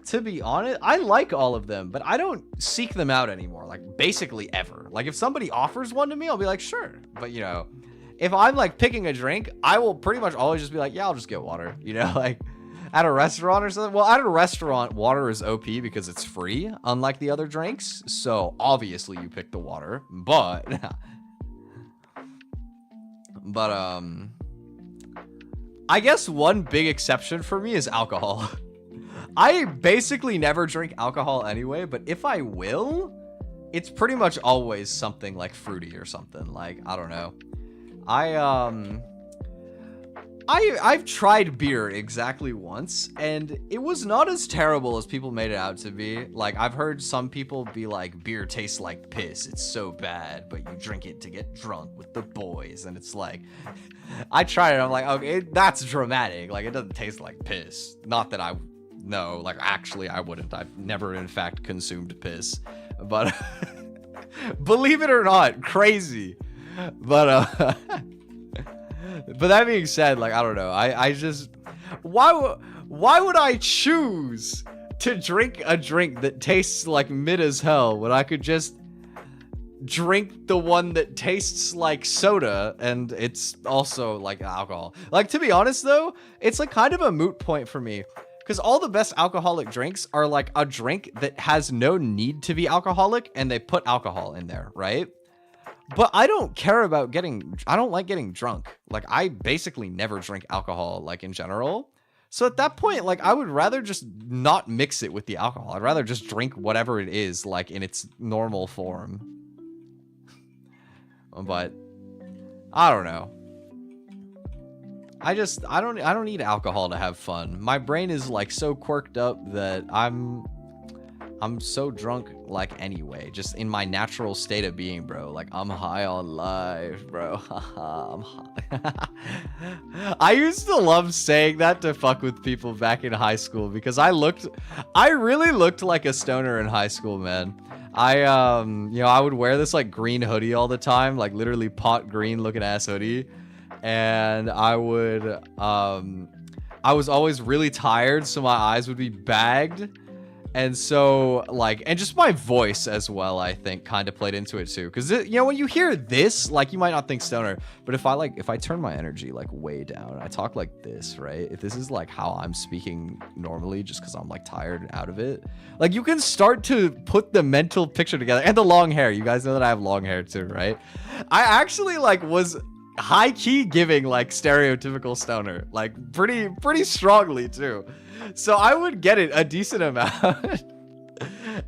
to be honest, I like all of them, but I don't seek them out anymore, like basically ever. Like if somebody offers one to me, I'll be like, sure. But you know, if I'm like picking a drink, I will pretty much always just be like, yeah, I'll just get water, you know, like at a restaurant or something. Well, at a restaurant, water is OP because it's free, unlike the other drinks. So obviously you pick the water, but I guess one big exception for me is alcohol. I basically never drink alcohol anyway, but if I will, it's pretty much always something like fruity or something. Like, I don't know. I've tried beer exactly once, and it was not as terrible as people made it out to be. Like, I've heard some people be like, beer tastes like piss. It's so bad, but you drink it to get drunk with the boys. And it's like, I tried it. I'm like, okay, that's dramatic. Like, it doesn't taste like piss. Not that I know. Like, actually, I wouldn't. I've never, in fact, consumed piss. But believe it or not, crazy. But that being said, like, I don't know. I just, why would I choose to drink a drink that tastes like mid as hell when I could just drink the one that tastes like soda and it's also like alcohol? Like, to be honest though, it's like kind of a moot point for me, because all the best alcoholic drinks are like a drink that has no need to be alcoholic and they put alcohol in there, right? But I don't care about I don't like getting drunk. Like, I basically never drink alcohol, like, in general. So at that point, like, I would rather just not mix it with the alcohol. I'd rather just drink whatever it is, like, in its normal form. But I don't know. I don't need alcohol to have fun. My brain is, like, so quirked up that I'm so drunk, like, anyway, just in my natural state of being, bro. Like, I'm high on life, bro. I'm high. I used to love saying that to fuck with people back in high school because I really looked like a stoner in high school, man. You know, I would wear this, like, green hoodie all the time, like, literally pot green looking ass hoodie. And I was always really tired, so my eyes would be bagged. And so, like, and just my voice as well, I think, kind of played into it too. Because, you know, when you hear this, like, you might not think stoner. But if I turn my energy, like, way down, I talk like this, right? If this is, like, how I'm speaking normally, just because I'm, like, tired and out of it. Like, you can start to put the mental picture together. And the long hair. You guys know that I have long hair too, right? I actually, like, was high-key giving, like, stereotypical stoner. Like, pretty strongly too. So I would get it a decent amount.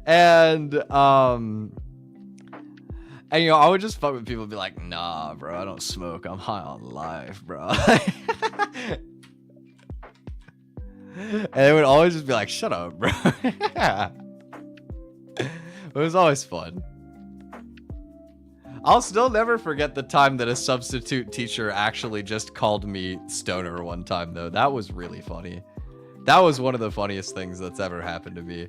And you know, I would just fuck with people and be like, nah, bro, I don't smoke. I'm high on life, bro. And they would always just be like, shut up, bro. It was always fun. I'll still never forget the time that a substitute teacher actually just called me stoner one time, though. That was really funny. That was one of the funniest things that's ever happened to me.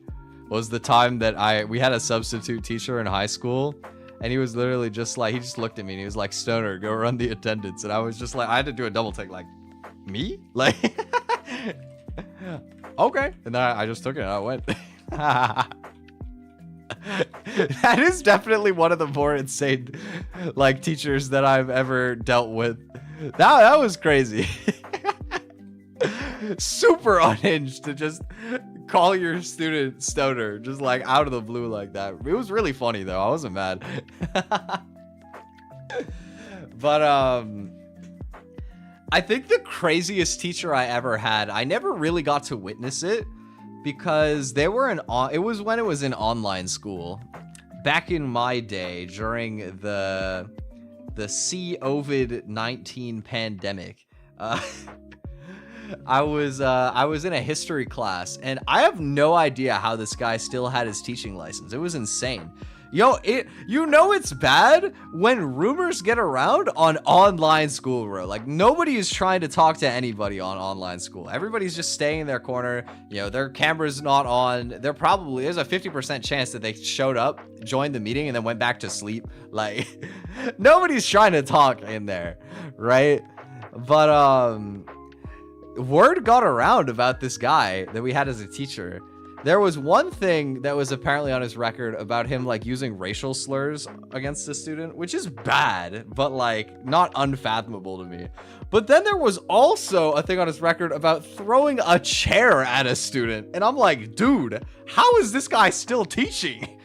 Was the time that we had a substitute teacher in high school, and he was literally just like, he just looked at me and he was like, stoner, go run the attendance. And I was just like, I had to do a double take, like, me? Like, okay. And then I just took it and I went. That is definitely one of the more insane, like, teachers that I've ever dealt with. That was crazy. Super unhinged to just call your student stoner just like out of the blue like that. It was really funny though. I wasn't mad. But I think the craziest teacher I ever had, I never really got to witness it because they were it was when it was in online school. Back in my day during the COVID-19 pandemic. I was in a history class, and I have no idea how this guy still had his teaching license. It was insane. Yo, it's bad when rumors get around on online school, bro. Like, nobody is trying to talk to anybody on online school. Everybody's just staying in their corner. You know, their camera's not on. There's a 50% chance that they showed up, joined the meeting, and then went back to sleep. Like, nobody's trying to talk in there, right? But, word got around about this guy that we had as a teacher. There was one thing that was apparently on his record about him like using racial slurs against a student, which is bad, but like not unfathomable to me. But then there was also a thing on his record about throwing a chair at a student. And I'm like, dude, how is this guy still teaching?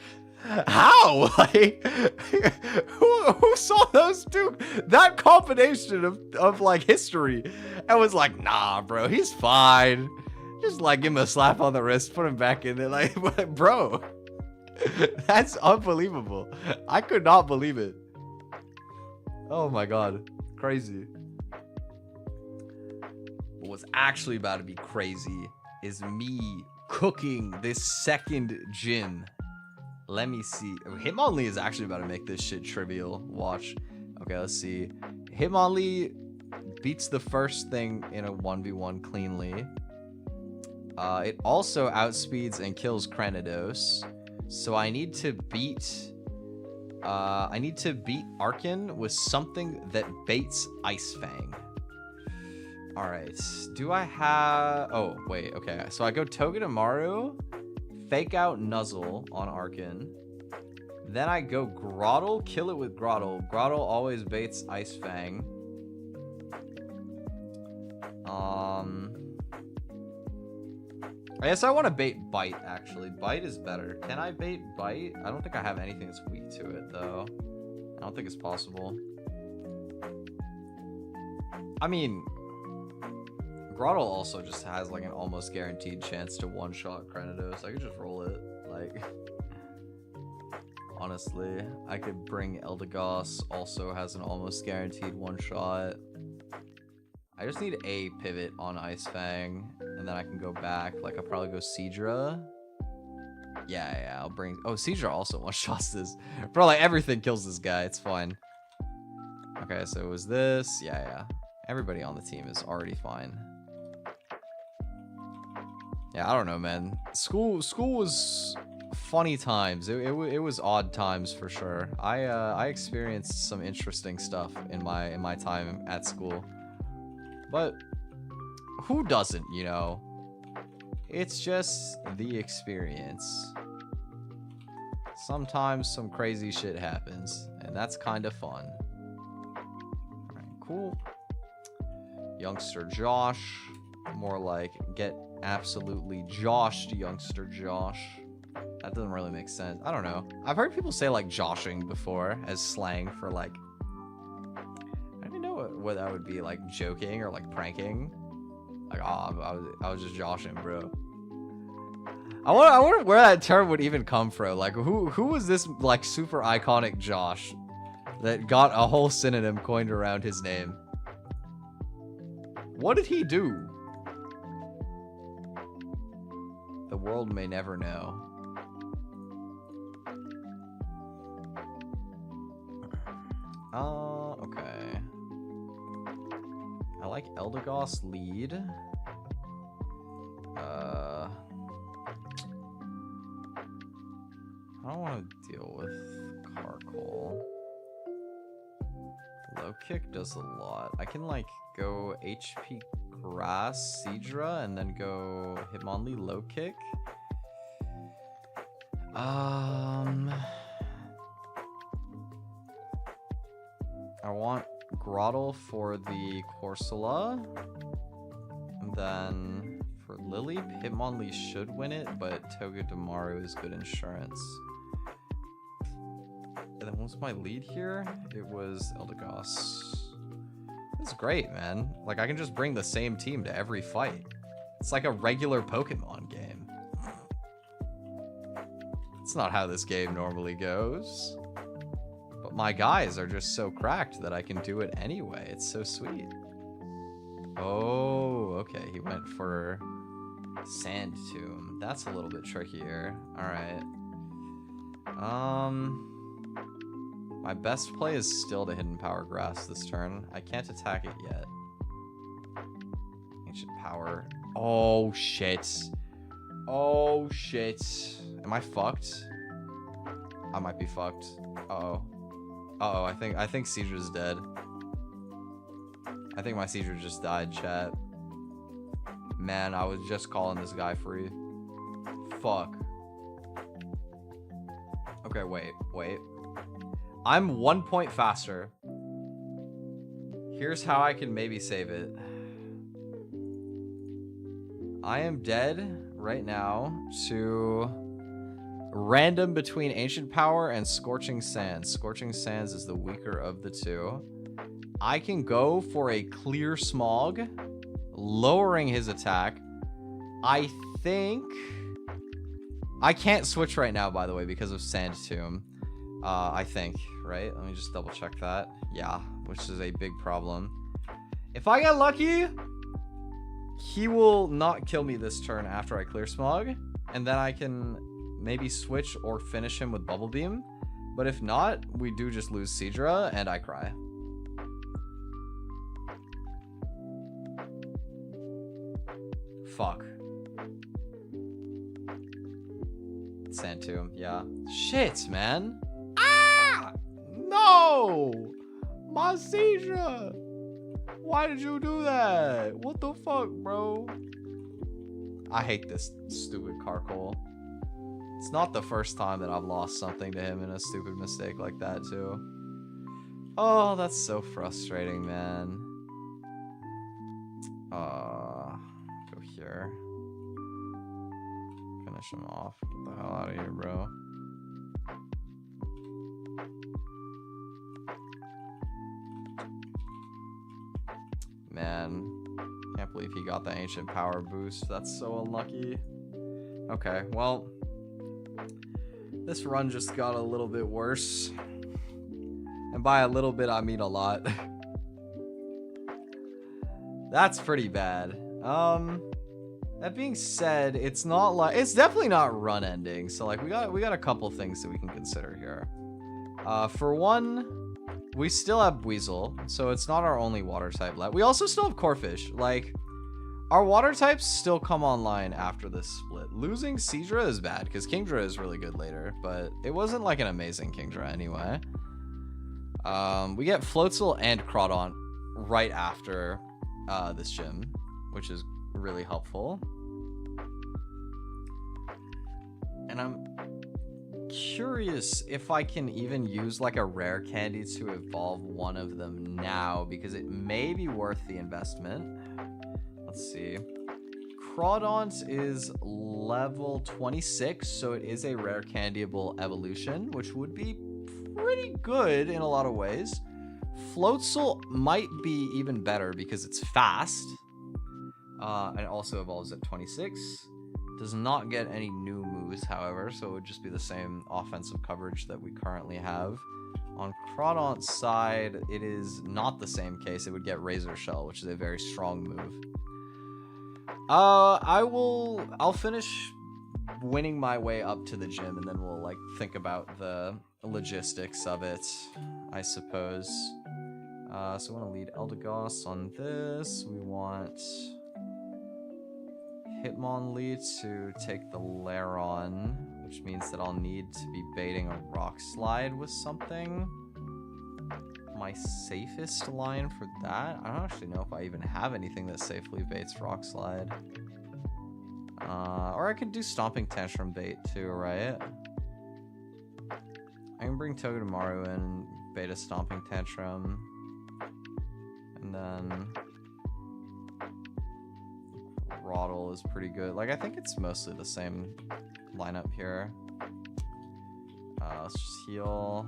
How? Like, who saw those two? That combination of like history and was like, nah, bro, he's fine. Just like give him a slap on the wrist, put him back in there. Like, bro, that's unbelievable. I could not believe it. Oh my god, crazy. But what's actually about to be crazy is me cooking this second gin. Let me see. Hitmonlee is actually about to make this shit trivial. Watch. Okay, let's see. Hitmonlee beats the first thing in a 1v1 cleanly. It also outspeeds and kills Kranidos. So I need to beat Arkin with something that baits Ice Fang. Alright. Do I have... Oh, wait. Okay. So I go Togedemaru, fake out Nuzzle on Arkin. Then I go Groddle, kill it with Groddle. Groddle always baits Ice Fang. I guess I want to bait Bite, actually. Bite is better. Can I bait Bite? I don't think I have anything that's weak to it, though. I don't think it's possible. I mean, Groddle also just has, like, an almost guaranteed chance to one-shot Kranidos. I could just roll it, like... Honestly, I could bring Eldegoss, also has an almost guaranteed one-shot. I just need a pivot on Ice Fang, and then I can go back. Like, I'll probably go Seadra. Yeah, I'll bring... Oh, Seadra also one-shots this. Bro, like, everything kills this guy. It's fine. Okay, so it was this. Yeah. Everybody on the team is already fine. Yeah, I don't know, man. School was funny times. It was odd times for sure. I experienced some interesting stuff in my time at school. But who doesn't, you know? It's just the experience. Sometimes some crazy shit happens, and that's kind of fun. Alright, cool. Youngster Josh. More like get absolutely joshed, Youngster Josh. That doesn't really make sense. I don't know. I've heard people say like joshing before as slang for like... I don't even know what that would be, like joking or like pranking. Like, oh, I was just joshing, bro. I wonder where that term would even come from. Like, who was this like super iconic Josh that got a whole synonym coined around his name? What did he do? The world may never know. Okay. I like Eldegoss lead. I don't want to deal with Carkol. Low kick does a lot. I can like go HP Grass, Seadra, and then go Hitmonlee low kick. I want Groddle for the Corsola, and then for Lily Hitmonlee should win it, but Togedemaru is good insurance. And then what was my lead here? It was Eldegoss. This is great, man. Like, I can just bring the same team to every fight. It's like a regular Pokemon game. It's not how this game normally goes. But my guys are just so cracked that I can do it anyway. It's so sweet. Oh, okay. He went for Sand Tomb. That's a little bit trickier. Alright. My best play is still to Hidden Power Grass this turn. I can't attack it yet. Ancient Power. Oh, shit. Oh, shit. Am I fucked? I might be fucked. Uh-oh. Uh-oh, I think Seidra's dead. I think my Seidra just died, chat. Man, I was just calling this guy free. Fuck. Okay, wait. I'm 1 point faster. Here's how I can maybe save it. I am dead right now to random between Ancient Power and Scorching Sands. Scorching Sands is the weaker of the two. I can go for a Clear Smog, lowering his attack. I think... I can't switch right now, by the way, because of Sand Tomb. I think, right? Let me just double check that. Yeah, which is a big problem. If I get lucky, he will not kill me this turn after I Clear Smog, and then I can maybe switch or finish him with Bubble Beam. But if not, we do just lose Seidra, and I cry. Fuck. Sand Tomb, yeah. Shit, man. Ah! No! My Seidra! Why did you do that? What the fuck, bro? I hate this stupid Carkol. It's not the first time that I've lost something to him in a stupid mistake like that, too. Oh, that's so frustrating, man. Go here. Finish him off. Get the hell out of here, bro. Man, can't believe he got the Ancient Power boost. That's so unlucky. Okay, well, this run just got a little bit worse. And by a little bit, I mean a lot. That's pretty bad. That being said, it's not like, it's definitely not run ending. So like we got a couple things that we can consider here. For one, we still have Weasel, so it's not our only water type left. We also still have Corphish. Like, our water types still come online after this split. Losing Seidra is bad, because Kingdra is really good later, but it wasn't like an amazing Kingdra anyway. We get Floatzel and Crawdaunt right after this gym, which is really helpful. And I'm curious if I can even use like a rare candy to evolve one of them now, because it may be worth the investment. Let's see. Crawdaunt is level 26, so it is a rare candyable evolution, which would be pretty good in a lot of ways. Floatzel might be even better because it's fast, and it also evolves at 26. Does not get any new moves, however, so it would just be the same offensive coverage that we currently have. On Crawdaunt's side, it is not the same case. It would get Razor Shell, which is a very strong move. I'll finish winning my way up to the gym, and then we'll like think about the logistics of it, I suppose. So we want to lead Eldegoss on this. We want Hitmonlee to take the Lairon, which means that I'll need to be baiting a Rock Slide with something. My safest line for that? I don't actually know if I even have anything that safely baits Rock Slide. Or I could do Stomping Tantrum bait too, right? I can bring Togedemaru in and bait a Stomping Tantrum. And then... Groddle is pretty good. Like, I think it's mostly the same lineup here. Let's just heal.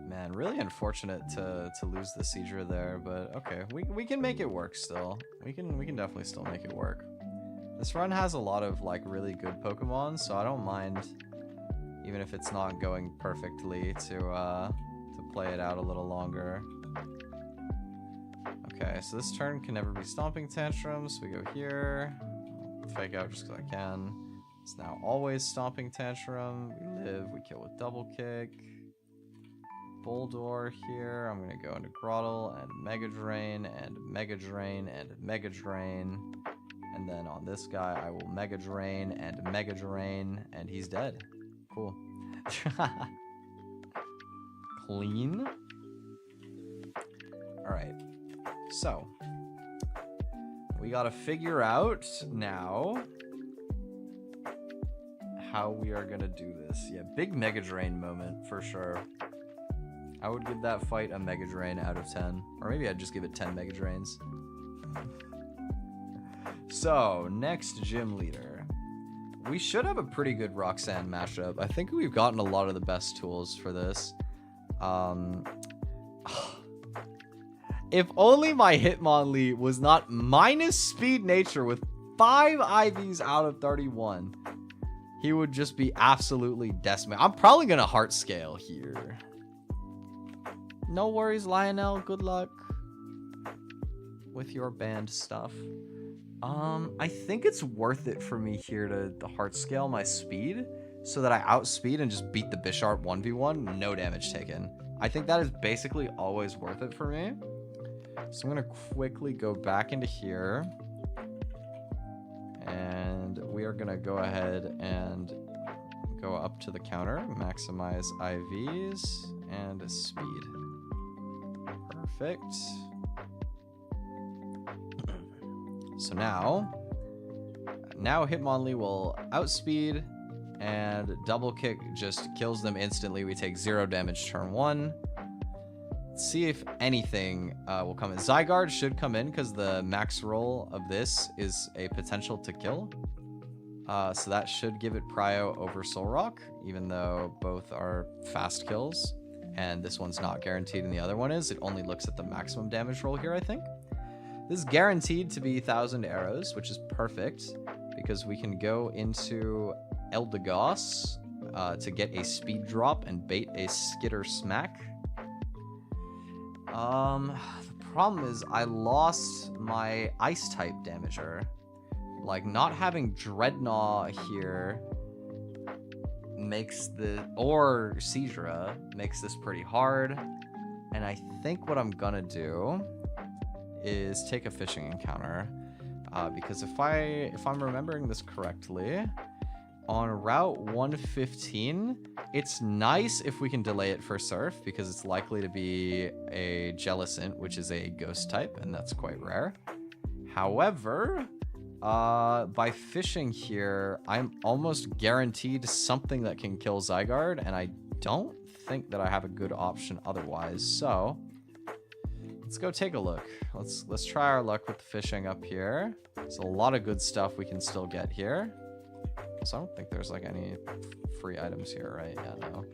Man, really unfortunate to lose the Seizure there, but okay, we can make it work still. We can definitely still make it work. This run has a lot of like really good Pokemon, so I don't mind, even if it's not going perfectly, to play it out a little longer. Okay, so this turn can never be Stomping Tantrum, so we go here. Fake out just because I can. It's now always Stomping Tantrum. We live, we kill with Double Kick. Bulldor here. I'm gonna go into Groddle and Mega Drain and Mega Drain and Mega Drain. And then on this guy, I will Mega Drain and Mega Drain, and he's dead. Cool. Clean. Alright. So, we gotta figure out now how we are gonna do this. Yeah, big Mega Drain moment for sure. I would give that fight a Mega Drain out of 10. Or maybe I'd just give it 10 Mega Drains. So, next gym leader. We should have a pretty good Roxanne mashup. I think we've gotten a lot of the best tools for this. If only my Hitmonlee was not minus speed nature with 5 IVs out of 31. He would just be absolutely decimated. I'm probably going to heart scale here. No worries, Lionel. Good luck with your band stuff. I think it's worth it for me here to heart scale my speed so that I outspeed and just beat the Bisharp 1v1. No damage taken. I think that is basically always worth it for me. So I'm going to quickly go back into here. And we are going to go ahead and go up to the counter. Maximize IVs and speed. Perfect. So now Hitmonlee will outspeed and double kick just kills them instantly. We take 0 damage turn 1. Let's see if anything will come in. Zygarde should come in because the max roll of this is a potential to kill. So that should give it prio over Solrock, even though both are fast kills. And this one's not guaranteed and the other one is. It only looks at the maximum damage roll here, I think. This is guaranteed to be 1,000 arrows, which is perfect because we can go into Eldegoss to get a speed drop and bait a Skitter Smack. The problem is I lost my Ice type damager. Like, not having Dreadnought here makes or Seizure makes this pretty hard. And I think what I'm gonna do is take a fishing encounter because if I'm remembering this correctly, on Route 115 it's nice if we can delay it for Surf because it's likely to be a Jellicent, which is a ghost type, and that's quite rare. However, by fishing here I'm almost guaranteed something that can kill Zygarde, and I don't think that I have a good option otherwise, so let's go take a look. Let's try our luck with the fishing up here. There's a lot of good stuff we can still get here. So I don't think there's like any free items here, right? Yeah, no.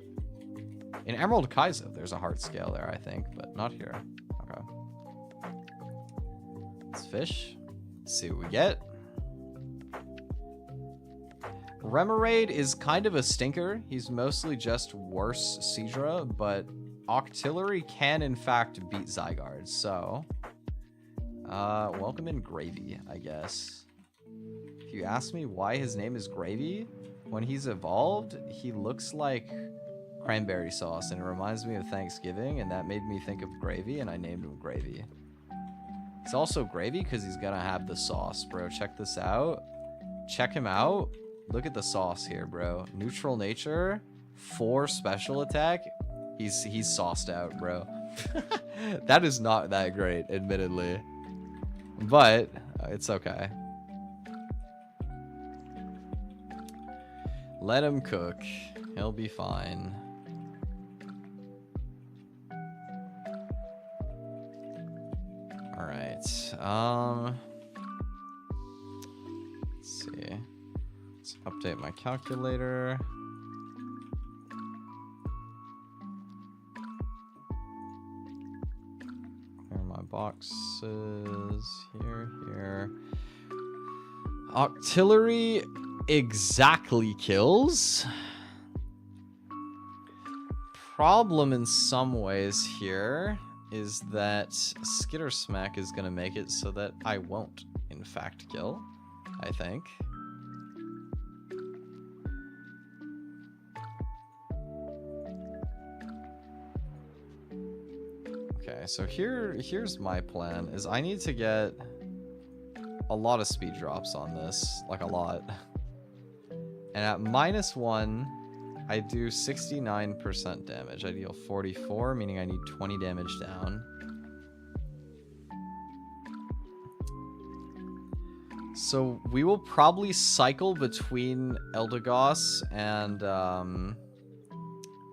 In Emerald Kaizo, there's a heart scale there, I think, but not here. Okay. Let's fish. Let's see what we get. Remoraid is kind of a stinker. He's mostly just worse Seizure, but Octillery can in fact beat Zygarde, so welcome in Gravy, I guess. If you ask me why his name is Gravy, when he's evolved, he looks like cranberry sauce and it reminds me of Thanksgiving, and that made me think of gravy, and I named him Gravy. He's also Gravy because he's gonna have the sauce, bro. Check this out. Check him out. Look at the sauce here, bro. Neutral nature, 4 special attack. He's sauced out, bro. That is not that great, admittedly. But it's okay. Let him cook. He'll be fine. Alright. Let's see. Let's update my calculator. Clear my boxes. Here. Artillery exactly kills. Problem in some ways here is that Skitter Smack is gonna make it so that I won't, in fact, kill, I think. Okay, so here's my plan, is I need to get a lot of speed drops on this, like a lot. And at -1, I do 69% damage. I deal 44, meaning I need 20 damage down. So we will probably cycle between Eldegoss and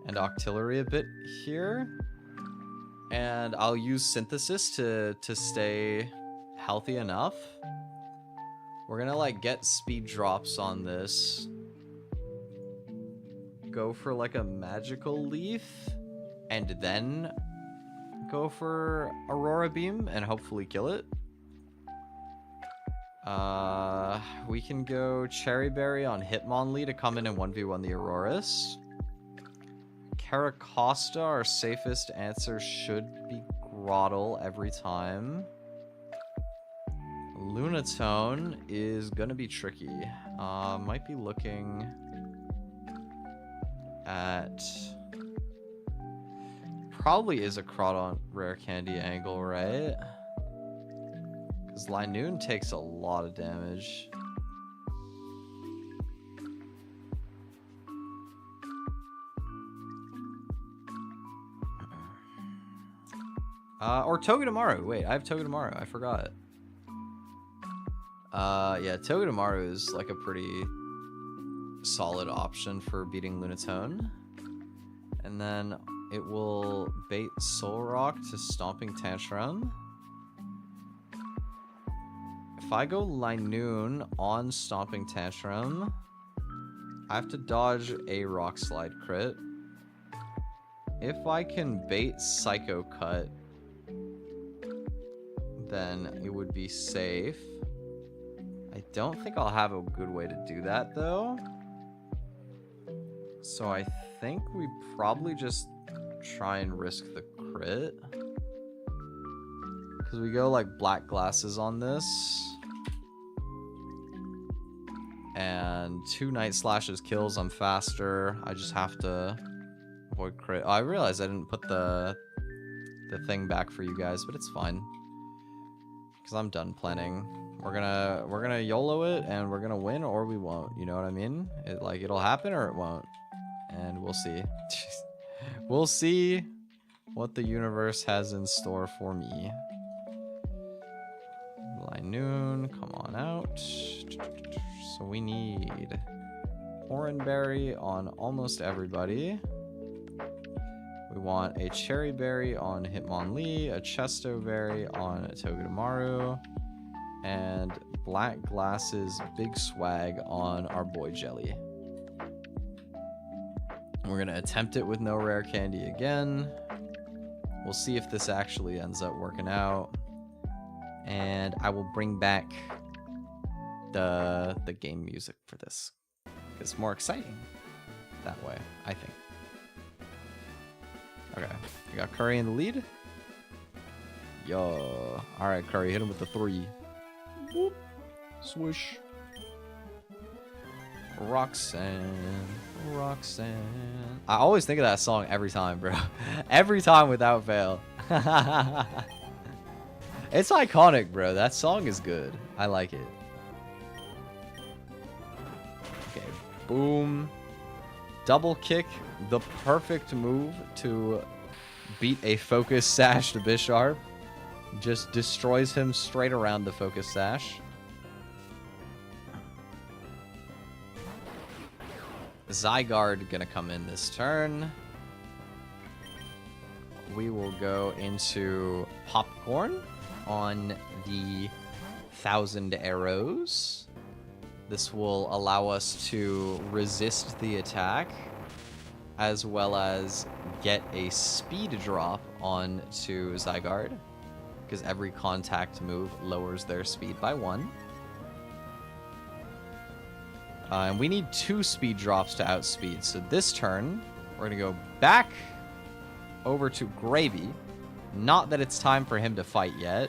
Octillery a bit here. And I'll use Synthesis to stay healthy enough. We're gonna like get speed drops on this. Go for like a magical leaf and then go for Aurora Beam and hopefully kill it. We can go Cherry Berry on Hitmonlee to come in and 1v1 the Auroras. Caracosta, our safest answer should be Groddle every time. Lunatone is gonna be tricky. Might be looking at... Probably is a Crawdon Rare Candy angle, right? Because Linoon takes a lot of damage. Or Togedemaru. Wait, I have Togedemaru. I forgot. Yeah, Togedemaru is like a pretty solid option for beating Lunatone. And then it will bait Solrock to Stomping Tantrum. If I go Linoon on Stomping Tantrum, I have to dodge a Rock Slide crit. If I can bait Psycho Cut, then it would be safe. I don't think I'll have a good way to do that though. So I think we probably just try and risk the crit. Because we go like Black Glasses on this. And 2 Night Slashes kills, I'm faster. I just have to avoid crit. Oh, I realized I didn't put the thing back for you guys, but it's fine. Because I'm done planning. We're gonna YOLO it and we're gonna win or we won't. You know what I mean? It'll happen or it won't. And we'll see. We'll see what the universe has in store for me. Linoon, come on out. So we need Oranberry on almost everybody. We want a Cherry Berry on Hitmonlee, a Chesto Berry on Togedemaru, and Black Glasses Big Swag on our boy Jelly. We're gonna attempt it with no rare candy again. We'll see if this actually ends up working out. And I will bring back the game music for this. It's more exciting that way, I think. Okay, we got Curry in the lead. Yo. Alright, Curry, hit him with the 3. Whoop. Swish. Roxanne. I always think of that song every time, bro. Every time without fail. It's iconic, bro. That song is good. I like it. Okay, boom. Double kick, the perfect move to beat a focus sash to Bisharp. Just destroys him straight around the focus sash. Zygarde gonna come in this turn. We will go into Popcorn. on the 1,000 arrows. This will allow us to resist the attack, as well as get a speed drop onto Zygarde, because every contact move lowers their speed by 1. And we need 2 speed drops to outspeed. So this turn, we're going to go back over to Gravy. Not that it's time for him to fight yet.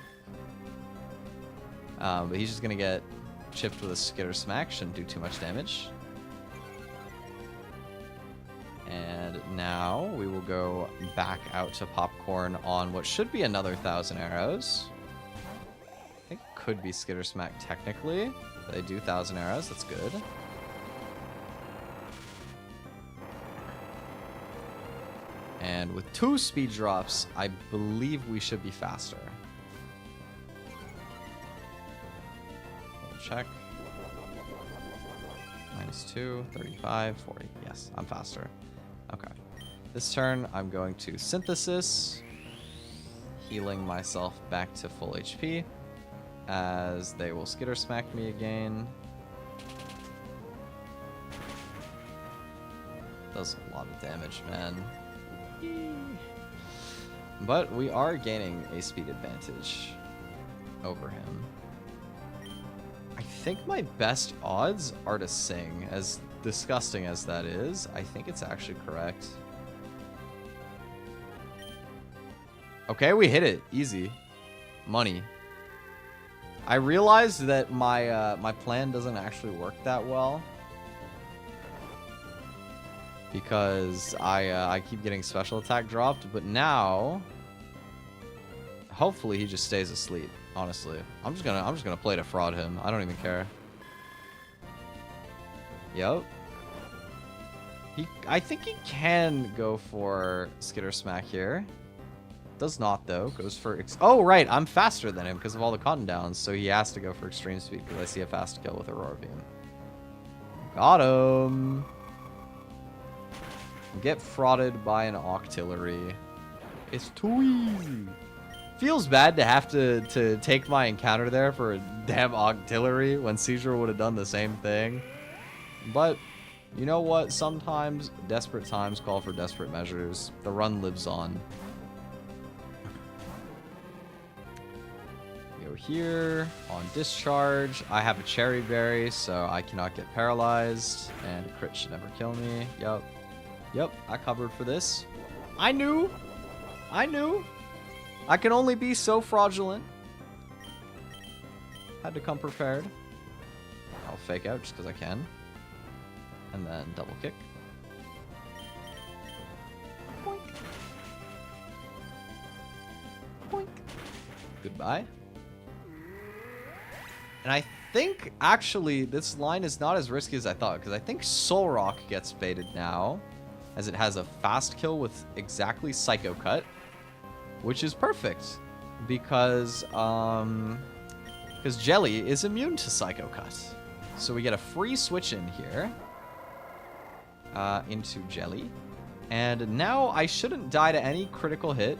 But he's just going to get chipped with a Skitter Smack. Shouldn't do too much damage. And now we will go back out to Popcorn on what should be another 1,000 arrows. I think it could be Skitter Smack technically. But they do 1,000 arrows. That's good. And with 2 speed drops, I believe we should be faster. Check. -2, 35, 40. Yes, I'm faster. Okay. This turn, I'm going to Synthesis, healing myself back to full HP, as they will Skitter Smack me again. Does a lot of damage, man. But we are gaining a speed advantage over him. I think my best odds are to Sing, as disgusting as that is. I think it's actually correct. Okay, we hit it. Easy. Money. I realized that my my plan doesn't actually work that well, because I keep getting special attack dropped, but now hopefully he just stays asleep. Honestly, I'm just gonna play to fraud him. I don't even care. Yep. I think he can go for Skitter Smack here. Does not though. Goes for oh right, I'm faster than him because of all the cotton downs, so he has to go for extreme speed because I see a fast kill with Aurora Beam. Got him. Get frauded by an Octillery. It's too easy. Feels bad to have to take my encounter there for a damn Octillery when Seizure would have done the same thing. But you know what? Sometimes desperate times call for desperate measures. The run lives on. Go here on discharge. I have a Cherry Berry, so I cannot get paralyzed, and a crit should never kill me. Yep. Yep, I covered for this. I knew. I can only be so fraudulent. Had to come prepared. I'll fake out just because I can. And then double kick. Boink. Boink. Goodbye. And I think, actually, this line is not as risky as I thought, because I think Soul Rock gets baited now, as it has a fast kill with exactly Psycho Cut, which is perfect, because Jelly is immune to Psycho Cut. So we get a free switch in here into Jelly. And now I shouldn't die to any critical hit.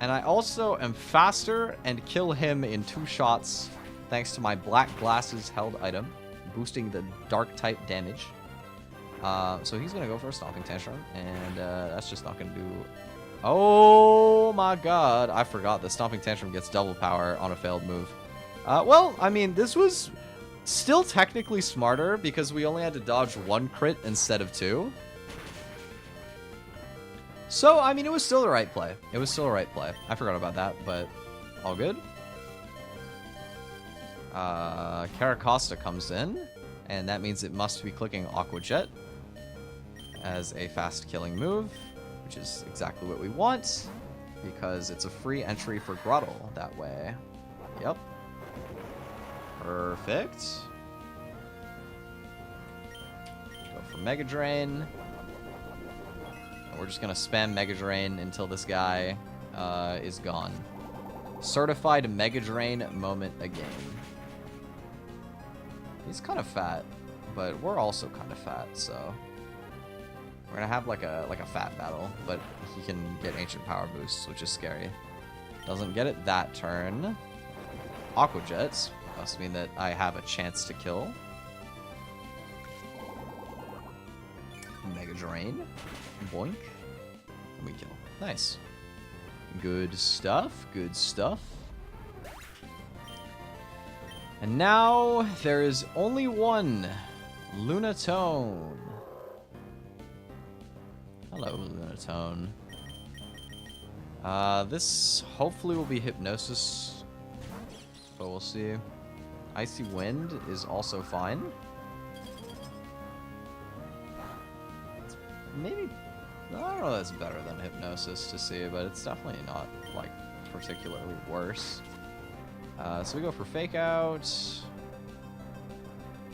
And I also am faster and kill him in 2 shots thanks to my Black Glasses held item, boosting the dark type damage. So he's going to go for a Stomping Tantrum, and that's just not going to do... Oh my god, I forgot the Stomping Tantrum gets double power on a failed move. Well, I mean, this was still technically smarter because we only had to dodge 1 crit instead of 2. So, I mean, it was still the right play. It was still the right play. I forgot about that, but all good. Caracosta comes in, and that means it must be clicking Aqua Jet as a fast killing move, which is exactly what we want, because it's a free entry for Grottle that way. Yep. Perfect. Go for Mega Drain. And we're just going to spam Mega Drain until this guy is gone. Certified Mega Drain moment again. He's kind of fat, but we're also kind of fat, so... We're gonna have like a fat battle, but he can get ancient power boosts, which is scary. Doesn't get it that turn. Aqua Jets. Must mean that I have a chance to kill. Mega Drain. Boink. And we kill. Nice. Good stuff. Good stuff. And now there is only one. Lunatone. Hello, Lunatone. This hopefully will be Hypnosis, but we'll see. Icy Wind is also fine. Maybe, I don't know if that's better than Hypnosis to see, but it's definitely not, like, particularly worse. So we go for Fake Out.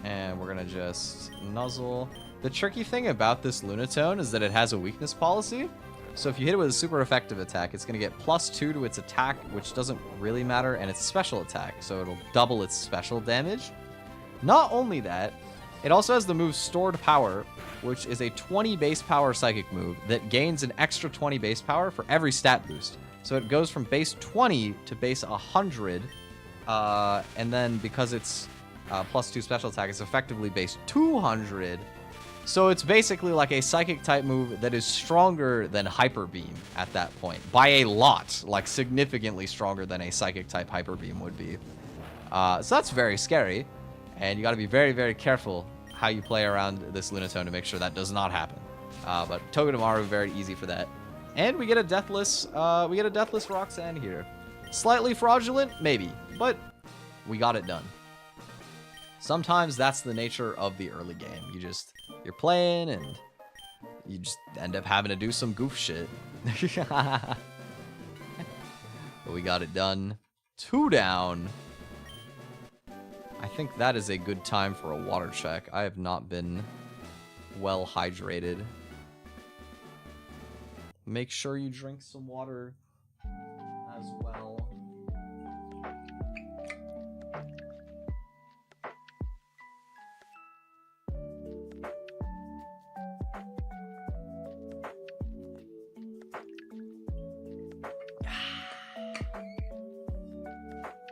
And we're gonna just nuzzle. The tricky thing about this Lunatone is that it has a weakness policy. So if you hit it with a super effective attack, it's gonna get +2 to its attack, which doesn't really matter, and its special attack, so it'll double its special damage. Not only that, it also has the move Stored Power, which is a 20 base power psychic move that gains an extra 20 base power for every stat boost. So it goes from base 20 to base 100, and then because it's +2 special attack, it's effectively base 200. So it's basically like a psychic type move that is stronger than Hyper Beam at that point. By a lot, like significantly stronger than a psychic type Hyper Beam would be. So that's very scary. And you gotta be very, very careful how you play around this Lunatone to make sure that does not happen. But Togedemaru, very easy for that. And we get a Deathless Roxanne here. Slightly fraudulent, maybe, but we got it done. Sometimes that's the nature of the early game. You're playing and you just end up having to do some goof shit. But we got it done. 2 down. I think that is a good time for a water check. I have not been well hydrated. Make sure you drink some water as well.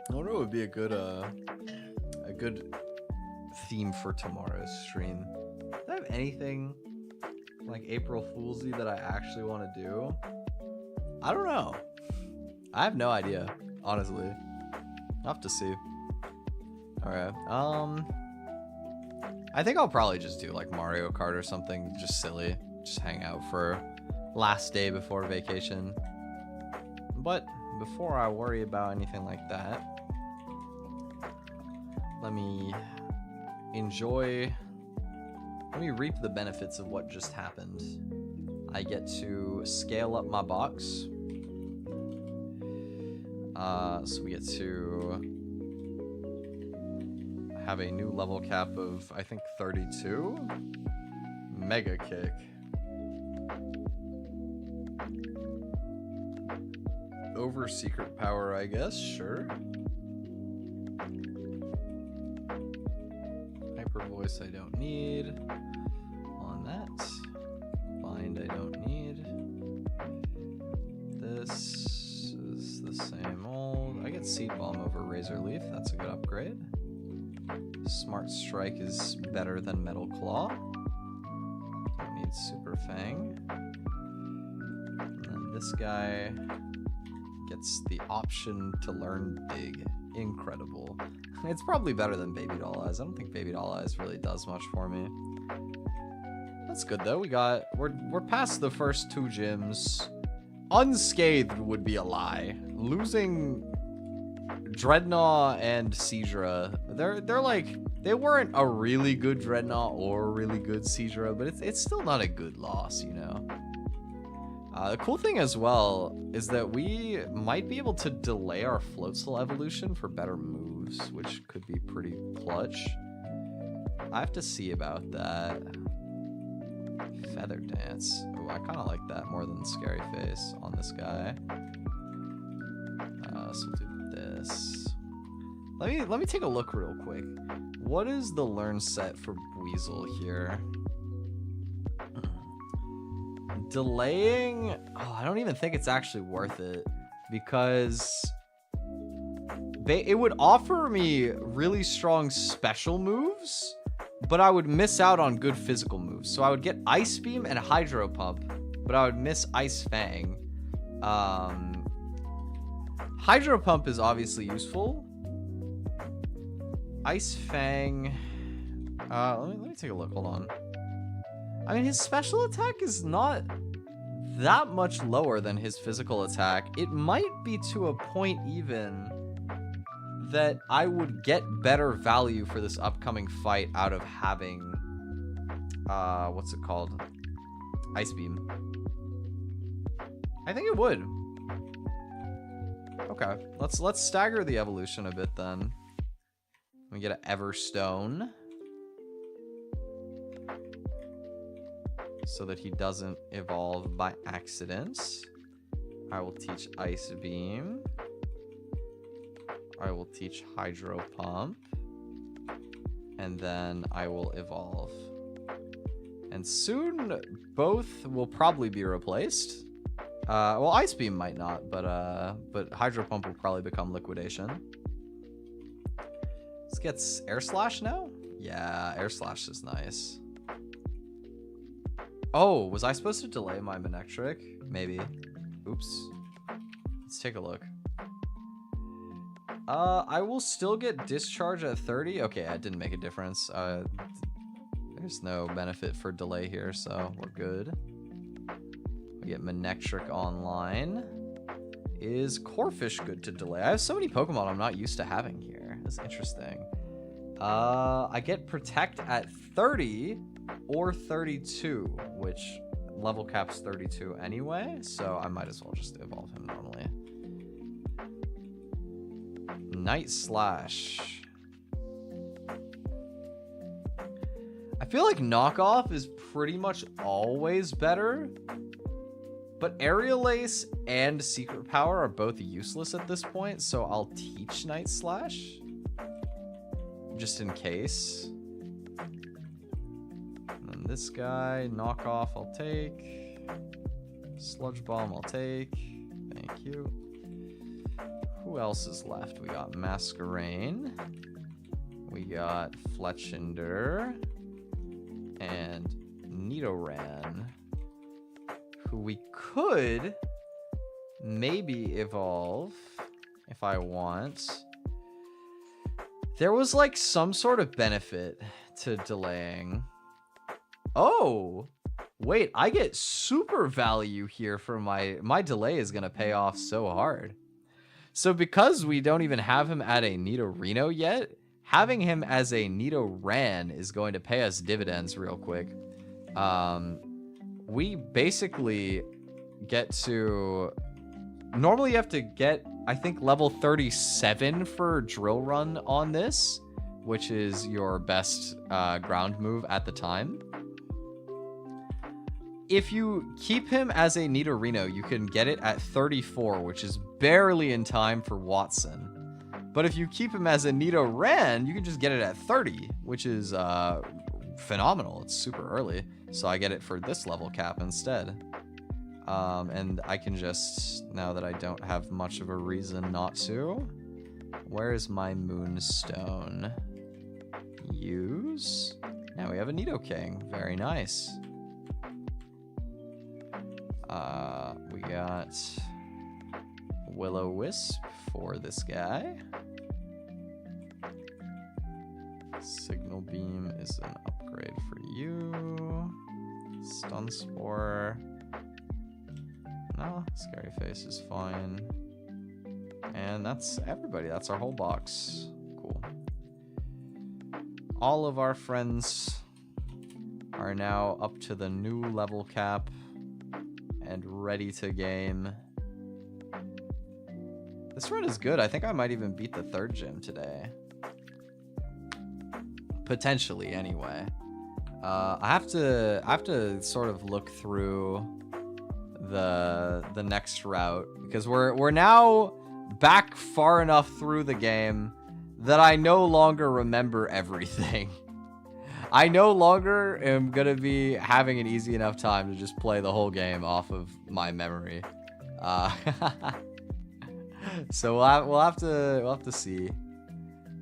I wonder what would be a good theme for tomorrow's stream. Do I have anything like April Foolsy that I actually want to do? I don't know. I have no idea, honestly. I'll have to see. Alright, I think I'll probably just do like Mario Kart or something, just silly. Just hang out for last day before vacation. But before I worry about anything like that, let me reap the benefits of what just happened. I get to scale up my box. So we get to have a new level cap of, I think, 32. Mega Kick. Over Secret Power, I guess, sure. Hyper Voice I don't need. On that. Bind I don't need. This is the same old. I get Seed Bomb over Razor Leaf, that's a good upgrade. Smart Strike is better than Metal Claw. Don't need Super Fang. And then this guy gets the option to learn Big. Incredible. It's probably better than Baby Doll Eyes. I don't think Baby Doll Eyes really does much for me. That's good though. We're past the first 2 gyms. Unscathed would be a lie. Losing Dreadnought and Seadra, they're like, they weren't a really good Dreadnought or a really good Seadra, but it's still not a good loss, you know. The cool thing as well is that we might be able to delay our Floatzel evolution for better moves, which could be pretty clutch. I have to see about that. Feather Dance. Oh, I kind of like that more than Scary Face on this guy. So we'll do this. Let me take a look real quick. What is the learn set for Weasel here? Delaying, oh, I don't even think it's actually worth it, because it would offer me really strong special moves, but I would miss out on good physical moves. So I would get Ice Beam and Hydro Pump, but I would miss Ice Fang. Hydro Pump is obviously useful. Ice Fang. Let me take a look. Hold on. I mean, his special attack is not that much lower than his physical attack. It might be to a point even that I would get better value for this upcoming fight out of having what's it called? Ice Beam. I think it would. Okay, let's stagger the evolution a bit then. We get an Everstone so that he doesn't evolve by accident. I will teach Ice Beam. I will teach Hydro Pump. And then I will evolve. And soon both will probably be replaced. Well, Ice Beam might not, but Hydro Pump will probably become Liquidation. Let's get Air Slash now? Yeah, Air Slash is nice. Oh, was I supposed to delay my Manectric? Maybe. Oops. Let's take a look. I will still get Discharge at 30. Okay, that didn't make a difference. There's no benefit for delay here, so we're good. We get Manectric online. Is Corphish good to delay? I have so many Pokemon I'm not used to having here. That's interesting. I get Protect at 30 or 32, which level cap's 32 anyway, so I might as well just evolve him normally. Night Slash. I feel like Knockoff is pretty much always better, but Aerial Ace and Secret Power are both useless at this point, so I'll teach Night Slash just in case. And then this guy, Knockoff, I'll take. Sludge Bomb, I'll take. Thank you. Who else is left? We got Masquerain. We got Fletchinder. And Nidoran. Who we could maybe evolve if I want. There was like some sort of benefit to delaying. Oh, wait, I get super value here for my delay is gonna pay off so hard. So because we don't even have him at a Nidorino yet, having him as a Nidoran is going to pay us dividends real quick. We basically get to... Normally you have to get, I think, level 37 for Drill Run on this, which is your best ground move at the time. If you keep him as a Nidorino, you can get it at 34, which is barely in time for Watson. But if you keep him as a Nidoran, you can just get it at 30, which is phenomenal. It's super early. So I get it for this level cap instead. And I can just, now that I don't have much of a reason not to, where is my Moonstone? Use. Now we have a Nidoking. Very nice. We got Will-O-Wisp for this guy. Signal Beam is an upgrade for you. Stun Spore. No, Scary Face is fine. And that's everybody. That's our whole box. Cool. All of our friends are now up to the new level cap and ready to game. This run is good. I think I might even beat the third gym today. Potentially, anyway. I have to sort of look through the next route because we're now back far enough through the game that I no longer remember everything. I no longer am gonna be having an easy enough time to just play the whole game off of my memory. So we'll have to see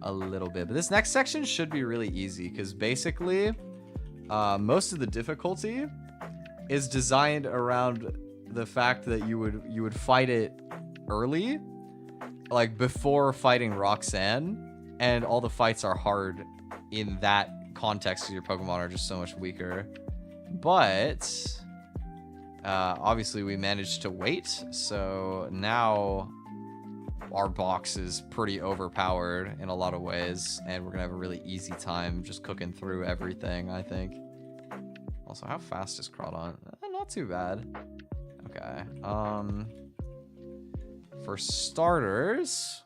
a little bit. But this next section should be really easy because basically most of the difficulty is designed around the fact that you would fight it early, like before fighting Roxanne, and all the fights are hard in that context because your Pokemon are just so much weaker. But obviously we managed to wait, so now our box is pretty overpowered in a lot of ways, and we're gonna have a really easy time just cooking through everything, I think. Also, how fast is Crawdon? Not too bad. Okay. For starters,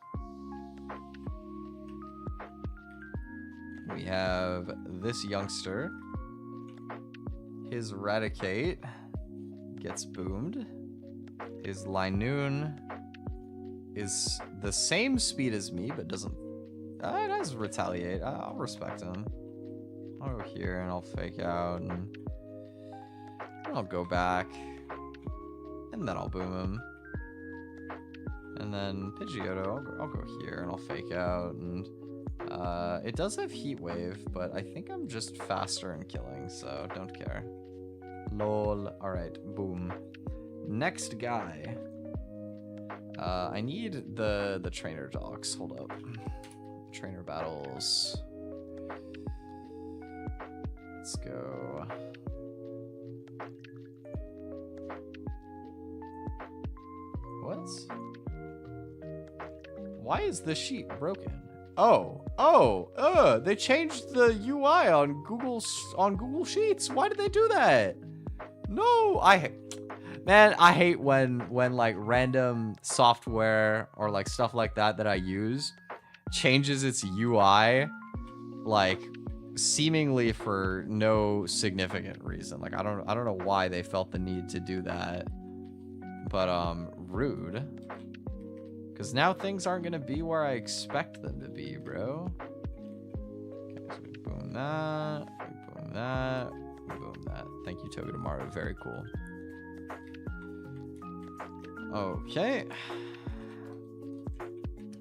we have this youngster. His Raticate gets boomed. His Linoon is the same speed as me, but doesn't... it does retaliate. I'll respect him. I'll go here and I'll fake out, and I'll go back, and then I'll boom him. And then Pidgeotto, I'll go here and I'll fake out, and it does have Heat Wave, but I think I'm just faster in killing, so don't care. Lol. Alright, boom. Next guy. I need the trainer dogs. Hold up. Trainer battles. Let's go. What? Why is the sheet broken? They changed the UI on Google Sheets. Why did they do that? No, I hate when like random software or like stuff like that I use changes its UI like seemingly for no significant reason. Like I don't know why they felt the need to do that. But rude. Because now things aren't gonna be where I expect them to be, bro. Okay, so we boom that, we boom that, we boom that. Thank you, Togedemaru. Very cool. Okay.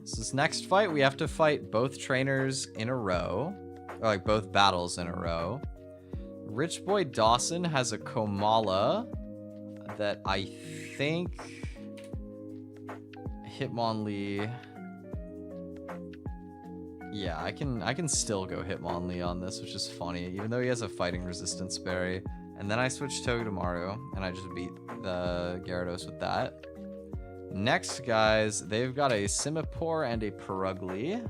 So this next fight, we have to fight both trainers in a row. Or like both battles in a row. Rich Boy Dawson has a Komala that I think Hitmonlee. Yeah, I can still go Hitmonlee on this, which is funny, even though he has a fighting resistance berry. And then I switch Togedemaru, and I just beat the Gyarados with that. Next, guys, they've got a Simipour and a Purugly.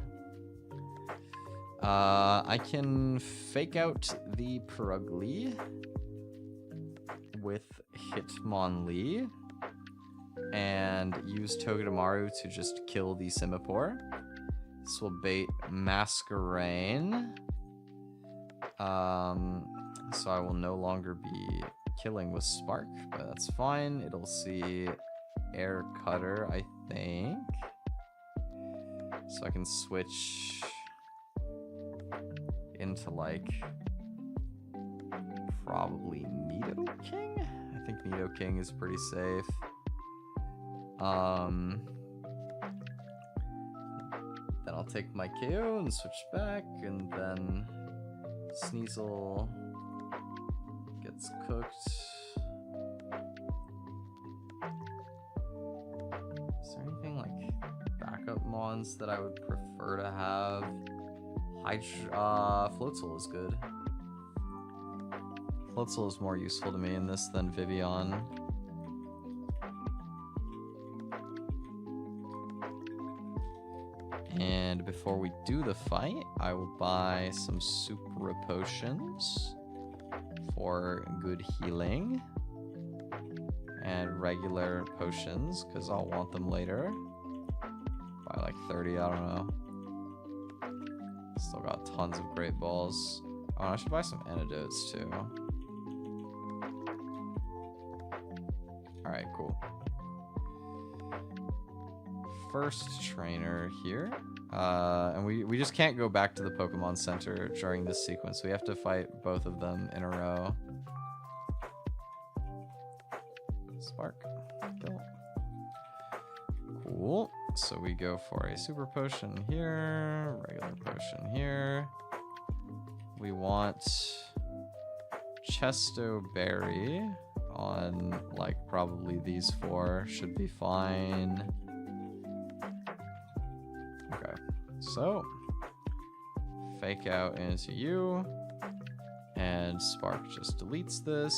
I can fake out the Purugly with Hitmonlee and use Togedemaru to just kill the Simipour. This will bait Masquerain. So I will no longer be killing with Spark, but that's fine. It'll see Air Cutter, I think. So I can switch into like probably Nidoking? I think Nidoking is pretty safe. Then I'll take my KO and switch back, and then Sneasel gets cooked. Is there anything like backup mons that I would prefer to have? Floatzel is good. Floatzel is more useful to me in this than Vivian. And before we do the fight, I will buy some Super Potions for good healing. And regular potions, because I'll want them later. Buy like 30, I don't know. Still got tons of great balls. Oh, I should buy some antidotes too. Alright, cool. First trainer here. And we just can't go back to the Pokemon Center during this sequence. We have to fight both of them in a row. Spark. Kill. Cool. So we go for a super potion here, regular potion here. We want Chesto Berry on like probably these 4 should be fine. Okay, so fake out into you, and Spark just deletes this.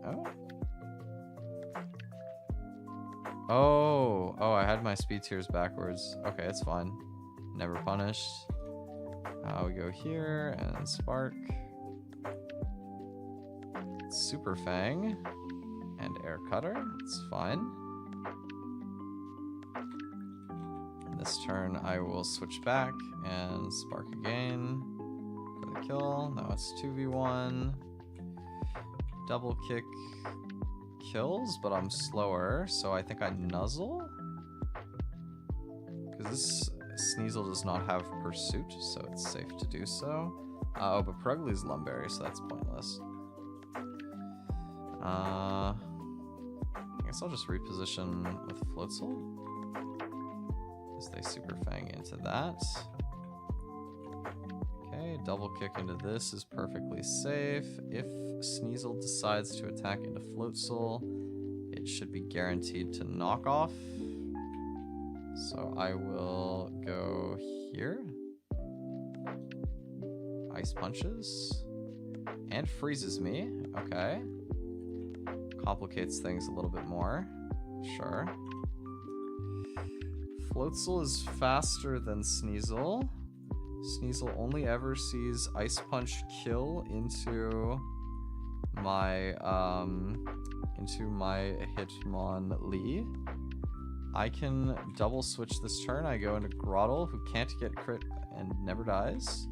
Oh. Oh, I had my speed tiers backwards. Okay, it's fine. Never punished. We go here and Spark. Super Fang and Air Cutter. It's fine. This turn I will switch back and Spark again for the kill. Now it's 2v1. Double kick kills, but I'm slower, so I think I nuzzle? Because this Sneasel does not have Pursuit, so it's safe to do so. Oh, but Pregly's Lumberry, so that's pointless. I guess I'll just reposition with Floatzel. As they Super Fang into that. Okay, double kick into this is perfectly safe. If Sneasel decides to attack into Floatzel, it should be guaranteed to knock off. So I will go here. Ice Punches. And freezes me. Okay. Complicates things a little bit more. Sure. Floatzel is faster than Sneasel. Sneasel only ever sees Ice Punch kill into my Hitmonlee. I can double switch this turn. I go into Grottle, who can't get crit and never dies.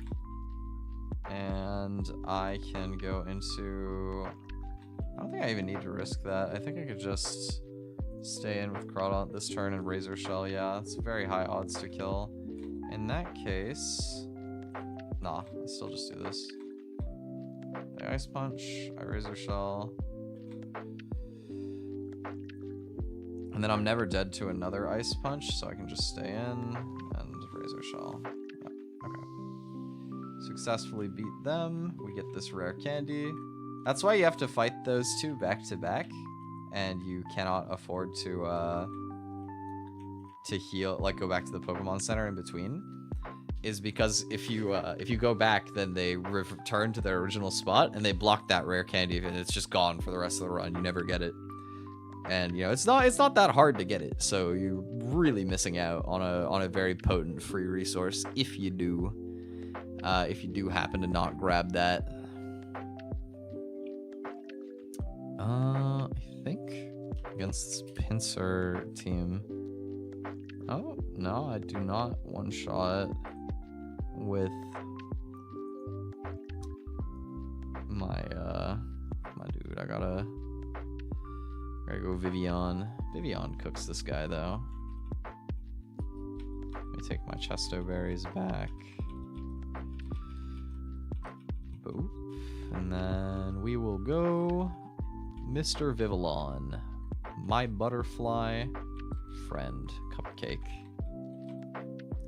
And I can go into... I don't think I even need to risk that. I think I could just stay in with Crawdaunt this turn and Razor Shell. Yeah, it's very high odds to kill. In that case... Nah, I'll still just do this. I Ice Punch, I Razor Shell. And then I'm never dead to another Ice Punch, so I can just stay in and Razor Shell. Yep, okay. Successfully beat them. We get this rare candy. That's why you have to fight those two back to back, and you cannot afford to heal, like go back to the Pokemon Center in between. Is because if you go back, then they return to their original spot and they block that rare candy, and it's just gone for the rest of the run. You never get it, and you know it's not that hard to get it. So you're really missing out on a very potent free resource if you do happen to not grab that. I think against this Pinsir team. Oh no, I do not one shot with my dude. I gotta go Vivian. Vivian cooks this guy though. Let me take my Chesto Berries back. Boop. And then we will go Mr. Vivillon, my butterfly friend. Cupcake.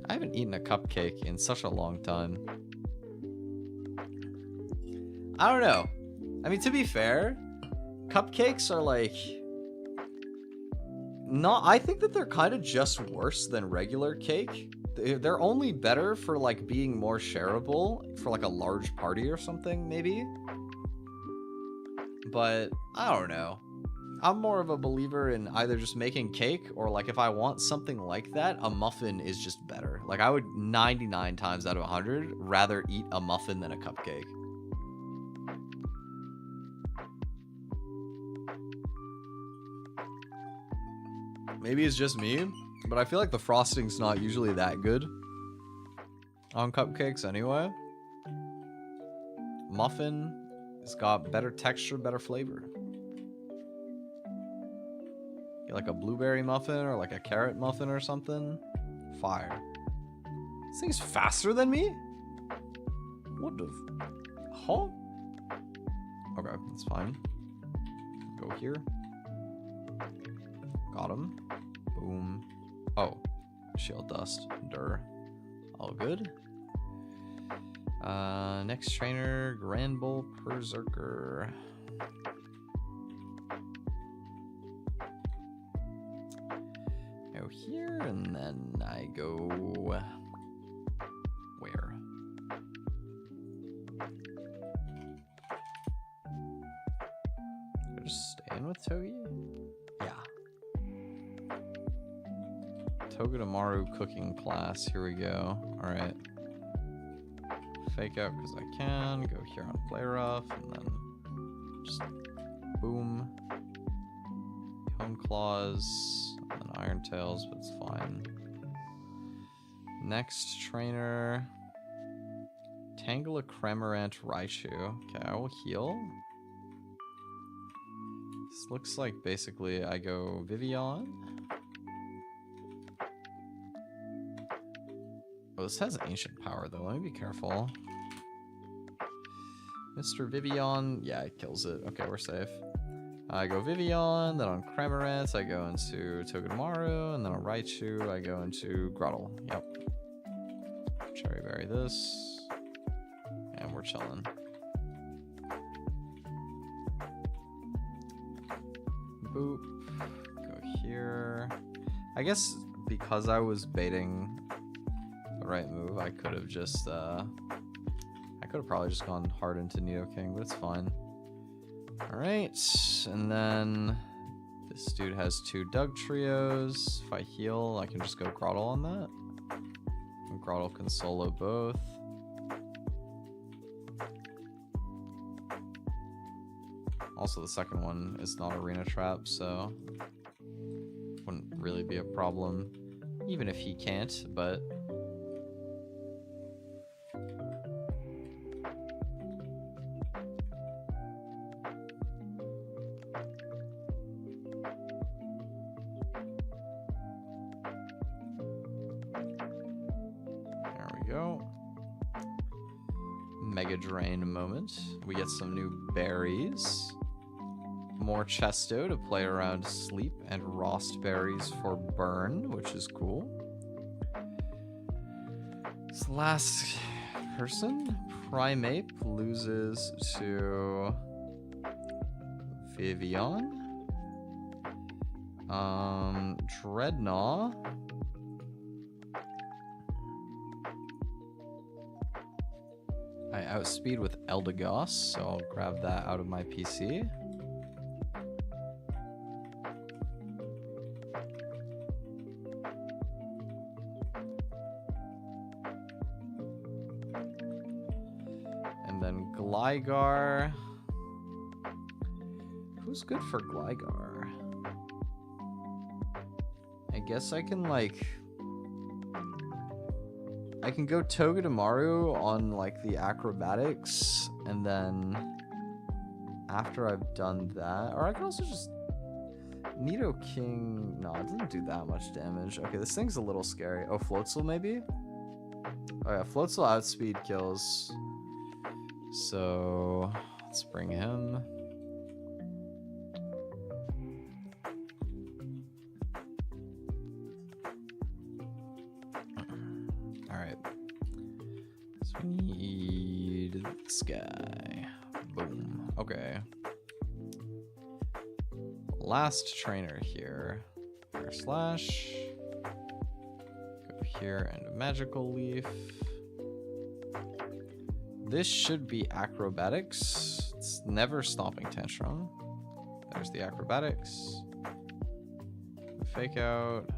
I haven't eaten a cupcake in such a long time. I don't know. I mean, to be fair, cupcakes are like... I think that they're kind of just worse than regular cake. They're only better for like being more shareable for like a large party or something, maybe. But I don't know. I'm more of a believer in either just making cake or like if I want something like that, a muffin is just better. Like I would 99 times out of 100 rather eat a muffin than a cupcake. Maybe it's just me, but I feel like the frosting's not usually that good on cupcakes anyway. Muffin has got better texture, better flavor. Like a blueberry muffin or like a carrot muffin or something. Fire. This thing's faster than me? What the... Huh? Okay, that's fine. Go here. Got him. Boom. Oh, shield dust. All good. Next trainer, Grand Bull Berserker. Go here, and then I go where? Just stay in with Togi? Yeah. Togedemaru cooking class. Here we go. Alright. Fake out because I can. Go here on play rough, and then just boom. Home claws, and then iron tails, but it's fine. Next trainer, Tangela Cremorant Raichu. Okay, I will heal. This looks like basically I go Vivian. Oh, this has ancient power though. Let me be careful. Mr. Vivian, yeah, it kills it. Okay, we're safe. I go Vivian, then on Cremorant, I go into Togedemaru, and then on Raichu, I go into Grottle. Yep. Cherry berry this, and we're chilling. Boop. Go here. I guess because I was baiting the right move, I could have just I could have probably just gone hard into Nidoking, but it's fine. Alright, and then this dude has 2 Doug trios. If I heal, I can just go Grottle on that. And Grottle can solo both. Also, the second one is not Arena Trap, so wouldn't really be a problem, even if he can't, but Mega Drain moment. We get some new berries. More Chesto to play around Sleep, and Rost berries for burn, which is cool. This last person, Primeape, loses to Vivian. Dreadnought. I outspeed with Eldegoss, so I'll grab that out of my PC. And then Gligar. Who's good for Gligar? I guess I can like... I can go Togedemaru on like the acrobatics, and then after I've done that, or I can also just Nidoking. No, it doesn't do that much damage. Okay, this thing's a little scary. Oh, Floatzel maybe? Oh yeah, Floatzel outspeed kills. So let's bring him. Need this guy. Boom. Okay. Last trainer here. Air Slash. Go here and a Magical Leaf. This should be Acrobatics. It's never Stomping Tantrum. There's the Acrobatics. Fake Out.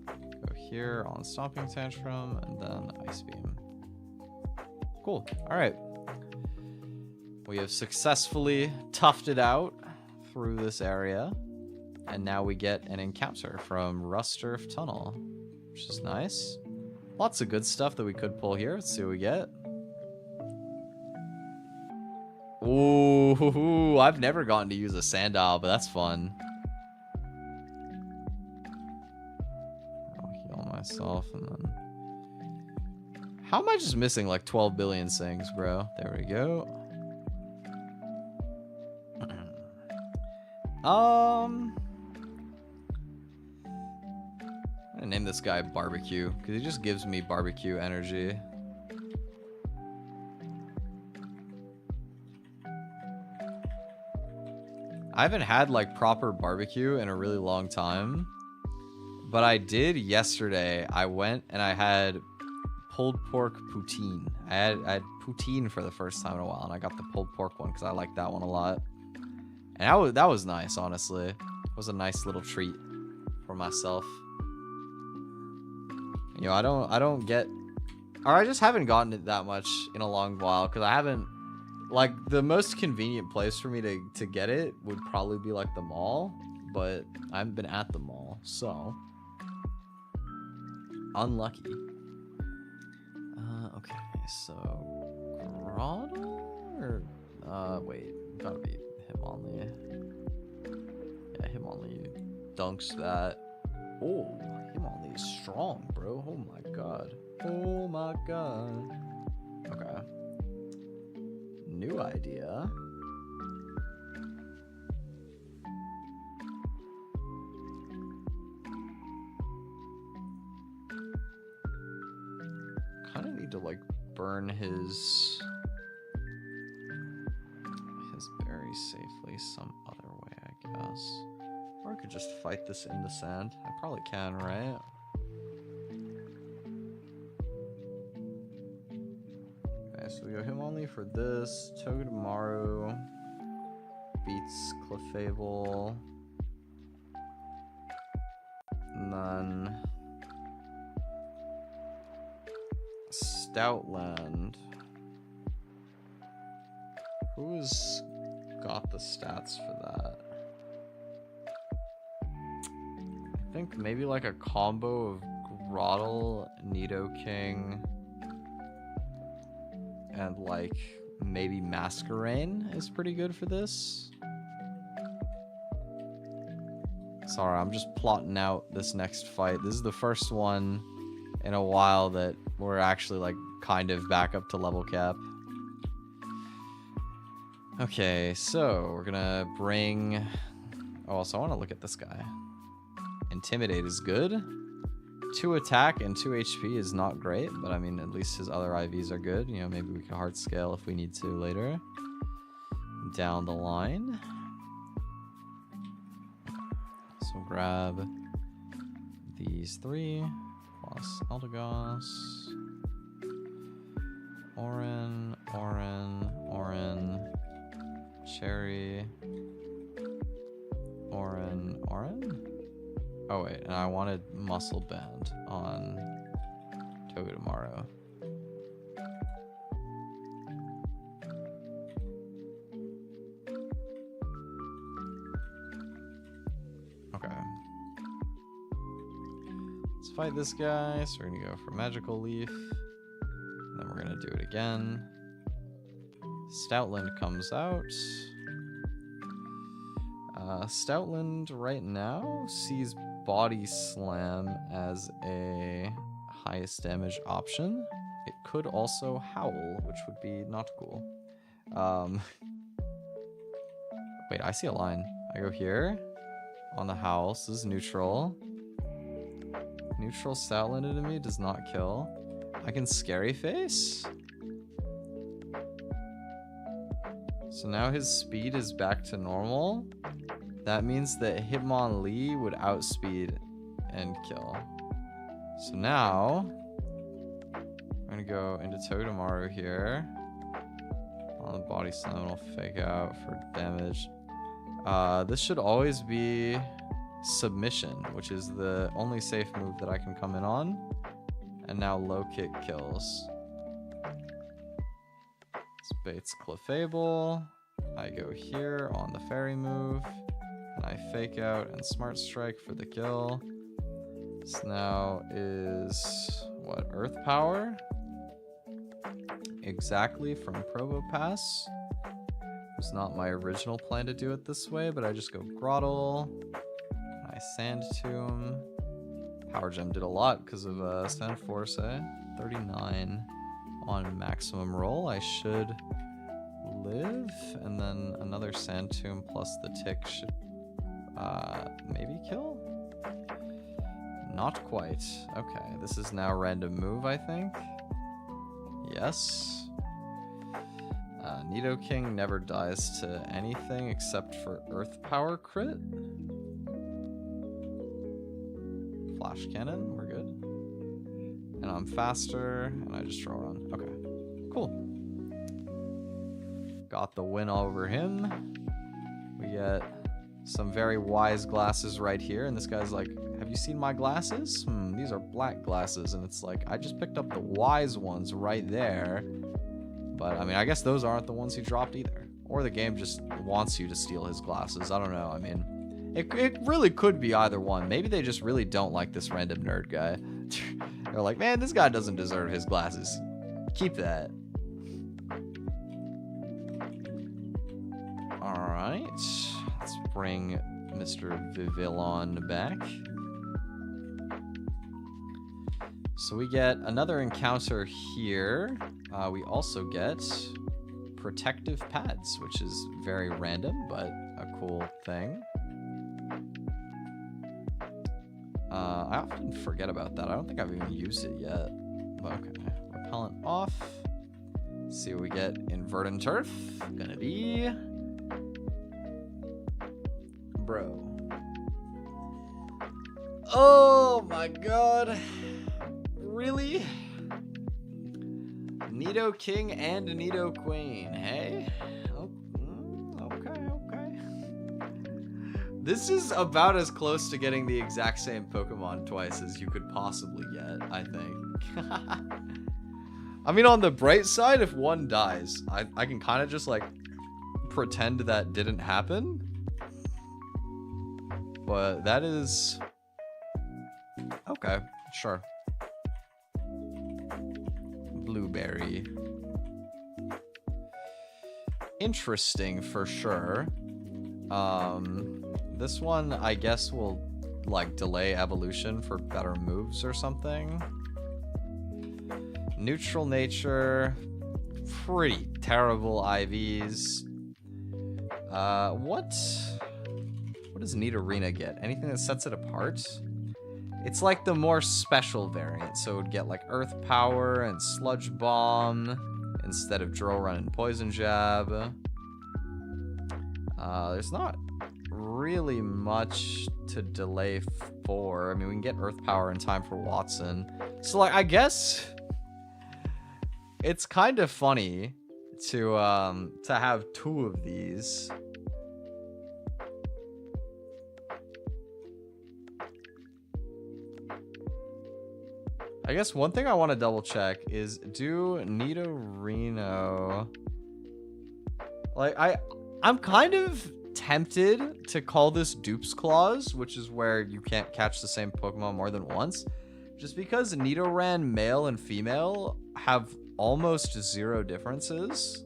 Go here on Stomping Tantrum, and then Ice Beam. Cool. All right. We have successfully toughed it out through this area, and now we get an encounter from Rusturf Tunnel, which is nice. Lots of good stuff that we could pull here. Let's see what we get. Ooh, I've never gotten to use a Sandile, but that's fun. I'll heal myself and then... How am I just missing like 12 billion things, bro? There we go. gonna name this guy Barbecue, because he just gives me barbecue energy. I haven't had like proper barbecue in a really long time, but I did yesterday. I went and I had pulled pork poutine. I had poutine for the first time in a while, and I got the pulled pork one because I like that one a lot. And that was nice, honestly. It was a nice little treat for myself. You know, I don't get, or I just haven't gotten it that much in a long while, because I haven't, like, the most convenient place for me to get it would probably be like the mall, but I haven't been at the mall, so unlucky. Okay, so Grottle or wait, gotta be him only. Yeah, him only dunks that. Oh, him only is strong, bro. Oh my god. Oh my god. Okay. New idea. Kind of need to like burn his berry safely some other way, I guess. Or I could just fight this in the sand. I probably can, right? Okay, so we go him only for this. Togedemaru beats Clefable. And then Stoutland. Who's got the stats for that? I think maybe like a combo of Grottle, Nidoking, and like maybe Masquerain is pretty good for this. Sorry, I'm just plotting out this next fight. This is the first one in a while that we're actually like kind of back up to level cap. Okay, so we're gonna bring... Oh, also I want to look at this guy. Intimidate is good. 2 attack and 2 HP is not great, but I mean, at least his other IVs are good. You know, maybe we can hard scale if we need to later. Down the line. So grab these 3 plus Eldegoss. Orin, Cherry, Orin. Oh wait, and I wanted Muscle Band on Togedemaru. Okay. Let's fight this guy. So we're gonna go for Magical Leaf. And then we're gonna do it again. Stoutland comes out. Stoutland right now sees Body Slam as a highest damage option. It could also Howl, which would be not cool. Wait, I see a line. I go here on the Howl. So this is neutral. Neutral Stoutland enemy does not kill. I can Scary Face. So now his speed is back to normal. That means that Hitmonlee would outspeed and kill. So now I'm gonna go into Togedemaru here. On the Body Slam, it'll fake out for damage. This should always be Submission, which is the only safe move that I can come in on. And now Low Kick kills. This baits Clefable. I go here on the Fairy move. And I fake out and Smart Strike for the kill. This now is, what, Earth Power? Exactly, from Probopass. It was not my original plan to do it this way, but I just go Grottle. And I Sand Tomb. Power Gem did a lot because of Sand Force, eh? 39 on maximum roll. I should live, and then another Sand Tomb plus the Tick should maybe kill? Not quite. Okay, this is now random move, I think. Yes. Nidoking never dies to anything except for Earth Power crit. Flash Cannon, we're good. And I'm faster, and I just draw on. Okay, cool. Got the win over him. We get some very wise glasses right here, and this guy's like, have you seen my glasses? These are black glasses, and it's like, I just picked up the wise ones right there. But, I mean, I guess those aren't the ones he dropped either. Or the game just wants you to steal his glasses. I don't know. I mean, it really could be either one. Maybe they just really don't like this random nerd guy. They're like, man, this guy doesn't deserve his glasses. Keep that. Alright. Let's bring Mr. Vivillon back. So we get another encounter here. We also get protective pads, which is very random, but a cool thing. I often forget about that. I don't think I've even used it yet. But okay, repellent off. Let's see what we get. Invert and turf. Gonna be... Bro. Oh my god. Really? Nidoking and Nidoqueen, hey? Oh, okay. This is about as close to getting the exact same Pokemon twice as you could possibly get, I think. I mean, on the bright side, if one dies, I can kind of just, like, pretend that didn't happen. But that is... Okay, sure. Blueberry. Interesting for sure. This one I guess will like delay evolution for better moves or something. Neutral nature, pretty terrible IVs. What does Nidorina get? Anything that sets it apart? It's like the more special variant, so it would get like Earth Power and Sludge Bomb instead of Drill Run and Poison Jab. There's not really much to delay for. I mean, we can get Earth Power in time for Watson. So, like, I guess it's kind of funny to have two of these. I guess one thing I want to double check is, do Nidorino... Like, I'm kind of tempted to call this Dupe's Clause, which is where you can't catch the same Pokemon more than once, just because Nidoran male and female have almost zero differences.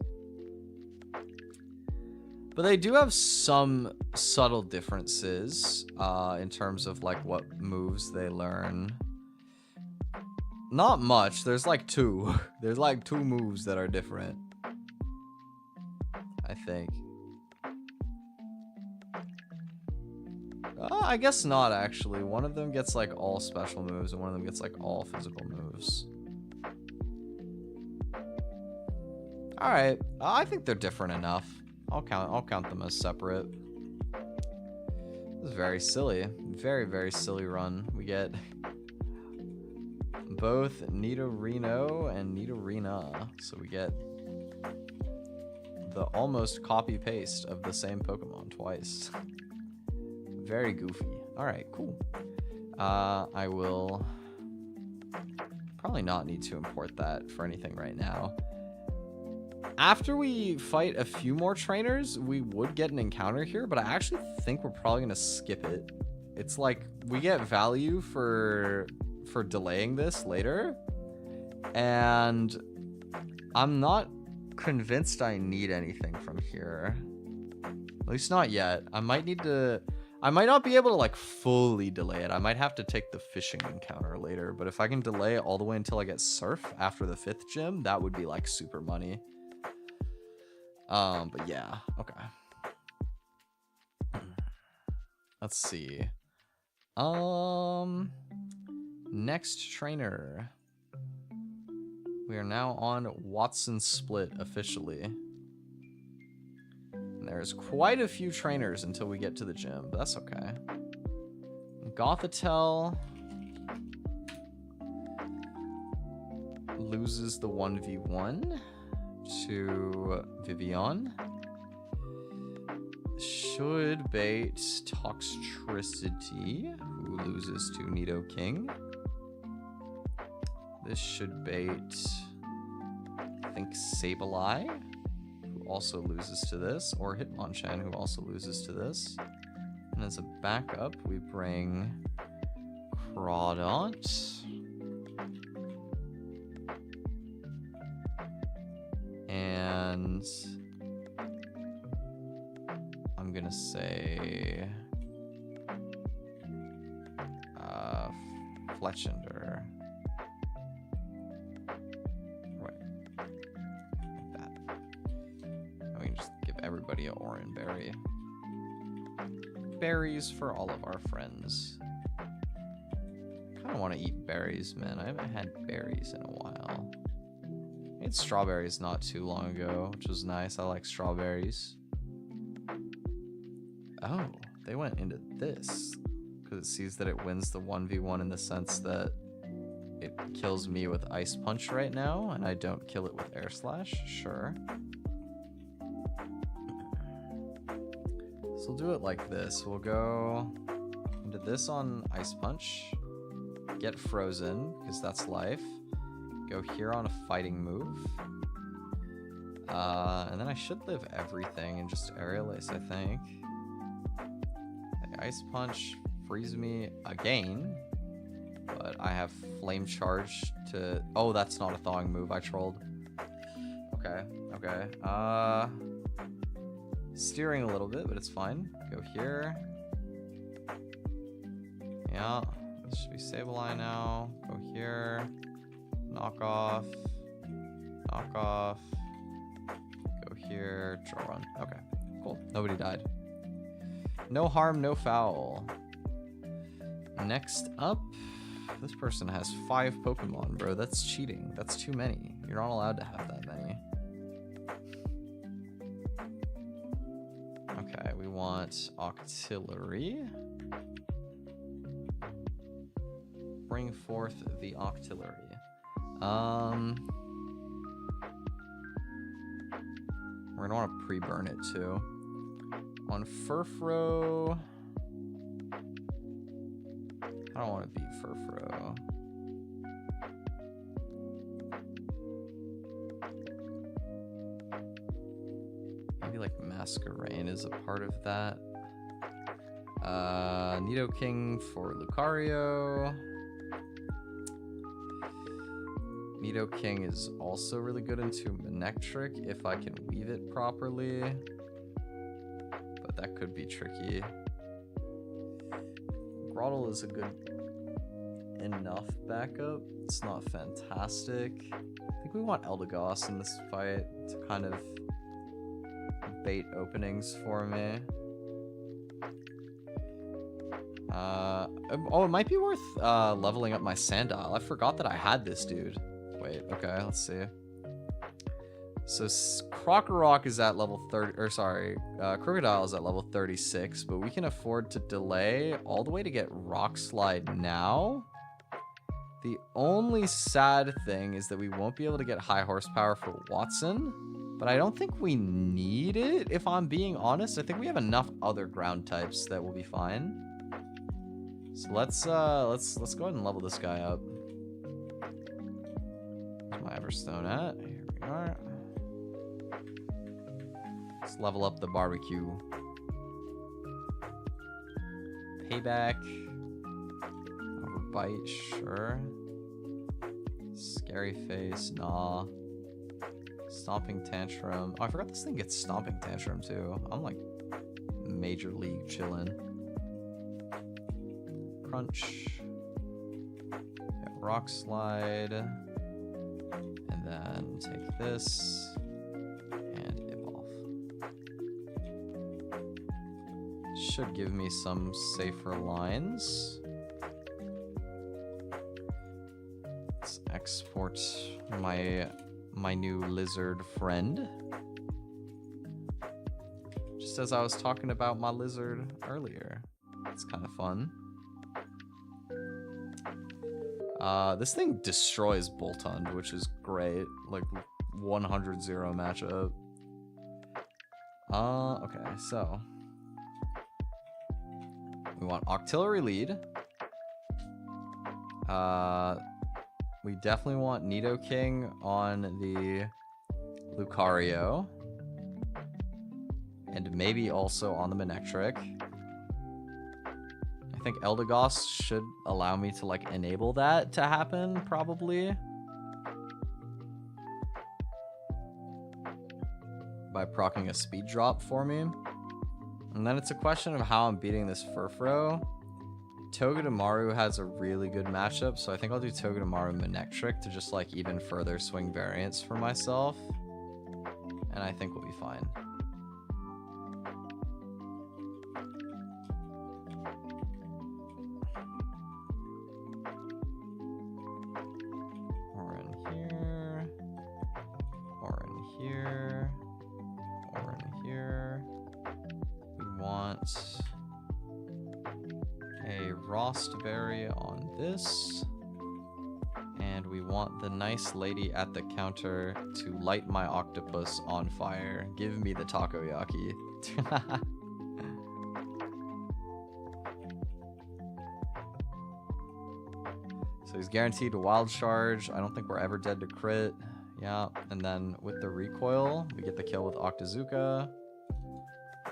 But they do have some subtle differences in terms of like what moves they learn. Not much. There's like two. There's like two moves that are different, I think. I guess not, actually. One of them gets like all special moves and one of them gets like all physical moves. Alright, I think they're different enough. I'll count them as separate. This is very silly. Very, very silly run. We get both Nidorino and Nidorina. So we get the almost copy-paste of the same Pokemon twice. Very goofy. Alright, cool. I will probably not need to import that for anything right now. After we fight a few more trainers, we would get an encounter here, but I actually think we're probably going to skip it. It's like we get value for delaying this later, and I'm not convinced I need anything from here. At least not yet. I might not be able to like fully delay it. I might have to take the fishing encounter later, but if I can delay it all the way until I get surf after the 5th gym, that would be like super money. But yeah, okay. Let's see. Next trainer. We are now on Watson Split officially. And there's quite a few trainers until we get to the gym, but that's okay. Gothatel loses the 1v1 to Vivian. Should bait Toxtricity, who loses to Nido King. This should bait, I think, Sableye, who also loses to this, or Hitmonchan, who also loses to this. And as a backup, we bring Crawdont. And I'm gonna say Fletchender. Right. Like that. And we can just give everybody a Oran Berry. Berries for all of our friends. I kind of want to eat berries, man. I haven't had berries in a while. I ate strawberries not too long ago, which was nice. I like strawberries. Oh, they went into this because it sees that it wins the 1v1 in the sense that it kills me with Ice Punch right now, and I don't kill it with Air Slash. Sure. So we'll do it like this. We'll go into this on Ice Punch, get frozen, because that's life. Go here on a fighting move. And then I should live everything and just Aerial Ace, I think. The Ice Punch frees me again, but I have Flame Charge to... Oh, that's not a thawing move. I trolled. Okay, okay. Steering a little bit, but it's fine. Go here. Yeah, this should be Sableye now. Go here. Knock off. Knock off. Go here. Draw run. Okay, cool. Nobody died. No harm, no foul. Next up, this person has 5 Pokemon, bro. That's cheating. That's too many. You're not allowed to have that many. Okay, we want Octillery. Bring forth the Octillery. We're gonna want to pre-burn it too. On Furfrou, I don't want to beat Furfrou. Maybe like Masquerain is a part of that. Nidoking for Lucario. Nidoking is also really good into Manectric if I can weave it properly. But that could be tricky. Grotle is a good enough backup. It's not fantastic. I think we want Eldegoss in this fight to kind of bait openings for me. Oh, it might be worth leveling up my Sandile. I forgot that I had this dude. Wait, okay, let's see. So Krokorok is at level 30, or sorry, Crocodile is at level 36, but we can afford to delay all the way to get Rock Slide now. The only sad thing is that we won't be able to get high horsepower for Watson, but I don't think we need it, if I'm being honest. I think we have enough other ground types that will be fine. So let's go ahead and level this guy up. Where's my Everstone at? Here we are. Let's level up the barbecue. Payback. Overbite, sure. Scary Face, nah. Stomping Tantrum. Oh, I forgot this thing gets Stomping Tantrum too. I'm like Major League chillin'. Crunch. Yeah, Rock Slide. And then take this. And Evolve. Should give me some safer lines. Let's export my new lizard friend. Just as I was talking about my lizard earlier. It's kind of fun. This thing destroys Boltund, which is great. Like 100-0 matchup. Okay, so we want Octillery lead. We definitely want Nidoking on the Lucario. And maybe also on the Manectric. I think Eldegoss should allow me to like enable that to happen, probably. By proccing a speed drop for me. And then it's a question of how I'm beating this Furfrou. Togedemaru has a really good matchup, so I think I'll do Togedemaru Manectric to just like even further swing variance for myself. And I think we'll be fine. Berry on this, and we want the nice lady at the counter to light my octopus on fire. Give me the takoyaki. So he's guaranteed a wild charge. I don't think we're ever dead to crit. Yeah, and then with the recoil, we get the kill with Octazooka.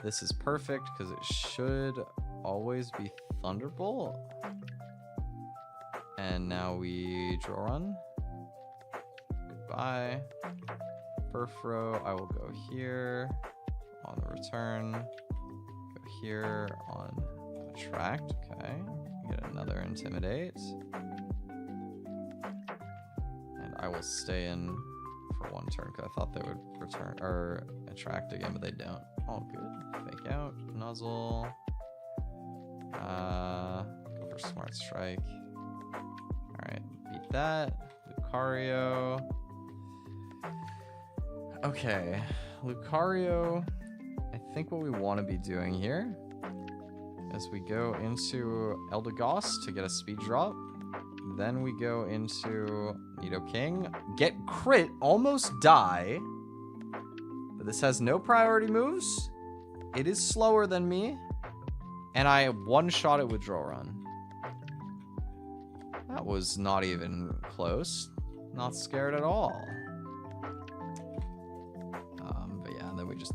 This is perfect because it should always be Thunderbolt. And now we draw run. Goodbye. Furfrou, I will go here on the return. Go here on attract. Okay. Get another intimidate. And I will stay in for one turn because I thought they would return or attract again, but they don't. All good. Fake out. Nuzzle. Go for Smart Strike. Alright, beat that. Lucario. Okay, Lucario. I think what we want to be doing here is we go into Eldegoss to get a speed drop. Then we go into Nidoking. Get crit, almost die. But this has no priority moves. It is slower than me. And I one-shot it with Draw Run. That was not even close. Not scared at all. But yeah, and then we just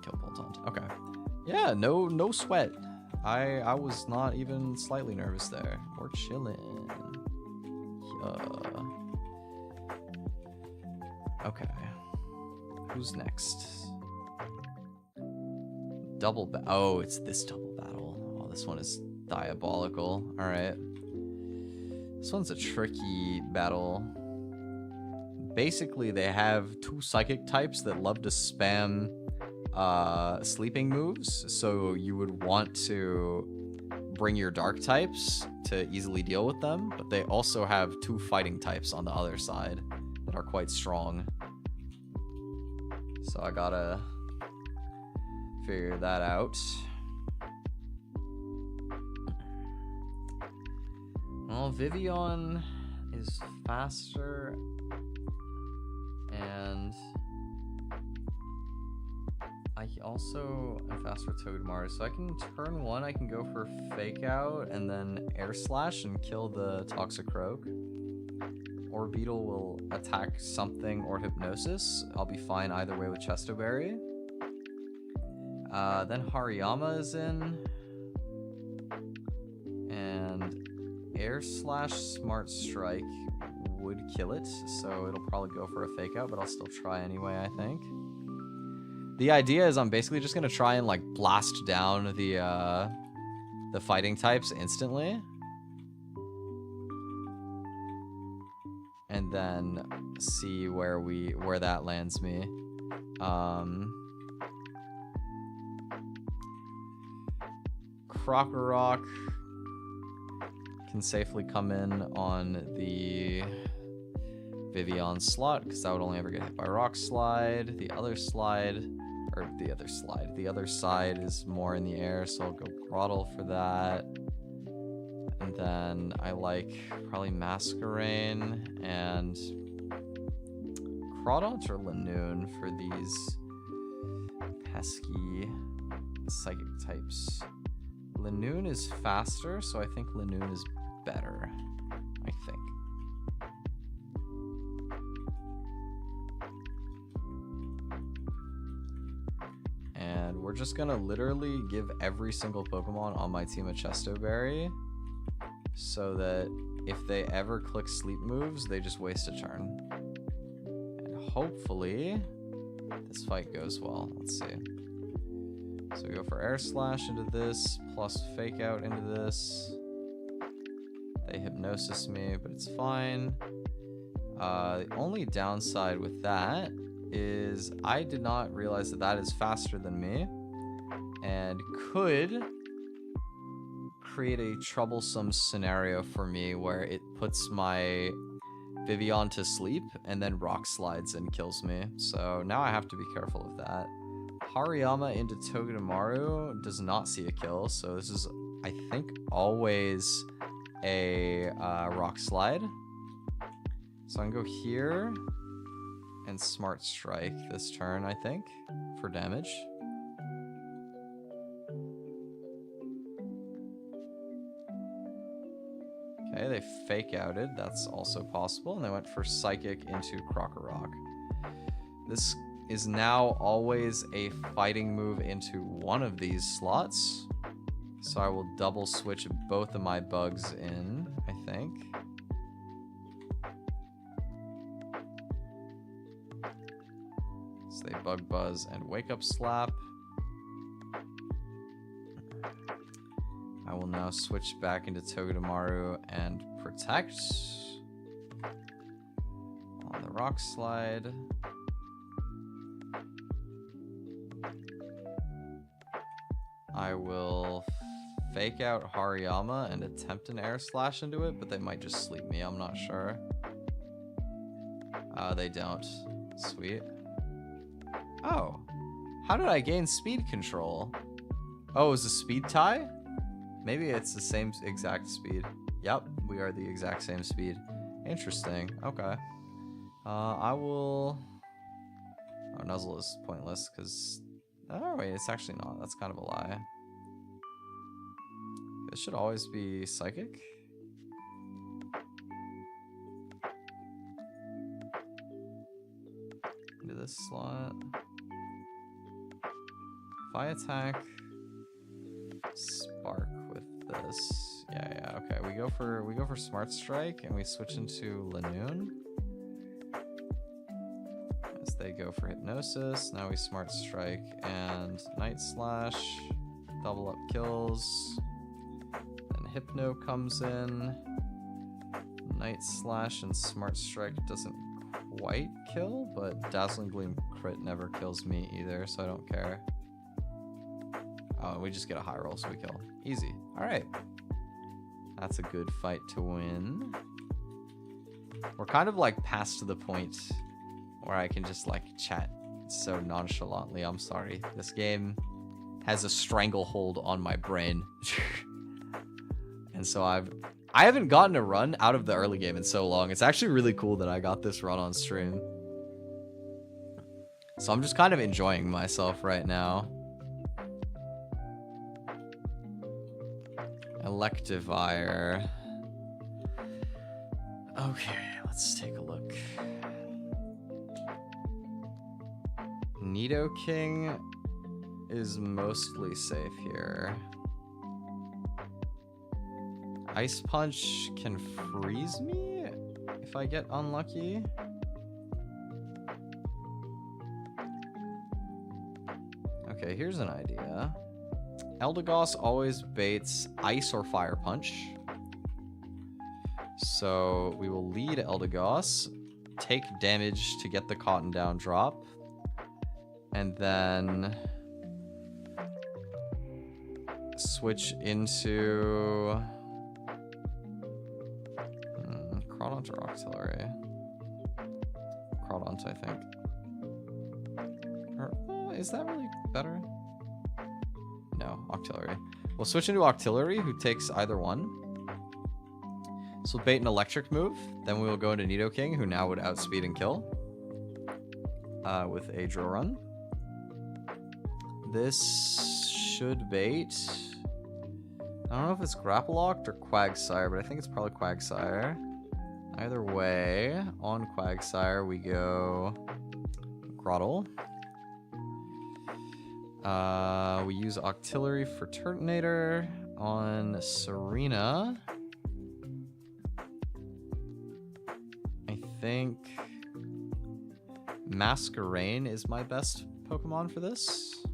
kill Boltund. Okay. Yeah, no sweat. I was not even slightly nervous there. We're chilling. Yeah. Okay. Who's next? Oh, it's this double battle. Oh, this one is diabolical. All right. This one's a tricky battle. Basically, they have two psychic types that love to spam sleeping moves. So you would want to bring your dark types to easily deal with them. But they also have two fighting types on the other side that are quite strong. So I gotta figure that out. Well, Vivian is faster, and I also am faster with Togedemaru, so I can turn one, I can go for Fake Out and then Air Slash and kill the Toxicroak. Or Beetle will attack something or Hypnosis. I'll be fine either way with Chestoberry. Then Hariyama is in. And Air Slash Smart Strike would kill it, so it'll probably go for a Fake Out, but I'll still try anyway, I think. The idea is I'm basically just gonna try and like blast down the fighting types instantly. And then see where that lands me. Crocorock can safely come in on the Vivian slot, because that would only ever get hit by Rock Slide. The other side is more in the air, so I'll go Throttle for that. And then I like probably Masquerain and Crawdaunt or Lanoon for these pesky psychic types. Lanoon is faster, so I think Lanoon is better. I think. And we're just gonna literally give every single Pokemon on my team a Chesto Berry, so that if they ever click sleep moves, they just waste a turn. And hopefully this fight goes well. Let's see. So we go for Air Slash into this, plus Fake Out into this. They Hypnosis me, but it's fine. The only downside with that is I did not realize that that is faster than me and could create a troublesome scenario for me where it puts my Vivian to sleep and then Rock Slides and kills me. So now I have to be careful of that. Hariyama into Togedemaru does not see a kill, so this is, I think, always a Rock Slide. So I can go here and Smart Strike this turn, I think, for damage. Okay, they Fake Outed, that's also possible, and they went for Psychic into Krokorok. This is now always a fighting move into one of these slots. So I will double switch both of my bugs in, I think. So they Bug Buzz and Wake Up Slap. I will now switch back into Togedemaru and Protect on the Rock Slide. I will Fake Out Hariyama and attempt an Air Slash into it, but they might just sleep me, I'm not sure. They don't. Sweet. Oh. How did I gain speed control? Oh, it was a speed tie? Maybe it's the same exact speed. Yep, we are the exact same speed. Interesting. Okay. I will... Oh, Nuzzle is pointless, because... Oh, wait, it's actually not. That's kind of a lie. This should always be Psychic. Into this slot. If I attack Spark with this. Yeah, okay. We go for Smart Strike and we switch into Lanoon. As they go for Hypnosis. Now we Smart Strike and Night Slash. Double up kills. Then Hypno comes in. Night Slash and Smart Strike doesn't quite kill, but Dazzling Gleam crit never kills me either, so I don't care. Oh, we just get a high roll, so we kill. Easy. Alright. That's a good fight to win. We're kind of like past the point where I can just like chat so nonchalantly. I'm sorry. This game has a stranglehold on my brain. And so I haven't gotten a run out of the early game in so long. It's actually really cool that I got this run on stream. So I'm just kind of enjoying myself right now. Electivire. Okay, let's take a look. Nidoking is mostly safe here. Ice Punch can freeze me if I get unlucky. Okay, here's an idea. Eldegoss always baits Ice or Fire Punch. So we will lead Eldegoss, take damage to get the Cotton Down drop, and then switch into Crawdaunt or Octillery? Crawdaunt, I think. Or, is that really better? No, Octillery. We'll switch into Octillery, who takes either one. So we'll bait an electric move. Then we will go into Nidoking, who now would outspeed and kill. With a drill run. This should bait. I don't know if it's Grapple Locked or Quagsire, but I think it's probably Quagsire. Either way, on Quagsire we go Groddle. We use Octillery for Turtonator. On Serena, I think Masquerain is my best Pokemon for this.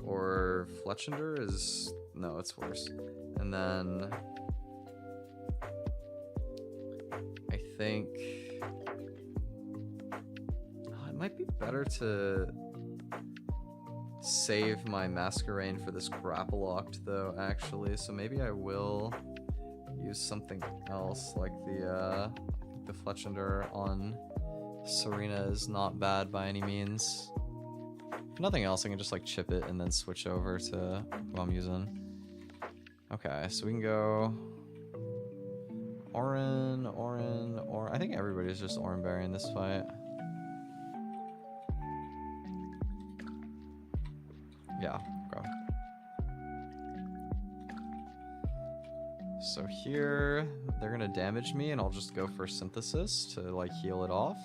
Or Fletchinder is... no, it's worse. And then I think it might be better to save my Masquerain for this Grapple Locked though, actually. So maybe I will use something else, like the Fletchinder on Serena is not bad by any means. If nothing else, I can just like chip it and then switch over to who I'm using. Okay, so we can go Orin. I think everybody's just Orin Berry in this fight. Yeah, go. So here, they're gonna damage me and I'll just go for Synthesis to like heal it off.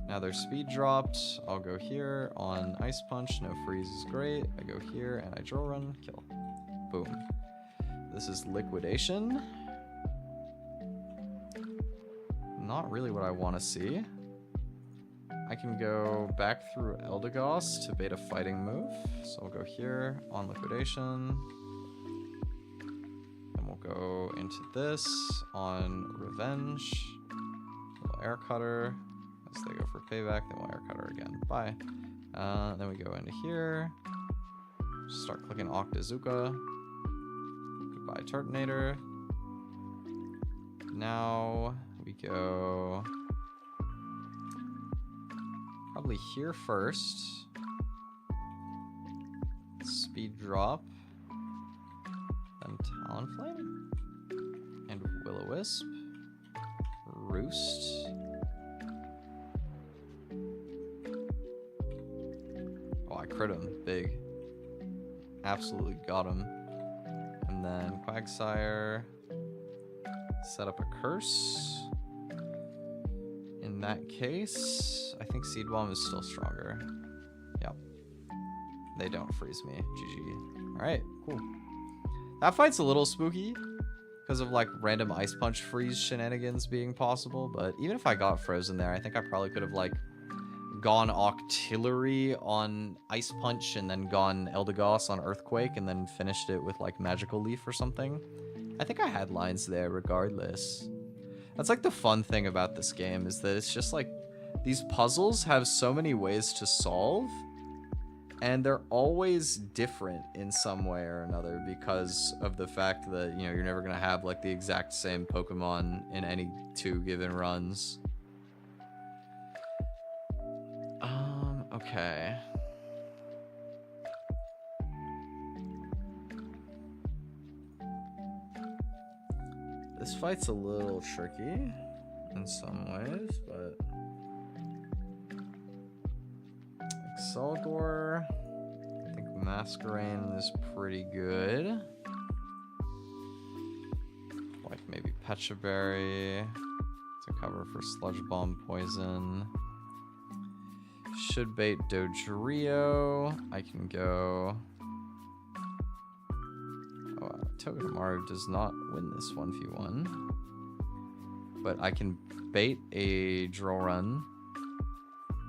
Now their speed dropped. I'll go here on Ice Punch. No freeze is great. I go here and I drill run, kill. Boom. This is Liquidation. Not really what I want to see. I can go back through Eldegoss to bait a fighting move. So I'll go here on Liquidation. And we'll go into this on Revenge. Little Air Cutter. As they go for payback, then we'll Air Cutter again. Bye. Then we go into here. Start clicking Octazooka. Goodbye, Turtonator. Now we go probably here first. Speed drop. Then Talonflame. And Will-O-Wisp. Roost. Oh, I crit him. Big. Absolutely got him. And then Quagsire. Set up a curse. In that case, I think Seed Bomb is still stronger. Yep. They don't freeze me. GG. Alright, cool. That fight's a little spooky because of like random Ice Punch freeze shenanigans being possible, but even if I got frozen there, I think I probably could have like gone Octillery on Ice Punch and then gone Eldegoss on Earthquake and then finished it with like Magical Leaf or something. I think I had lines there regardless. That's like the fun thing about this game, is that it's just like these puzzles have so many ways to solve and they're always different in some way or another because of the fact that, you know, you're never gonna have like the exact same Pokemon in any 2 given runs. Okay. This fight's a little tricky in some ways, but Excelgor, I think Masquerain is pretty good. Like maybe Pecha Berry to cover for Sludge Bomb poison. Should bait Dodrio. I can go. Oh, Togedemaru does not win this 1v1. But I can bait a drill run,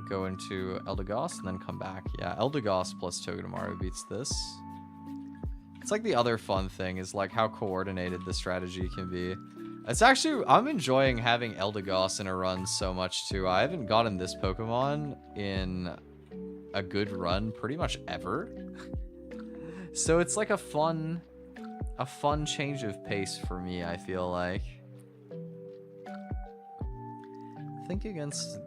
go into Eldegoss, and then come back. Yeah, Eldegoss plus Togedemaru beats this. It's like the other fun thing is like how coordinated the strategy can be. It's actually, I'm enjoying having Eldegoss in a run so much too. I haven't gotten this Pokemon in a good run pretty much ever. So it's like a fun a fun change of pace for me, I feel like. Think against...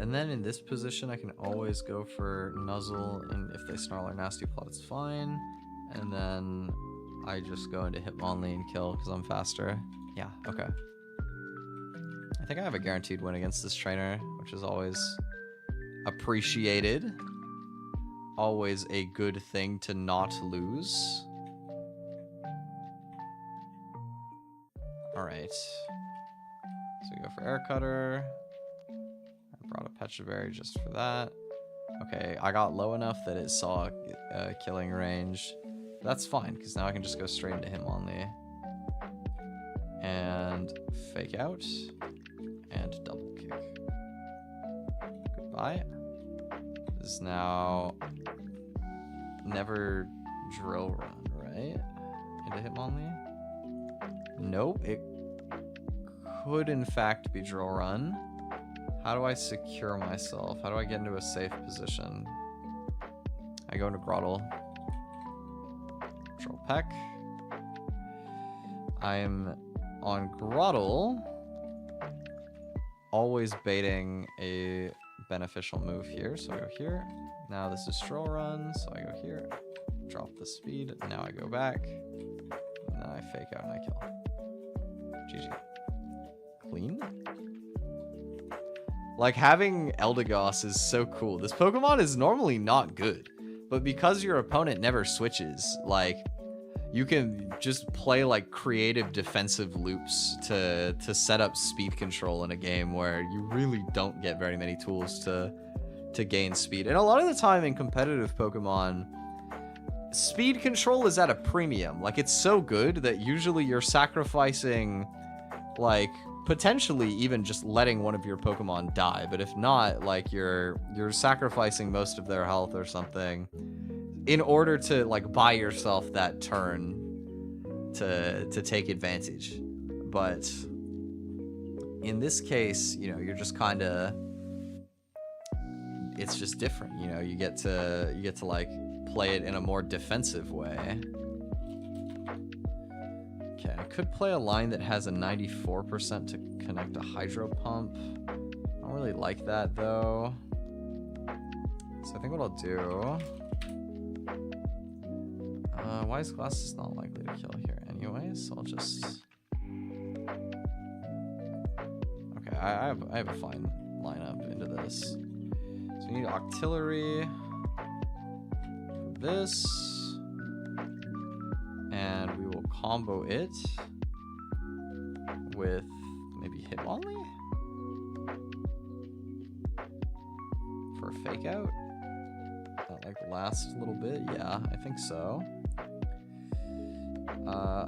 And then in this position, I can always go for Nuzzle, and if they snarl or nasty plot, it's fine. And then I just go into Hitmonlee and kill because I'm faster. Yeah, okay. I think I have a guaranteed win against this trainer, which is always appreciated. Always a good thing to not lose. Alright. So we go for Air Cutter. I brought a Petraberry just for that. Okay, I got low enough that it saw killing range. That's fine, because now I can just go straight into Hitmonlee. And fake out. And double kick. Goodbye. This is now never drill run, right? Into Hitmonlee? Nope, it could in fact be drill run. How do I secure myself? How do I get into a safe position? I go into Grottle. Control Peck. I'm on Grottle. Always baiting a beneficial move here. So I go here. Now this is Stroll Run. So I go here. Drop the speed. Now I go back. And then I fake out and I kill. GG. Clean? Like, having Eldegoss is so cool. This Pokemon is normally not good, but because your opponent never switches, like, you can just play, like, creative defensive loops to set up speed control in a game where you really don't get very many tools to gain speed. And a lot of the time in competitive Pokemon, speed control is at a premium. Like, it's so good that usually you're sacrificing, like, potentially even just letting one of your Pokemon die, but if not, like, you're sacrificing most of their health or something in order to, like, buy yourself that turn to take advantage. But in this case, you know, you're just kind of, it's just different, you know. You get to like play it in a more defensive way. Okay, I could play a line that has a 94% to connect a Hydro Pump. I don't really like that, though. So I think what I'll do... Wise Glass is not likely to kill here anyway, so I'll just... Okay, I have a fine lineup into this. So we need Octillery for this. And we will combo it with maybe Hitmonlee for a fake out. That like last little bit, yeah, I think so.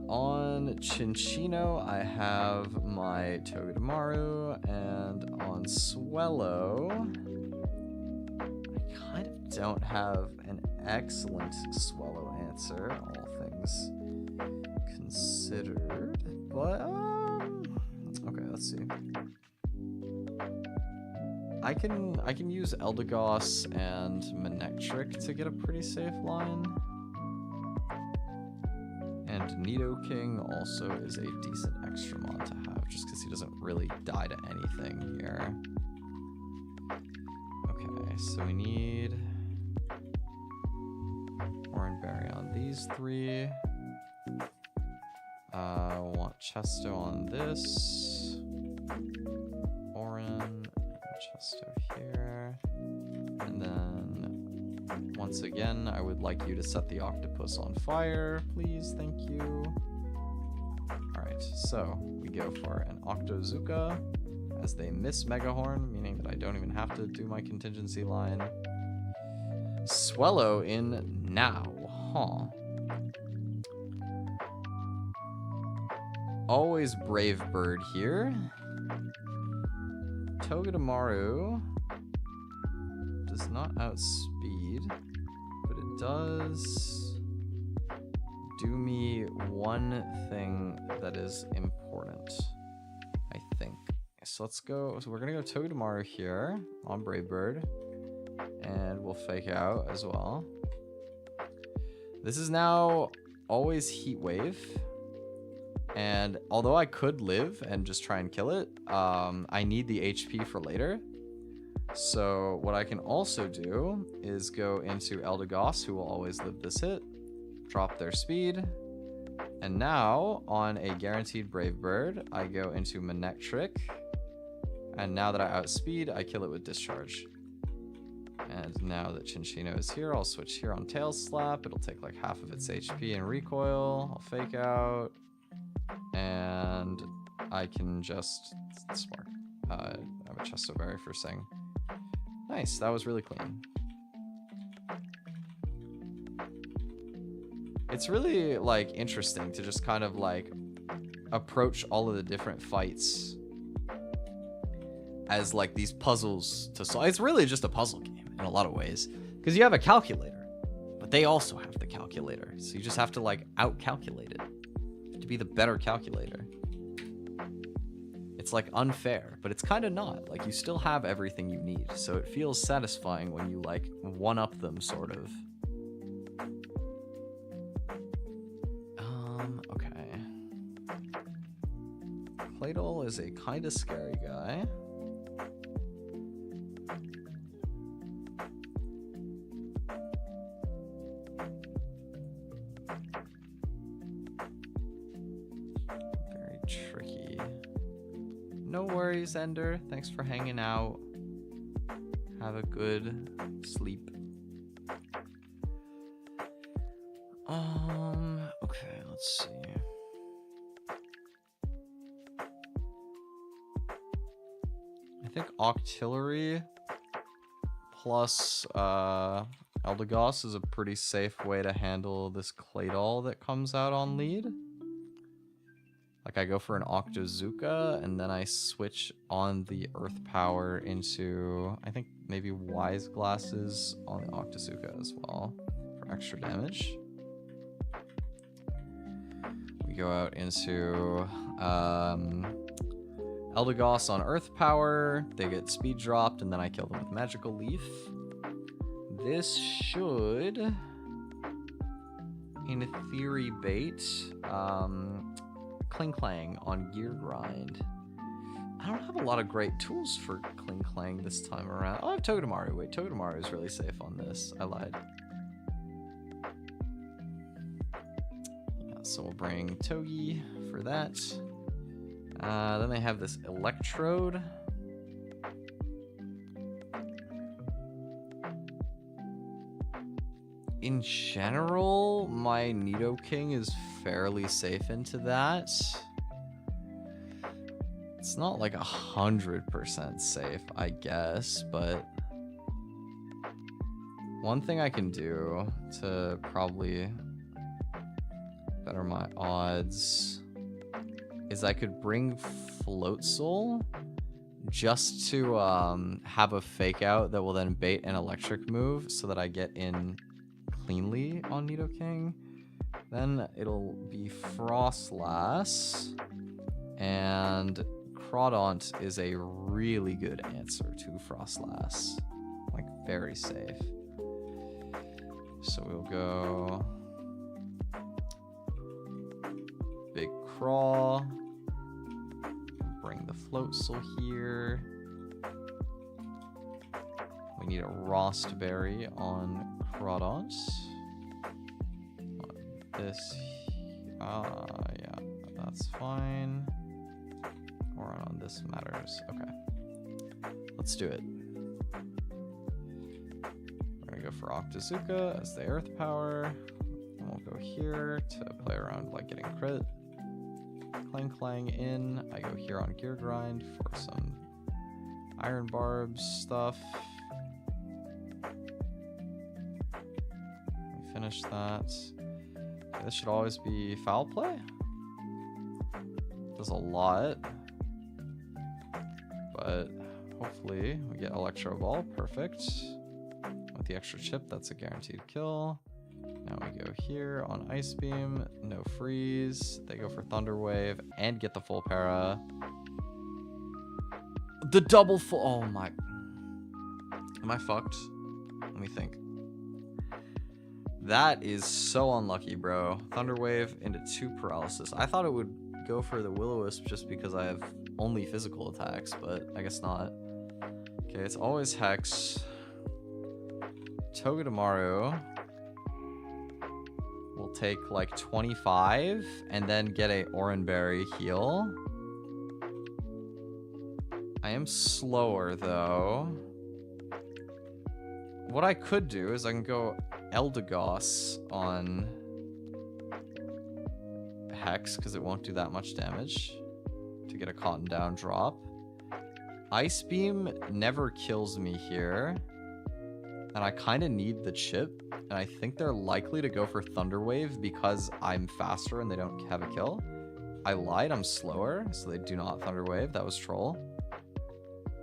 On Chinchino, I have my Togedemaru, and on Swellow, I kind of don't have an excellent Swellow answer, all things considered, but okay, let's see. I can use Eldegoss and Manectric to get a pretty safe line. And Nidoking also is a decent extra mod to have, just because he doesn't really die to anything here. Okay, so we need Oranberry on these three. I want Chesto on this. Oran, Chesto here. And then, once again, I would like you to set the octopus on fire, please. Thank you. Alright, so we go for an Octozuka as they miss Megahorn, meaning that I don't even have to do my contingency line. Swellow in now, huh? Always Brave Bird here. Togedemaru does not outspeed, but it does do me one thing that is important, I think. So let's go. So we're gonna go Togedemaru here on Brave Bird, and we'll fake out as well. This is now always Heat Wave. And although I could live and just try and kill it, I need the HP for later. So what I can also do is go into Eldegoss, who will always live this hit, drop their speed, and now on a guaranteed Brave Bird, I go into Manectric, and now that I outspeed, I kill it with Discharge. And now that Chinchino is here, I'll switch here on Tail Slap. It'll take like half of its HP and recoil. I'll fake out, and I can just smart. I have a Chesto Berry for Sing. Nice, that was really clean. It's really like interesting to just kind of like approach all of the different fights as like these puzzles to solve. It's really just a puzzle game in a lot of ways, because you have a calculator, but they also have the calculator, so you just have to like out-calculate it to be the better calculator. It's like unfair, but it's kind of not. Like you still have everything you need, so it feels satisfying when you like one-up them, sort of. Okay. Claydol is a kind of scary guy. Very tricky. No worries, Ender. Thanks for hanging out. Have a good sleep. Okay, let's see. I think Octillery plus Eldegoss is a pretty safe way to handle this Claydol that comes out on lead. Like I go for an Octazooka, and then I switch on the Earth Power into, I think, maybe Wise Glasses on the Octazooka as well for extra damage. We go out into Eldegoss on Earth Power. They get speed dropped, and then I kill them with Magical Leaf. This should, in theory, bait Kling Klang on Gear Grind. I don't have a lot of great tools for Kling Klang this time around. Oh, I have Togedemaru. Wait, Togedemaru is really safe on this. I lied. Yeah, so we'll bring Togi for that. Then they have this Electrode. In general, my Nidoking is fairly safe into that. It's not like 100% safe, I guess, but one thing I can do to probably better my odds is I could bring Floatzel just to have a fake out that will then bait an electric move so that I get in cleanly on Nidoking. Then it'll be Frostlass, and Crawdaunt is a really good answer to Frostlass, like very safe. So we'll go Big Craw, bring the Floatzel here. We need a Rostberry on Crawdaunt. This, yeah, that's fine. Or on this matters. Okay, let's do it. We're gonna go for Octazooka as the Earth Power, and we'll go here to play around like getting crit. Klang Klang in. I go here on Gear Grind for some Iron Barbs stuff. Finish that. Okay, this should always be Foul Play. Does a lot, but hopefully we get Electro Ball. Perfect. With the extra chip, that's a guaranteed kill. Now we go here on Ice Beam. No freeze. They go for Thunder Wave and get the full para. The double full. Oh my. Am I fucked? Let me think. That is so unlucky, bro. Thunder Wave into 2 paralysis. I thought it would go for the Will-O-Wisp just because I have only physical attacks, but I guess not. Okay, it's always Hex. Togedemaru will take like 25 and then get a Oranberry heal. I am slower though. What I could do is I can go Eldegoss on Hex because it won't do that much damage to get a Cotton Down drop. Ice Beam never kills me here. And I kind of need the chip. And I think they're likely to go for Thunder Wave because I'm faster and they don't have a kill. I lied, I'm slower, so they do not Thunder Wave. That was troll.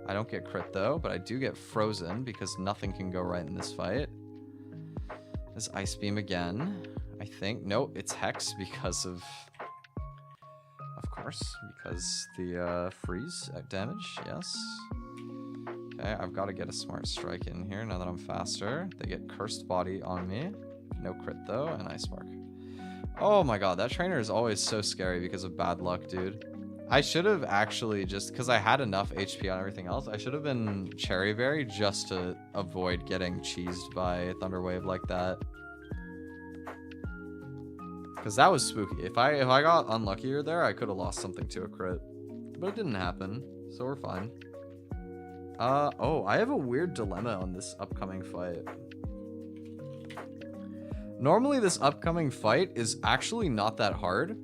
I don't get crit though, but I do get frozen because nothing can go right in this fight. This Ice Beam again, I think. Nope, it's Hex because of course, because the freeze damage, yes. Okay, I've got to get a Smart Strike in here now that I'm faster. They get Cursed Body on me. No crit though, and Ice Spark. Oh my god, that trainer is always so scary because of bad luck, dude. I should have actually just, because I had enough HP on everything else, I should have been Cherry Berry just to avoid getting cheesed by Thunder Wave like that. Because that was spooky. If I got unluckier there, I could have lost something to a crit. But it didn't happen, so we're fine. Oh, I have a weird dilemma on this upcoming fight. Normally this upcoming fight is actually not that hard,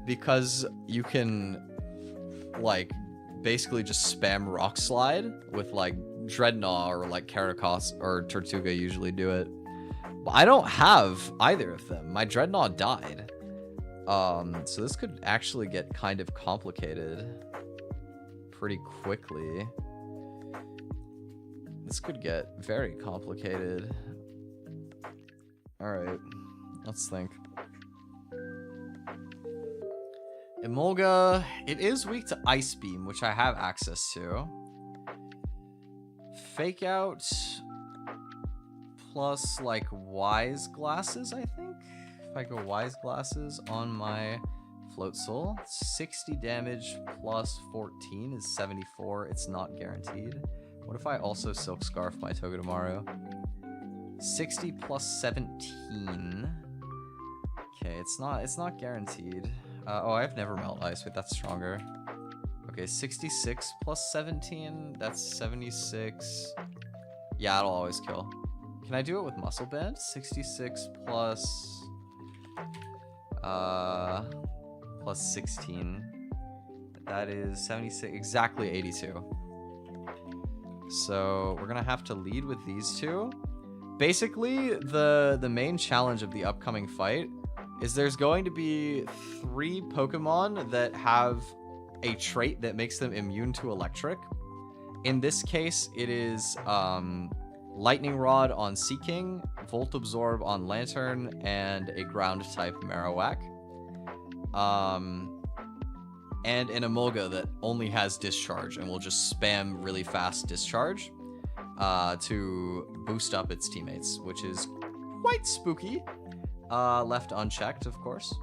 because you can, like, basically just spam Rock Slide with, like, Dreadnought or, like, Karakos or Tortuga usually do it. But I don't have either of them. My Dreadnought died. So this could actually get kind of complicated pretty quickly. This could get very complicated. Alright, let's think. Emolga, it is weak to Ice Beam, which I have access to. Fake Out plus, like, Wise Glasses, I think? If I go Wise Glasses on my Float Soul, 60 damage plus 14 is 74. It's not guaranteed. What if I also Silk Scarf my Togedemaru? 60 plus 17. Okay, it's not guaranteed. Oh, I have Never Melt Ice. Wait, that's stronger. Okay, 66 plus 17. That's 76. Yeah, it'll always kill. Can I do it with Muscle Band? 66 plus 16. That is 76. Exactly 82. So we're gonna have to lead with these two. Basically, the main challenge of the upcoming fight is there's going to be 3 Pokemon that have a trait that makes them immune to electric. In this case, it is Lightning Rod on Seaking, Volt Absorb on Lantern, and a Ground type Marowak. And an Emolga that only has Discharge and will just spam really fast Discharge to boost up its teammates, which is quite spooky. Left unchecked, of course.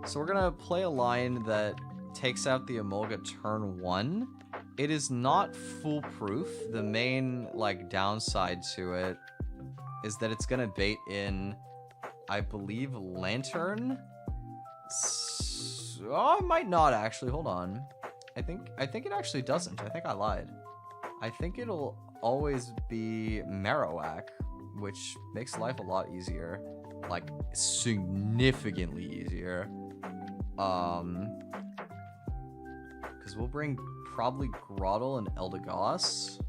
So we're gonna play a line that takes out the Emolga turn 1. It is not foolproof. The main, like, downside to it is that it's gonna bait in, I believe, Lantern. Oh, it might not actually. Hold on. I think it actually doesn't. I think I lied. I think it'll always be Marowak, which makes life a lot easier. Like, significantly easier. Because we'll bring probably Groddle and Eldegoss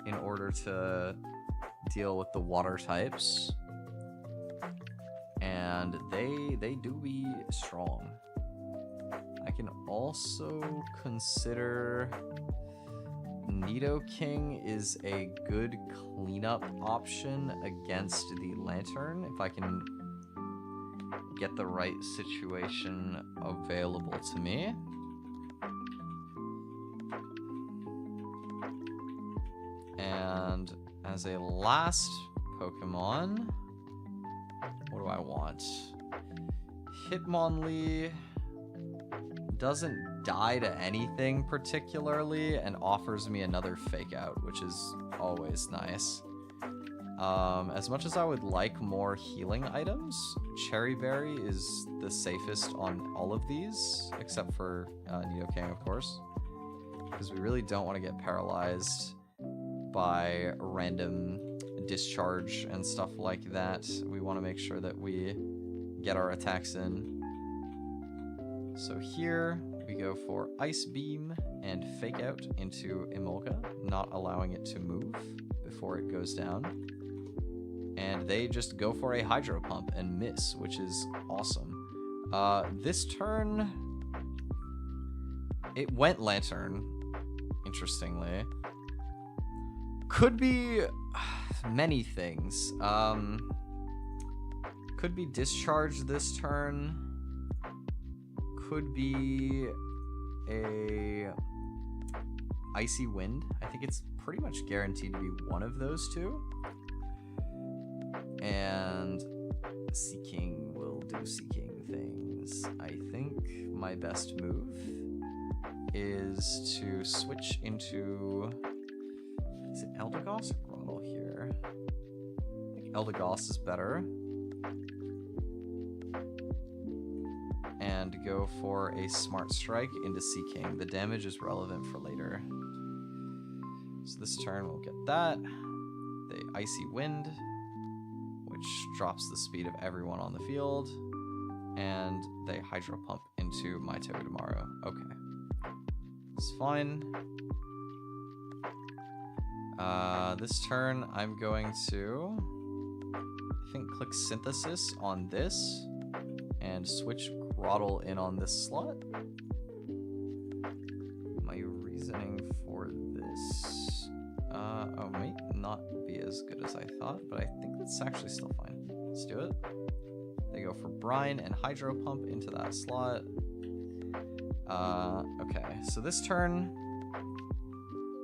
in order to deal with the water types. And they do be strong. I can also consider Nidoking is a good cleanup option against the Lantern if I can get the right situation available to me. And as a last Pokemon, what do I want? Hitmonlee doesn't die to anything particularly and offers me another fake out, which is always nice. As much as I would like more healing items, Cherry Berry is the safest on all of these, except for Nidoking, of course, because we really don't want to get paralyzed by random discharge and stuff like that. We want to make sure that we get our attacks in. So here we go for Ice Beam and Fake Out into Emolga, not allowing it to move before it goes down. And they just go for a Hydro Pump and miss, which is awesome. This turn, it went Lantern, interestingly. Could be many things. Could be Discharge this turn. Could be a Icy Wind. I think it's pretty much guaranteed to be one of those two. And Seeking will do Seeking things. I think my best move is to switch into... Is it Eldegoss or Grotle here? I think Eldegoss is better. And go for a Smart Strike into Seeking. The damage is relevant for later. So this turn we'll get that. The Icy Wind, which drops the speed of everyone on the field. And they Hydro Pump into my Togedemaru. Okay. It's fine. This turn I'm going to, I think, click Synthesis on this and switch Grotle in on this slot. My reasoning for this might not be as good as I thought, but I think that's actually still fine. Let's do it. They go for Brine and Hydro Pump into that slot. Okay, so this turn,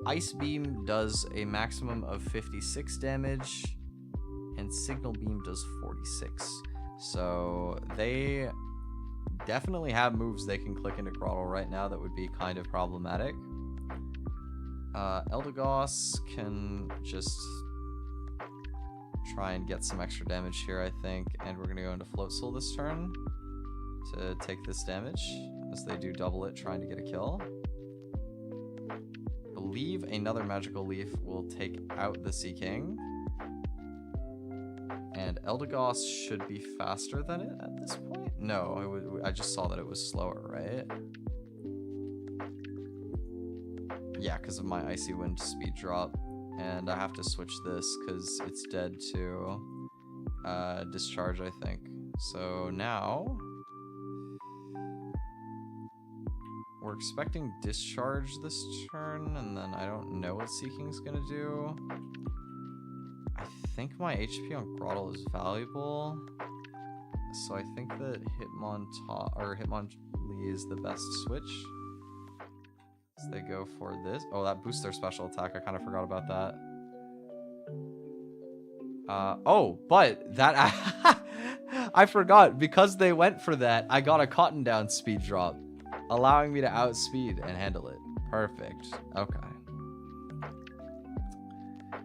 Ice Beam does a maximum of 56 damage, and Signal Beam does 46. So they definitely have moves they can click into Grotle right now that would be kind of problematic. Eldegoss can just try and get some extra damage here, I think, and we're going to go into Float Soul this turn to take this damage, as they do double it, trying to get a kill. Believe another Magical Leaf will take out the Seeking. And Eldegoss should be faster than it at this point? No, I just saw that it was slower, right? Yeah, because of my Icy Wind speed drop. And I have to switch this because it's dead to Discharge, I think. So now we're expecting Discharge this turn, and then I don't know what Seeking's gonna do. I think my HP on Grotle is valuable, so I think that Hitmonlee is the best switch. So they go for this. Oh, that boosts their special attack. I kind of forgot about that. Oh, but that I forgot, because they went for that. I got a Cotton Down speed drop, allowing me to outspeed and handle it. Perfect. Okay.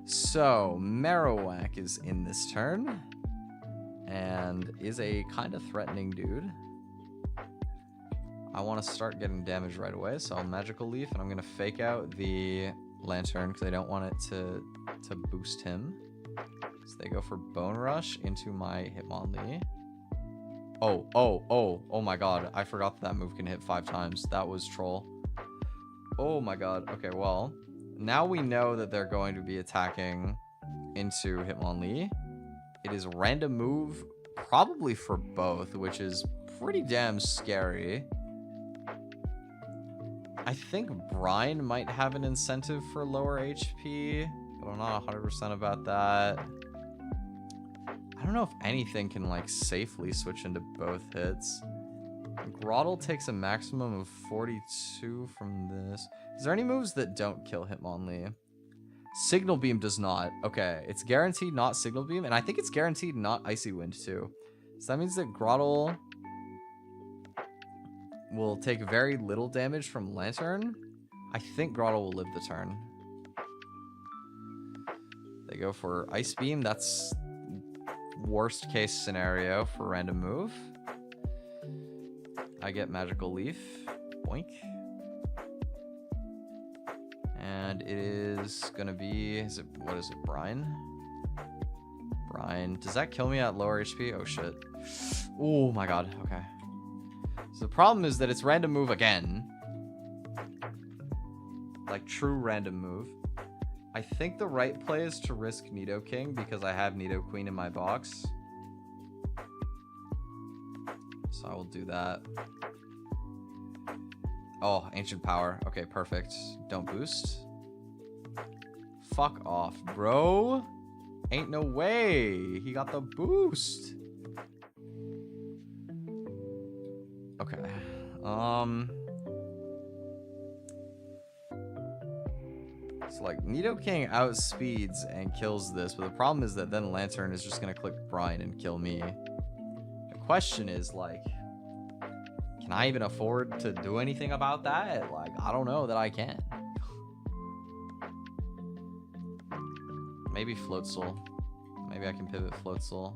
So, Marowak is in this turn, and is a kind of threatening dude. I want to start getting damage right away, so I'll Magical Leaf, and I'm going to fake out the Lantern, because I don't want it to boost him. So they go for Bone Rush into my Hitmonlee. Oh my god, I forgot that move can hit 5 times. That was troll. Oh my god. Okay, well, now we know that they're going to be attacking into Hitmonlee. It is random move, probably for both, which is pretty damn scary. I think Brine might have an incentive for lower HP, but I'm not 100% about that. I don't know if anything can, like, safely switch into both hits. Grotle takes a maximum of 42 from this. Is there any moves that don't kill Hitmonlee? Signal Beam does not. Okay, it's guaranteed not Signal Beam, and I think it's guaranteed not Icy Wind too. So that means that Grotle will take very little damage from Lantern. I think Grottle will live the turn. They go for Ice Beam. That's worst case scenario for random move. I get Magical Leaf. Boink. And it is gonna be, what is it, Brine? Brine. Does that kill me at lower HP? Oh shit. Oh my god, okay. So the problem is that it's random move again. Like true random move. I think the right play is to risk Nidoking because I have Nidoqueen in my box. So I will do that. Oh, Ancient Power. Okay, perfect. Don't boost. Fuck off, bro. Ain't no way. He got the boost. Okay. So like Nidoking outspeeds and kills this, but the problem is that then Lantern is just gonna click Brine and kill me. The question is like, can I even afford to do anything about that? Like, I don't know that I can. Maybe Floatzel. Maybe I can pivot Floatzel.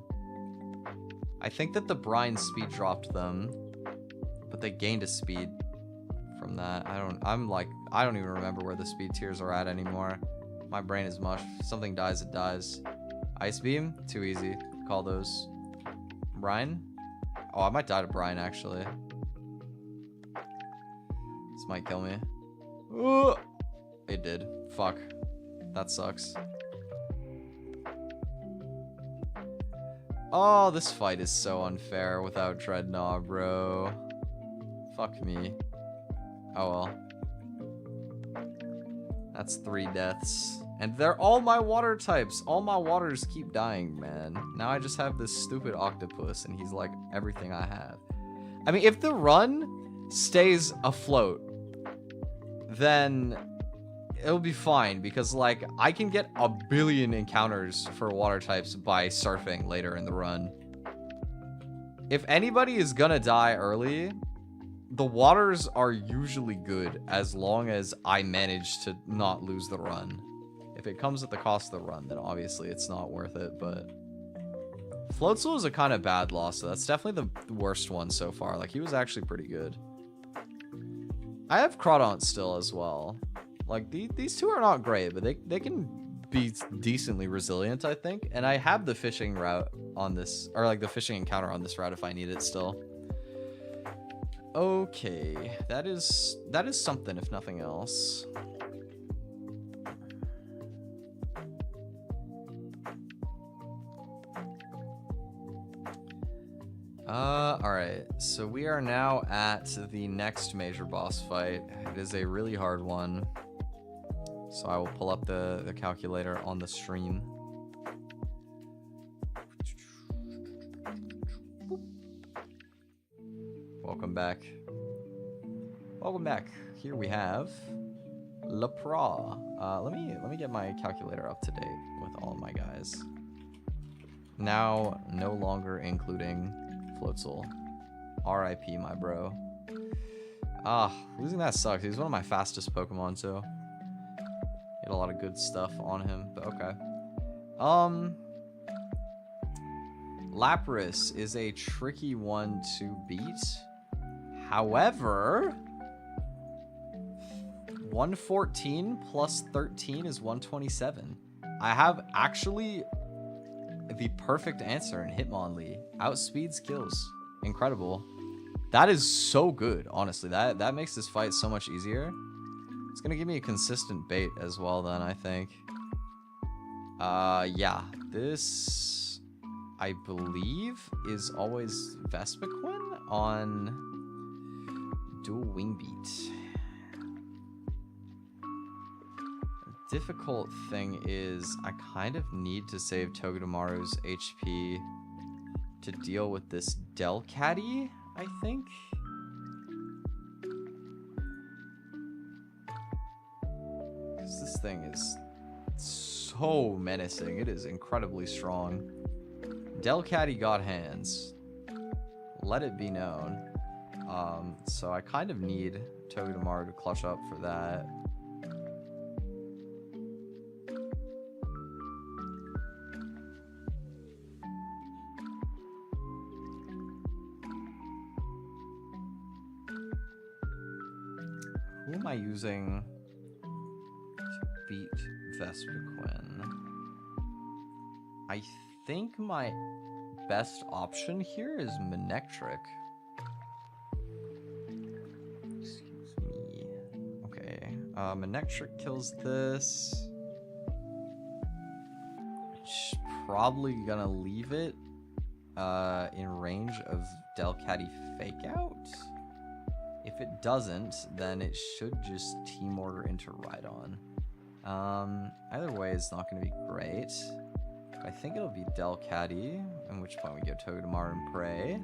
I think that the Brine speed dropped them, but they gained a speed from that. I don't even remember where the speed tiers are at anymore. My brain is mush. If something dies, it dies. Ice Beam? Too easy. Call those. Brine? Oh, I might die to Brine, actually. This might kill me. Ooh! It did. Fuck. That sucks. Oh, this fight is so unfair without Dreadnought, bro. Fuck me. Oh well. That's 3 deaths. And they're all my water types. All my waters keep dying, man. Now I just have this stupid octopus, and he's like everything I have. I mean, if the run stays afloat, then it'll be fine, because like I can get a billion encounters for water types by surfing later in the run. If anybody is gonna die early, the waters are usually good as long as I manage to not lose the run. If it comes at the cost of the run, then obviously it's not worth it, but Floatzel is a kind of bad loss, so that's definitely the worst one so far. Like, he was actually pretty good. I have Crawdaunt still as well. Like, these two are not great, but they can be decently resilient, I think. And I have the fishing route on this, or like the fishing encounter on this route if I need it still. Okay, that is something, if nothing else. Alright, so we are now at the next major boss fight. It is a really hard one. So I will pull up the calculator on the stream. Welcome back. Welcome back. Here we have Lepra. Let me get my calculator up to date with all of my guys. Now no longer including Floatzel. RIP, my bro. Losing that sucks. He's one of my fastest Pokemon too. Get a lot of good stuff on him, but okay. Lapras is a tricky one to beat. However, 114 plus 13 is 127. I have actually the perfect answer in Hitmonlee. Outspeeds kills. Incredible. That is so good, honestly. That makes this fight so much easier. It's gonna give me a consistent bait as well then, I think. Yeah. This, I believe, is always Vespiquen on Dual Wing Beat. Difficult thing is I kind of need to save Togedemaru's HP to deal with this Delcatty, I think. Because this thing is so menacing. It is incredibly strong. Delcatty got hands. Let it be known. So I kind of need Togedemaru to clutch up for that. Who am I using to beat Vespiquen? I think my best option here is Manectric. Excuse me. Okay. Manectric kills this. Probably gonna leave it in range of Delcatty Fake Out. If it doesn't, then it should just Team Order into Rhydon. Either way, it's not going to be great. I think it'll be Delcatty, at which point we go Togedemaru and Prey.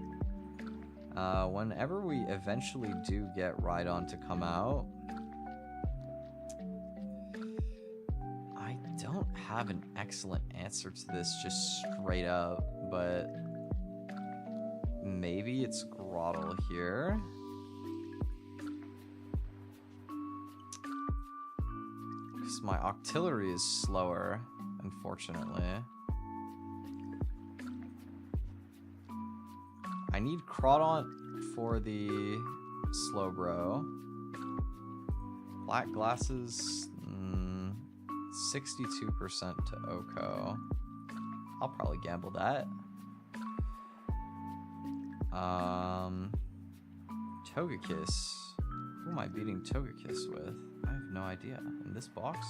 Whenever we eventually do get Rhydon to come out, I don't have an excellent answer to this just straight up, but maybe it's Groddle here. My Octillery is slower, unfortunately. I need Crawdaunt for the Slowbro. Black Glasses, 62% to Oko. I'll probably gamble that. Togekiss. Who am I beating Togekiss with? I have no idea. In this box?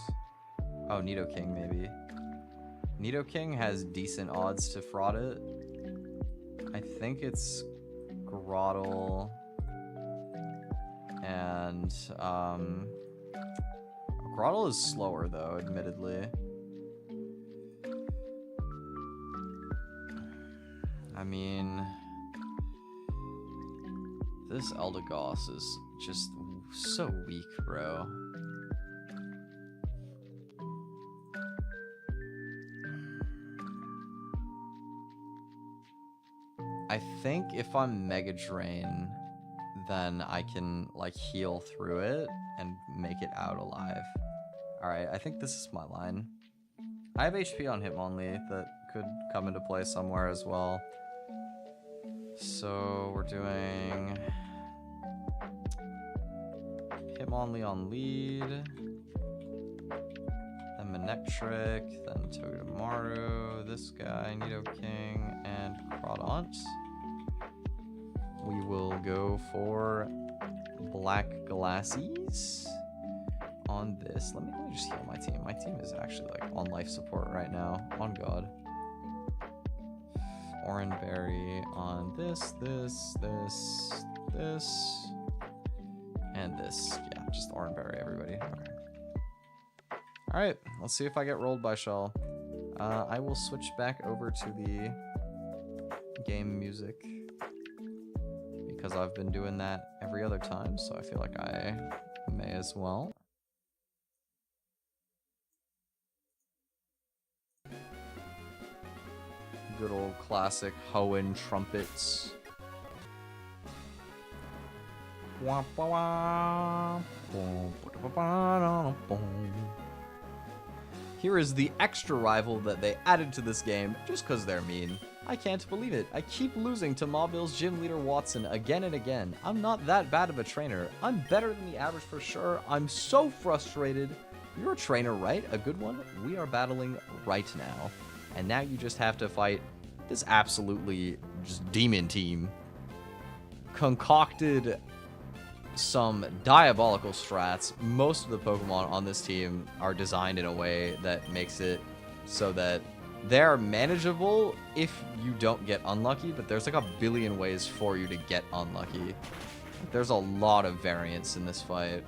Oh, Nidoking maybe. Nidoking has decent odds to fraud it. I think it's Groddle and Groddle is slower though, admittedly. I mean, this Eldegoss is just so weak, bro. I think if I'm Mega Drain, then I can like heal through it and make it out alive. Alright, I think this is my line. I have HP on Hitmonlee that could come into play somewhere as well. So we're doing Hitmonlee on lead, then Manectric, then Togedemaru, this guy, Nidoking, and Crawdaunt. We will go for Black Glassies on this. Let me just heal my team. My team is actually like on life support right now. On God. Oranberry on this, and this. Yeah, just Oranberry, everybody. Okay. Alright, let's see if I get rolled by Shell. I will switch back over to the game music because I've been doing that every other time, so I feel like I may as well. Good old classic Hoenn trumpets. Here is the extra rival that they added to this game just because they're mean. I can't believe it. I keep losing to Mobille's gym leader Watson again and again. I'm not that bad of a trainer. I'm better than the average for sure. I'm so frustrated. You're a trainer, right? A good one? We are battling right now. And now you just have to fight this absolutely just demon team. Concocted some diabolical strats. Most of the Pokemon on this team are designed in a way that makes it so that they're manageable if you don't get unlucky, but there's like a billion ways for you to get unlucky. There's a lot of variance in this fight.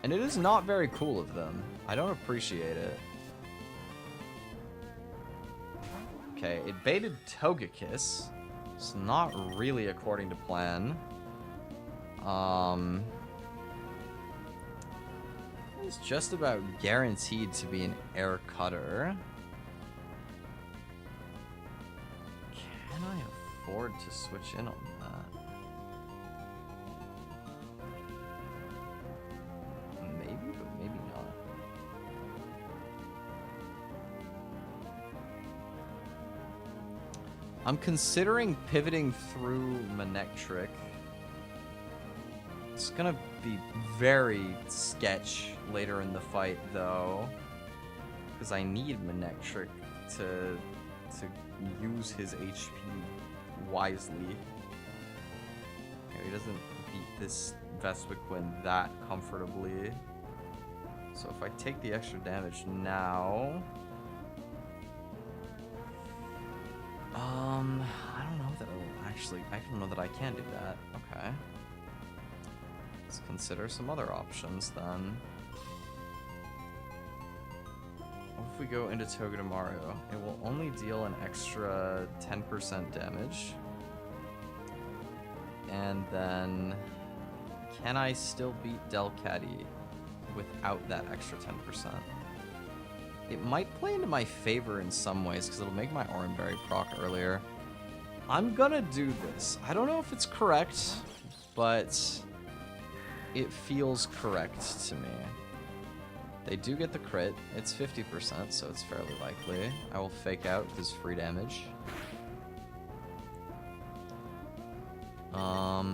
And it is not very cool of them. I don't appreciate it. Okay, it baited Togekiss. It's not really according to plan. It's just about guaranteed to be an air cutter. Can I afford to switch in on that? I'm considering pivoting through Manectric. It's gonna be very sketch later in the fight, though, because I need Manectric to use his HP wisely. He doesn't beat this Vespiquen that comfortably. So if I take the extra damage now, I don't know that it'll actually. I don't know that I can do that. Okay. Let's consider some other options then. If we go into Togedemaru, it will only deal an extra 10% damage. And then, can I still beat Delcatty without that extra 10%? It might play into my favor in some ways, because it'll make my Oranberry proc earlier. I'm gonna do this. I don't know if it's correct, but it feels correct to me. They do get the crit. It's 50%, so it's fairly likely. I will fake out his free damage.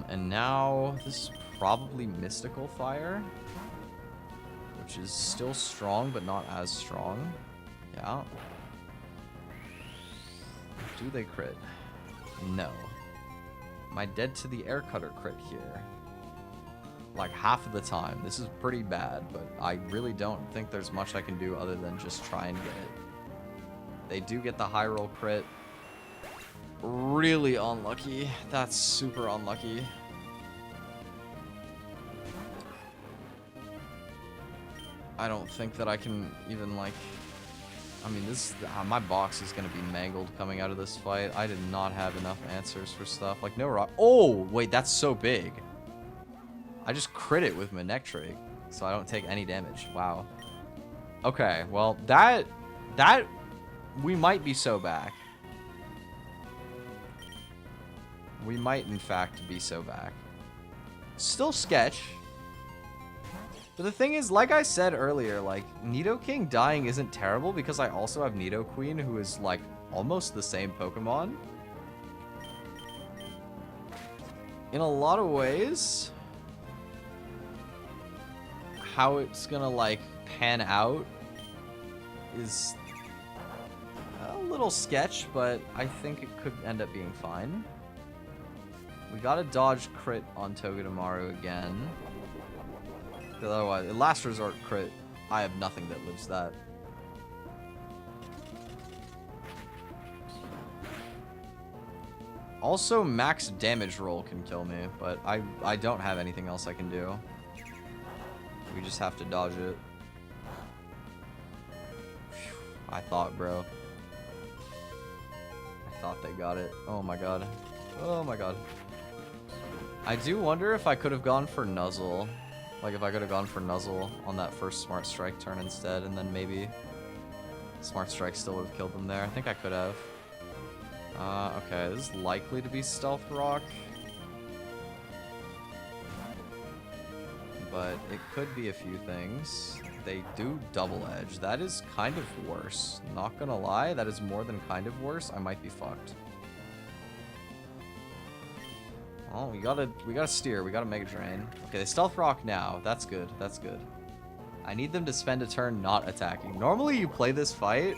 And now this is probably Mystical Fire, which is still strong, but not as strong. Yeah. Do they crit? No. Am I dead to the Air Cutter crit here? Like half of the time. This is pretty bad, but I really don't think there's much I can do other than just try and get it. They do get the high roll crit. Really unlucky. That's super unlucky. I don't think that I can even, like... I mean, this my box is gonna be mangled coming out of this fight. I did not have enough answers for stuff. Like, no rock... Oh! Wait, that's so big. I just crit it with Manectric, so I don't take any damage. Wow. Okay, well, that... We might be so back. We might, in fact, be so back. Still sketch. But the thing is, like I said earlier, like, Nidoking dying isn't terrible because I also have Nidoqueen, who is, like, almost the same Pokemon. In a lot of ways, how it's gonna, like, pan out is a little sketch, but I think it could end up being fine. We got a dodge crit on Togedemaru again. Otherwise, last resort crit, I have nothing that lives that. Also, max damage roll can kill me, but I don't have anything else I can do. We just have to dodge it. Whew, I thought, bro. I thought they got it. Oh my god. Oh my god. I do wonder if I could have gone for Nuzzle. Like, if I could have gone for Nuzzle on that first Smart Strike turn instead, and then maybe Smart Strike still would have killed them there. I think I could have. Okay, this is likely to be Stealth Rock. But it could be a few things. They do Double Edge. That is kind of worse. Not gonna lie, that is more than kind of worse. I might be fucked. Oh, we gotta steer. We gotta Mega Drain. Okay, they Stealth Rock now. That's good. That's good. I need them to spend a turn not attacking. Normally, you play this fight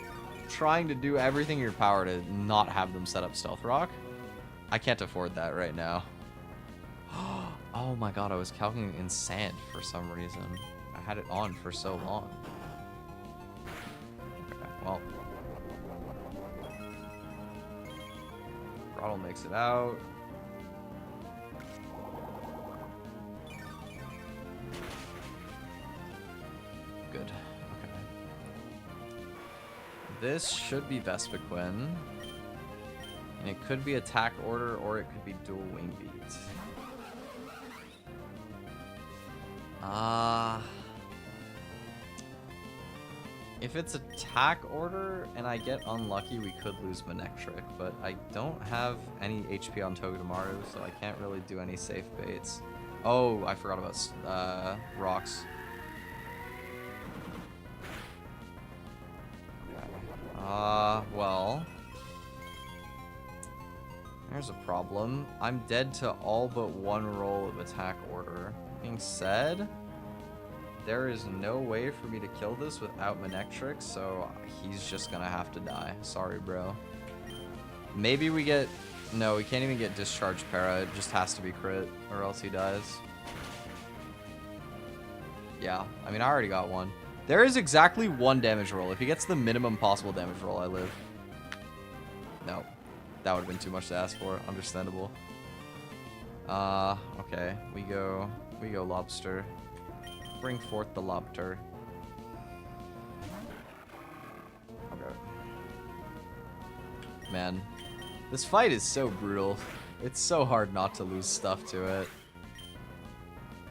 trying to do everything in your power to not have them set up Stealth Rock. I can't afford that right now. Oh my god, I was calculating in sand for some reason. I had it on for so long. Okay, well. Throttle makes it out. Good. Okay. This should be Vespiquen. And it could be attack order or it could be dual wing beat. If it's attack order and I get unlucky, we could lose Manectric, but I don't have any HP on Togedemaru, so I can't really do any safe baits. Oh, I forgot about rocks. Okay. Well. Here's a problem. I'm dead to all but one roll of attack order. Being said, there is no way for me to kill this without Manectric, so he's just gonna have to die. Sorry, bro. Maybe we get... No, we can't even get Discharge Para. It just has to be crit, or else he dies. Yeah, I mean, I already got one. There is exactly one damage roll. If he gets the minimum possible damage roll, I live. No. That would have been too much to ask for. Understandable. Okay. We go Lobster. Bring forth the Lobster. Okay. Man. This fight is so brutal. It's so hard not to lose stuff to it.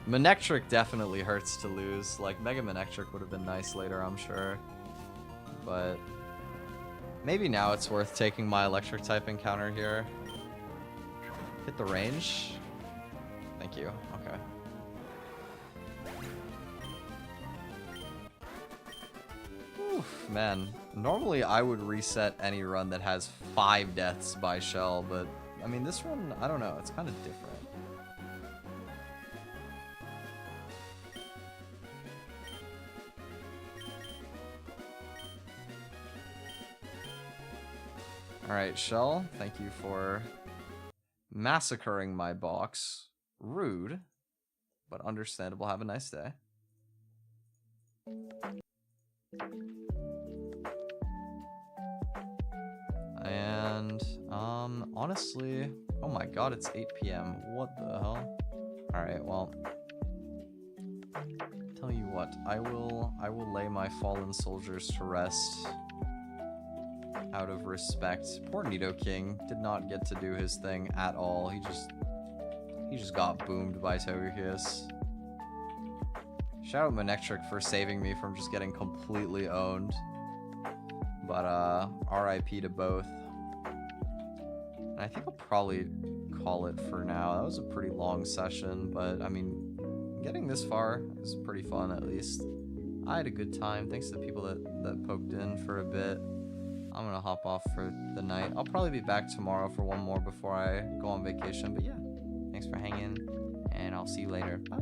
Manectric definitely hurts to lose. Like, Mega Manectric would have been nice later, I'm sure. But... maybe now it's worth taking my electric type encounter here. Hit the range. Thank you. Okay. Oof, man. Normally I would reset any run that has 5 deaths by shell, but I mean this one, I don't know, it's kind of different. Alright, Shell, thank you for massacring my box. Rude, but understandable. Have a nice day. And, honestly, oh my god, it's 8 p.m. What the hell? Alright, well, tell you what, I will lay my fallen soldiers to rest. Out of respect. Poor Nidoking did not get to do his thing at all. He just got boomed by Togekiss. Shout out Manectric for saving me from just getting completely owned. But RIP to both. And I think I'll probably call it for now. That was a pretty long session, but I mean, getting this far is pretty fun at least. I had a good time. Thanks to the people that poked in for a bit. I'm gonna hop off for the night. I'll probably be back tomorrow for one more before I go on vacation. But yeah, thanks for hanging, and I'll see you later. Bye.